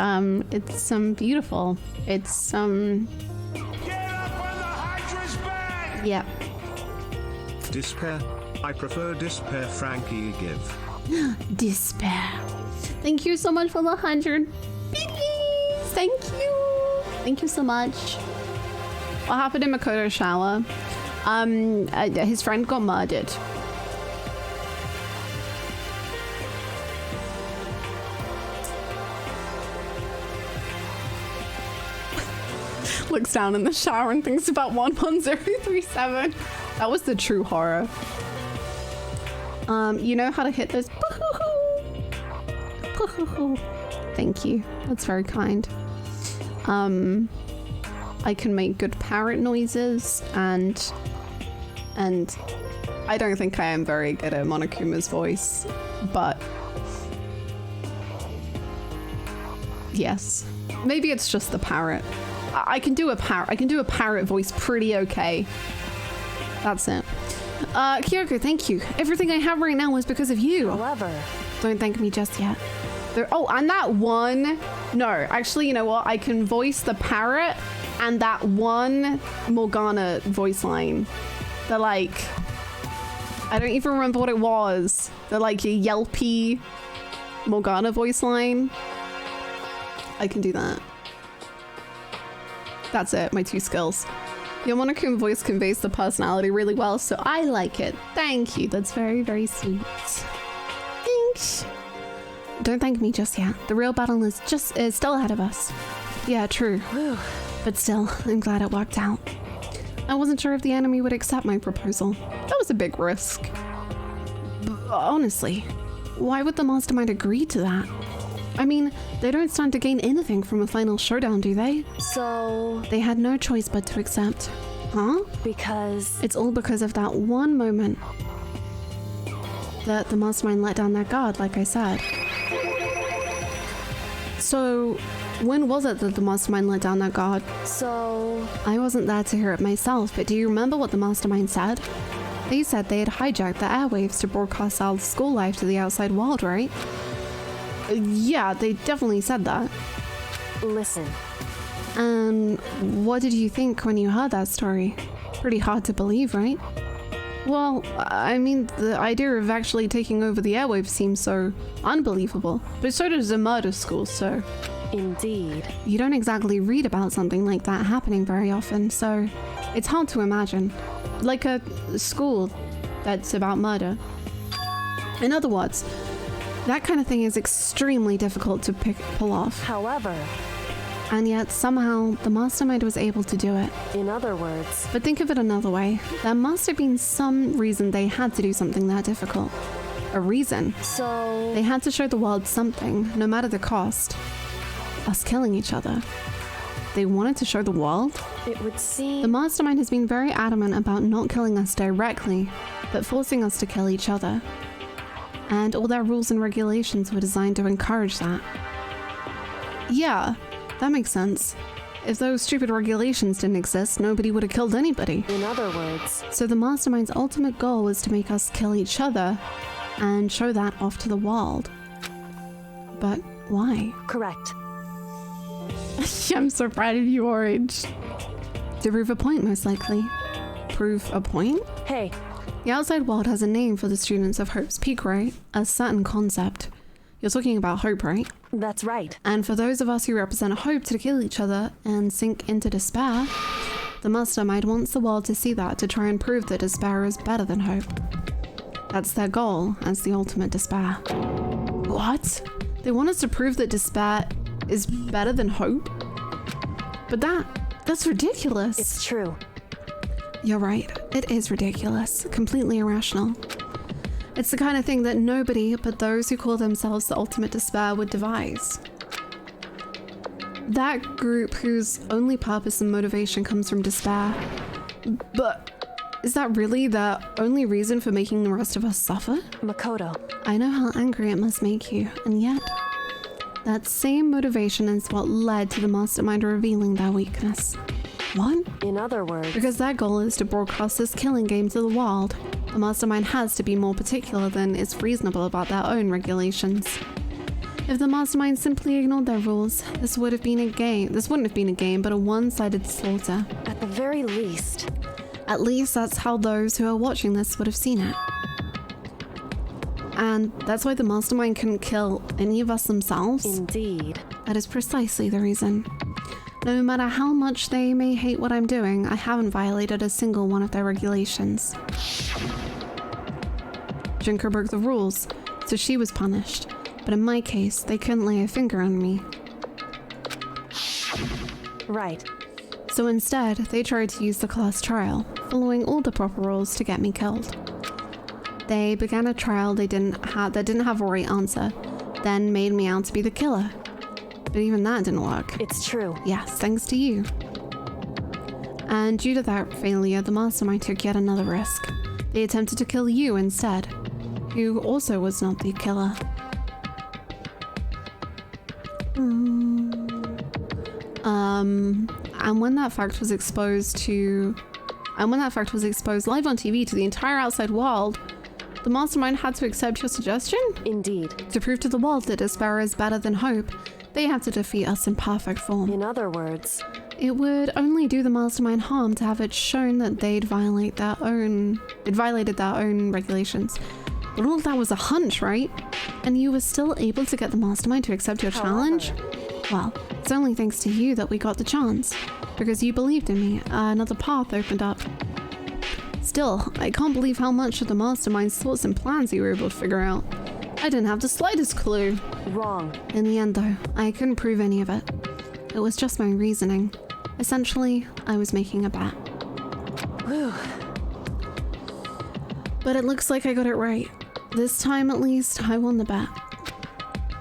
beautiful. It's Get up on the Hydra's back! yeah. Despair. I prefer despair, Frankie give. Despair. Thank you so much for the 100 biggies. Thank you. Thank you so much. What happened in Makoto's shower? His friend got murdered. Looks down in the shower and thinks about 11037. That was the true horror. You know how to hit those. Thank you. That's very kind. I can make good parrot noises and I don't think I am very good at Monokuma's voice, but yes. Maybe it's just the parrot. I can do a parrot voice pretty okay. That's it. Kyoko, thank you. Everything I have right now is because of you. However, don't thank me just yet. Oh, and that one. No, actually, you know what? I can voice the parrot and that one Morgana voice line. The like, I don't even remember what it was. The like yelpy Morgana voice line. I can do that. That's it, my 2 skills. Your Monokuma voice conveys the personality really well, so I like it. Thank you. That's very, very sweet. Thanks. Don't thank me just yet. The real battle is still ahead of us. Yeah, true. But still, I'm glad it worked out. I wasn't sure if the enemy would accept my proposal. That was a big risk. But honestly, why would the mastermind agree to that? I mean, they don't stand to gain anything from a final showdown, do they? So... They had no choice but to accept. Huh? Because... It's all because of that one moment that the mastermind let down their guard, like I said. So, when was it that the mastermind let down their guard? So... I wasn't there to hear it myself, but do you remember what the mastermind said? They said they had hijacked the airwaves to broadcast Sal's school life to the outside world, right? Yeah, they definitely said that. Listen. And what did you think when you heard that story? Pretty hard to believe, right? Well, I mean, the idea of actually taking over the airwaves seems so unbelievable. But so does a murder school, so... Indeed. You don't exactly read about something like that happening very often, so it's hard to imagine. Like a school that's about murder. In other words, that kind of thing is extremely difficult to pull off. However... And yet, somehow, the mastermind was able to do it. In other words... But think of it another way. There must have been some reason they had to do something that difficult. A reason. So... They had to show the world something, no matter the cost. Us killing each other. They wanted to show the world? It would seem... The mastermind has been very adamant about not killing us directly, but forcing us to kill each other. And all their rules and regulations were designed to encourage that. Yeah. That makes sense. If those stupid regulations didn't exist, nobody would have killed anybody. In other words... So the mastermind's ultimate goal was to make us kill each other and show that off to the world. But why? Correct. I'm so proud of you, Orange. To prove a point, most likely. Prove a point? Hey. The outside world has a name for the students of Hope's Peak, right? A certain concept. You're talking about hope, right? That's right. And for those of us who represent hope to kill each other and sink into despair, the mastermind wants the world to see that, to try and prove that despair is better than hope. That's their goal as the ultimate despair. What? They want us to prove that despair is better than hope? But that's ridiculous. It's true. You're right. It is ridiculous. Completely irrational. It's the kind of thing that nobody but those who call themselves the ultimate despair would devise. That group whose only purpose and motivation comes from despair. But is that really the only reason for making the rest of us suffer? Makoto. I know how angry it must make you, and yet that same motivation is what led to the mastermind revealing their weakness. What? In other words... Because their goal is to broadcast this killing game to the world. The mastermind has to be more particular than is reasonable about their own regulations. If the mastermind simply ignored their rules, this would have been a game. This wouldn't have been a game, but a one-sided slaughter. At the very least. At least that's how those who are watching this would have seen it. And that's why the mastermind couldn't kill any of us themselves. Indeed. That is precisely the reason. No matter how much they may hate what I'm doing, I haven't violated a single one of their regulations. Jinker broke the rules, so she was punished. But in my case, they couldn't lay a finger on me. Right. So instead, they tried to use the class trial, following all the proper rules to get me killed. They began a trial that didn't have a right answer, then made me out to be the killer. But even that didn't work. It's true. Yes, thanks to you. And due to that failure, the mastermind took yet another risk. They attempted to kill you instead, who also was not the killer. And when that fact was exposed live on TV to the entire outside world, the mastermind had to accept your suggestion? Indeed. To prove to the world that despair is better than hope, they have to defeat us in perfect form. In other words, it would only do the mastermind harm to have it shown that they'd violated their own regulations. But all that was a hunch, right? And you were still able to get the mastermind to accept your challenge? Well, it's only thanks to you that we got the chance. Because you believed in me, another path opened up. Still, I can't believe how much of the mastermind's thoughts and plans you were able to figure out. I didn't have the slightest clue. Wrong. In the end, though, I couldn't prove any of it. It was just my reasoning. Essentially, I was making a bet. Whew. But it looks like I got it right. This time, at least, I won the bet.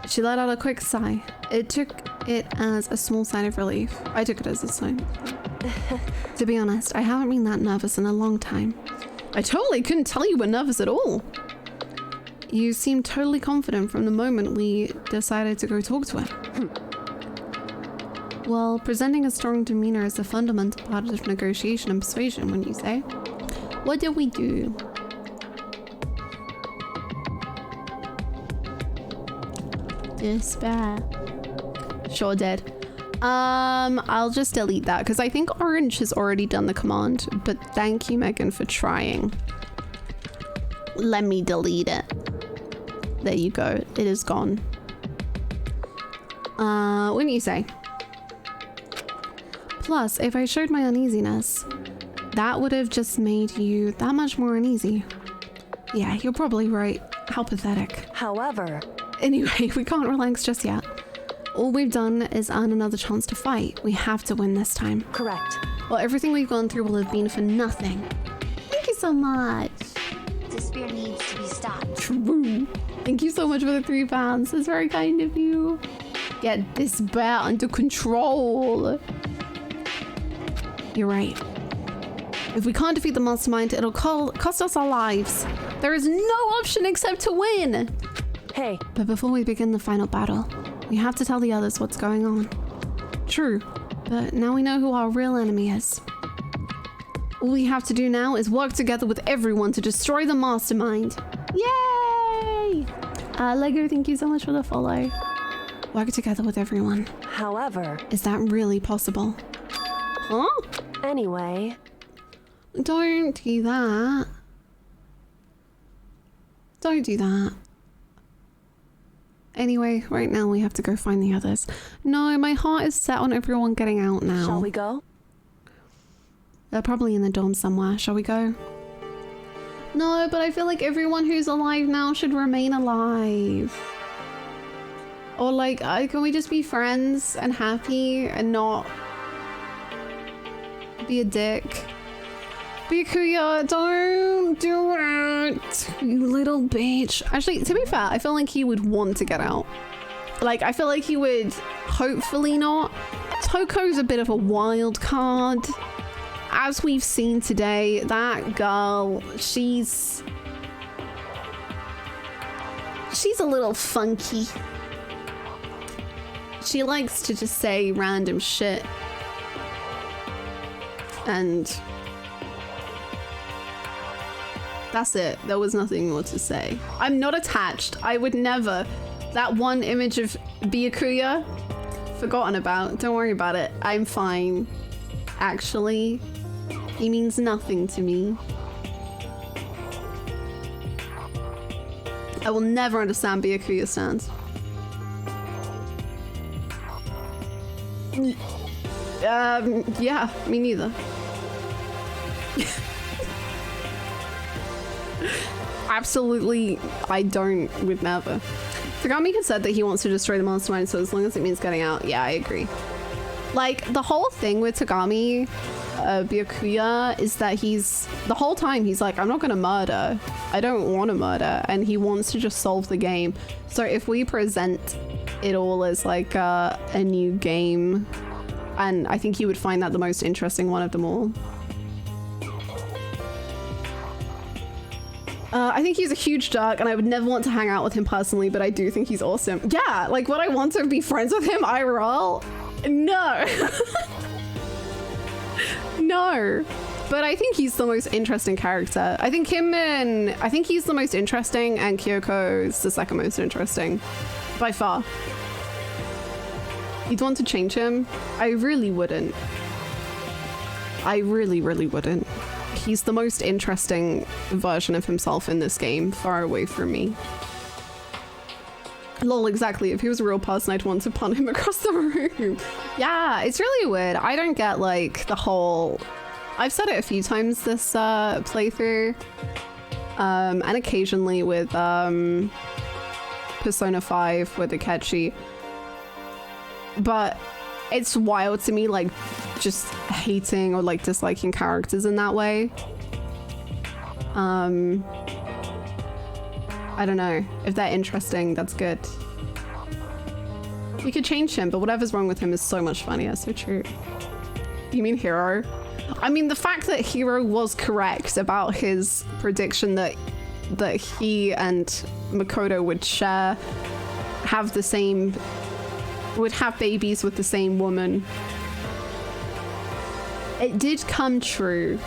She let out a quick sigh. It took it as a small sign of relief. I took it as a sign. To be honest, I haven't been that nervous in a long time. I totally couldn't tell you were nervous at all. You seemed totally confident from the moment we decided to go talk to him. Well, presenting a strong demeanor is a fundamental part of negotiation and persuasion, wouldn't you say? What did we do? Despair. Sure did. I'll just delete that because I think Orange has already done the command, but thank you, Megan, for trying. Let me delete it. There you go. It is gone. Wouldn't you say? Plus, if I showed my uneasiness, that would have just made you that much more uneasy. Yeah, you're probably right. How pathetic. However... Anyway, we can't relax just yet. All we've done is earn another chance to fight. We have to win this time. Correct. Well, everything we've gone through will have been for nothing. Thank you so much. Despair needs to be stopped. True. Thank you so much for the 3 pounds. It's very kind of you. Get despair under control. You're right. If we can't defeat the mastermind, it'll cost us our lives. There is no option except to win. Hey. But before we begin the final battle, we have to tell the others what's going on. True, but now we know who our real enemy is. All we have to do now is work together with everyone to destroy the mastermind. Yay! Lego, thank you so much for the follow. Work together with everyone. However... Is that really possible? Huh? Anyway... Don't do that. Don't do that. Anyway, right now we have to go find the others. No, my heart is set on everyone getting out now. Shall we go? They're probably in the dorm somewhere. Shall we go? No, but I feel like everyone who's alive now should remain alive. Or like, can we just be friends and happy and not be a dick? Bikuya, don't do it, you little bitch. Actually, to be fair, I feel like he would want to get out. Like, I feel like he would hopefully not. Toko's a bit of a wild card. As we've seen today, that girl, she's a little funky. She likes to just say random shit. And that's it. There was nothing more to say. I'm not attached. I would never. That one image of Byakuya, forgotten about. Don't worry about it. I'm fine. Actually, he means nothing to me. I will never understand Byakuya stands. Yeah, me neither. Absolutely, I would never. Tagami had said that he wants to destroy the mastermind, so as long as it means getting out, yeah, I agree. Like, the whole thing with Tagami, Byakuya, is that the whole time he's like, I'm not gonna murder. I don't want to murder, and he wants to just solve the game. So if we present it all as like a new game, and I think he would find that the most interesting one of them all. I think he's a huge jerk, and I would never want to hang out with him personally, but I do think he's awesome. Yeah, like, would I want to be friends with him IRL? No. No. But I think he's the most interesting character. I think he's the most interesting, and Kyoko is the second most interesting. By far. You'd want to change him? I really wouldn't. I really, really wouldn't. He's the most interesting version of himself in this game, far away from me. Lol, exactly. If he was a real person, I'd want to punt him across the room. Yeah, it's really weird. I don't get, like, the whole... I've said it a few times this playthrough. And occasionally with Persona 5 with Akechi. But it's wild to me, like, just hating or, like, disliking characters in that way. I don't know. If they're interesting, that's good. You could change him, but whatever's wrong with him is so much funnier. So true. You mean Hiro? I mean, the fact that Hiro was correct about his prediction that he and Makoto would have babies with the same woman. It did come true.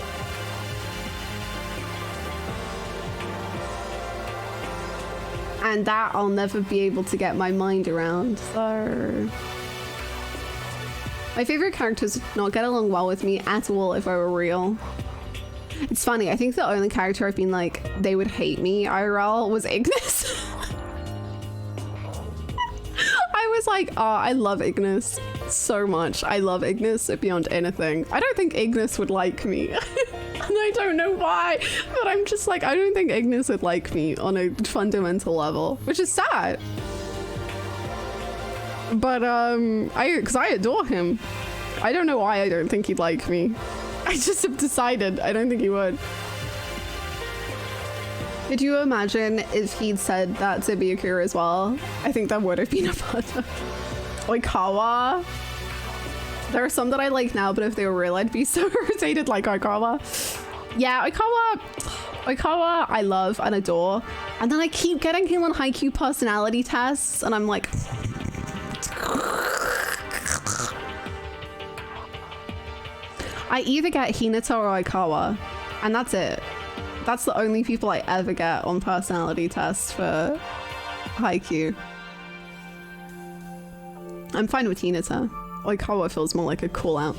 And that I'll never be able to get my mind around, so... My favorite characters would not get along well with me at all if I were real. It's funny, I think the only character I've been like, they would hate me IRL was Ignis. I was like, oh, I love Ignis so much. I love Ignis beyond anything. I don't think Ignis would like me. And I don't know why, but I'm just like, I don't think Ignis would like me on a fundamental level, which is sad. But, because I adore him. I don't know why I don't think he'd like me. I just have decided I don't think he would. Could you imagine if he'd said that to Byakuya as well? I think that would have been a murder. Oikawa. There are some that I like now, but if they were real, I'd be so irritated like Oikawa. Yeah, Oikawa I love and adore. And then I keep getting him on Haikyuu personality tests, and I'm like... I either get Hinata or Oikawa, and that's it. That's the only people I ever get on personality tests for Haikyuu. I'm fine with Hinata. Oikawa feels more like a call-out.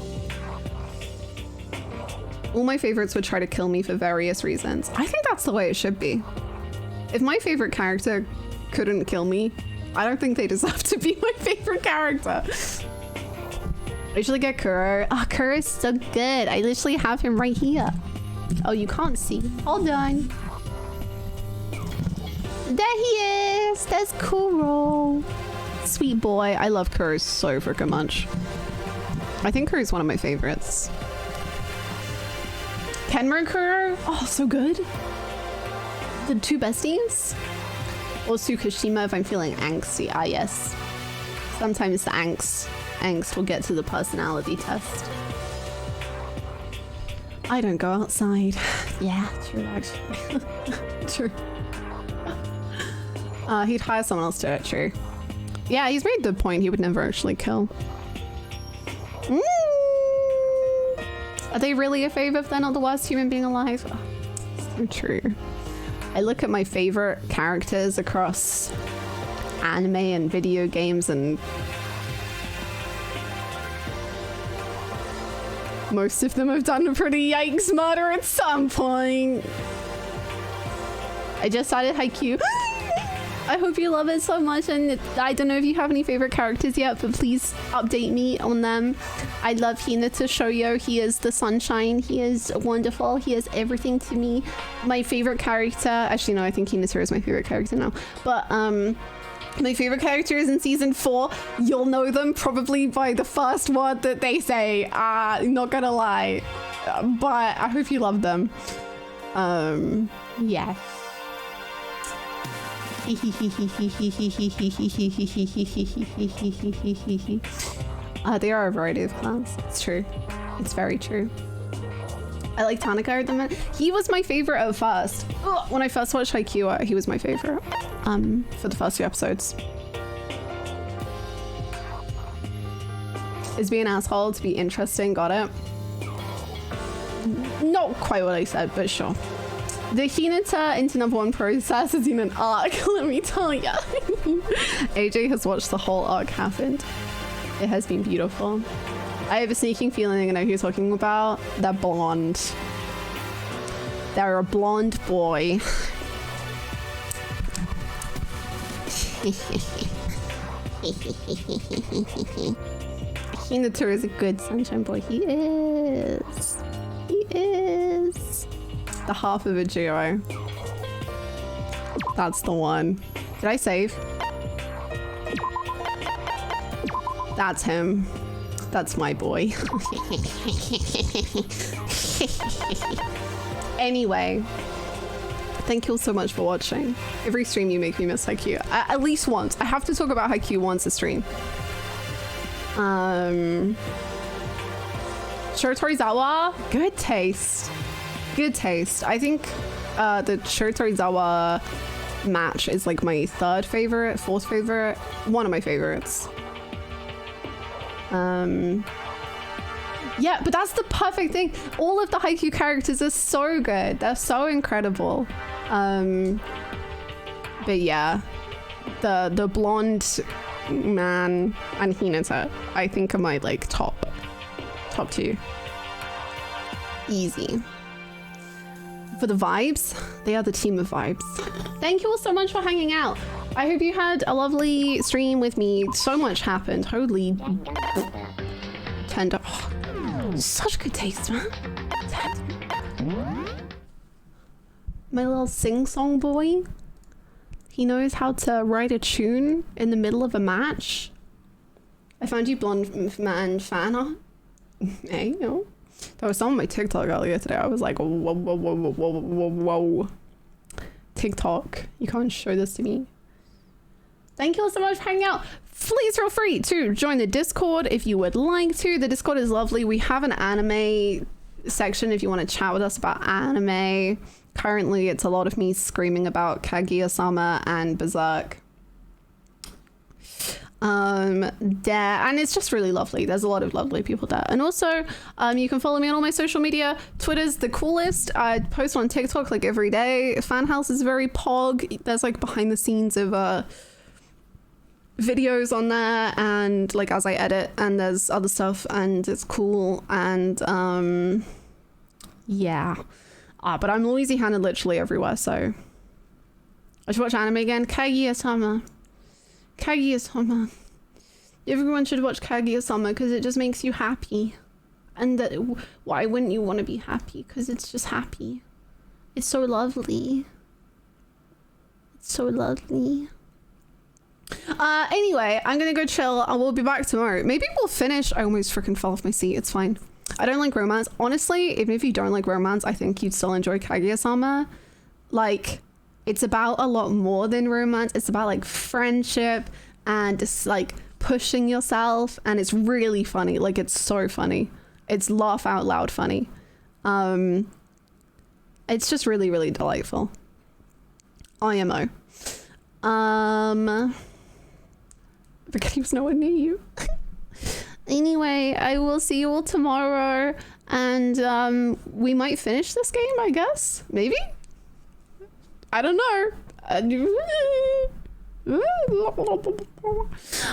All my favorites would try to kill me for various reasons. I think that's the way it should be. If my favorite character couldn't kill me, I don't think they deserve to be my favorite character. I usually get Kuro. Oh, Kuro's so good. I literally have him right here. Oh, you can't see. Hold on. There he is. There's Kuro. Sweet boy. I love Kuro so freaking much. I think Kuro's one of my favorites. Kenmure Kuro. Oh, so good. The two besties. Or Tsukishima if I'm feeling angsty. Ah, yes. Sometimes the angst will get to the personality test. I don't go outside. Yeah, true, actually. True. He'd hire someone else to do it, true. Yeah, he's made the point he would never actually kill. Are they really a fave if they're not the worst human being alive? Oh, so true. I look at my favorite characters across anime and video games, and most of them have done a pretty yikes murder at some point. I just started Haikyuu. I hope you love it so much, and I don't know if you have any favorite characters yet, but please update me on them. I love Hinata Shoujo. He is the sunshine. He is wonderful. He is everything to me. My favorite character, actually no, I think Hinata is my favorite character now, but my favorite character is in season 4. You'll know them probably by the first word that they say. Not gonna lie, but I hope you love them. Yeah. They are a variety of clans. It's true. It's very true. I like Tanaka at the minute. He was my favorite at first. When I first watched Haikyuu, he was my favorite. For the first 2 episodes. Is be an asshole to be interesting, got it? Not quite what I said, but sure. The Hinata into #1 process is in an arc, let me tell ya. AJ has watched the whole arc happen. It has been beautiful. I have a sneaking feeling I know who you're talking about. They're blonde. They're a blonde boy. Hinata is a good sunshine boy. He is. He is. The half of a duo. That's the one. Did I save? That's him. That's my boy. Anyway, thank you all so much for watching. Every stream you make me miss Haikyuu. At least once. I have to talk about Haikyuu once a stream. Shiratorizawa, good taste. Good taste. I think the Shiratorizawa match is like my 3rd favorite, 4th favorite, one of my favorites. Yeah, but that's the perfect thing. All of the Haikyuu characters are so good. They're so incredible. But yeah, the blonde man and Hinata, I think are my like top 2. Easy. For the vibes, they are the team of vibes. Thank you all so much for hanging out. I hope you had a lovely stream with me. So much happened. Holy tender. Oh, such good taste, man. My little sing-song boy. He knows how to write a tune in the middle of a match. I found you blonde man fan art. Hey, no. That was on my TikTok earlier today. I was like, whoa, whoa, whoa, whoa, whoa, whoa, whoa. TikTok, you can't show this to me. Thank you all so much for hanging out. Please feel free to join the Discord if you would like to. The Discord is lovely. We have an anime section if you want to chat with us about anime. Currently, it's a lot of me screaming about Kaguya-sama and Berserk. There, and it's just really lovely. There's a lot of lovely people there. And also, you can follow me on all my social media. Twitter's the coolest. I post on TikTok like every day. Fan House is very pog. There's like behind the scenes of videos on there, and like as I edit, and there's other stuff, and it's cool. And yeah. But I'm Louisiana literally everywhere, so I should watch anime again. Kaguya-sama. Kaguya-sama. Everyone should watch Kaguya-sama because it just makes you happy. And that, why wouldn't you want to be happy? Because it's just happy. It's so lovely. It's so lovely. Anyway, I'm gonna go chill. I will be back tomorrow. Maybe we'll finish. I almost freaking fell off my seat. It's fine. I don't like romance. Honestly, even if you don't like romance, I think you'd still enjoy Kaguya-sama. Like, it's about a lot more than romance. It's about like friendship and just like pushing yourself, and it's really funny. Like, it's so funny. It's laugh out loud funny. It's just really, really delightful. IMO. Because he was nowhere near you. Anyway, I will see you all tomorrow, and we might finish this game, I guess. Maybe? I don't know.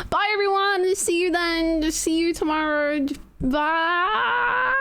Bye, everyone. See you then. See you tomorrow. Bye.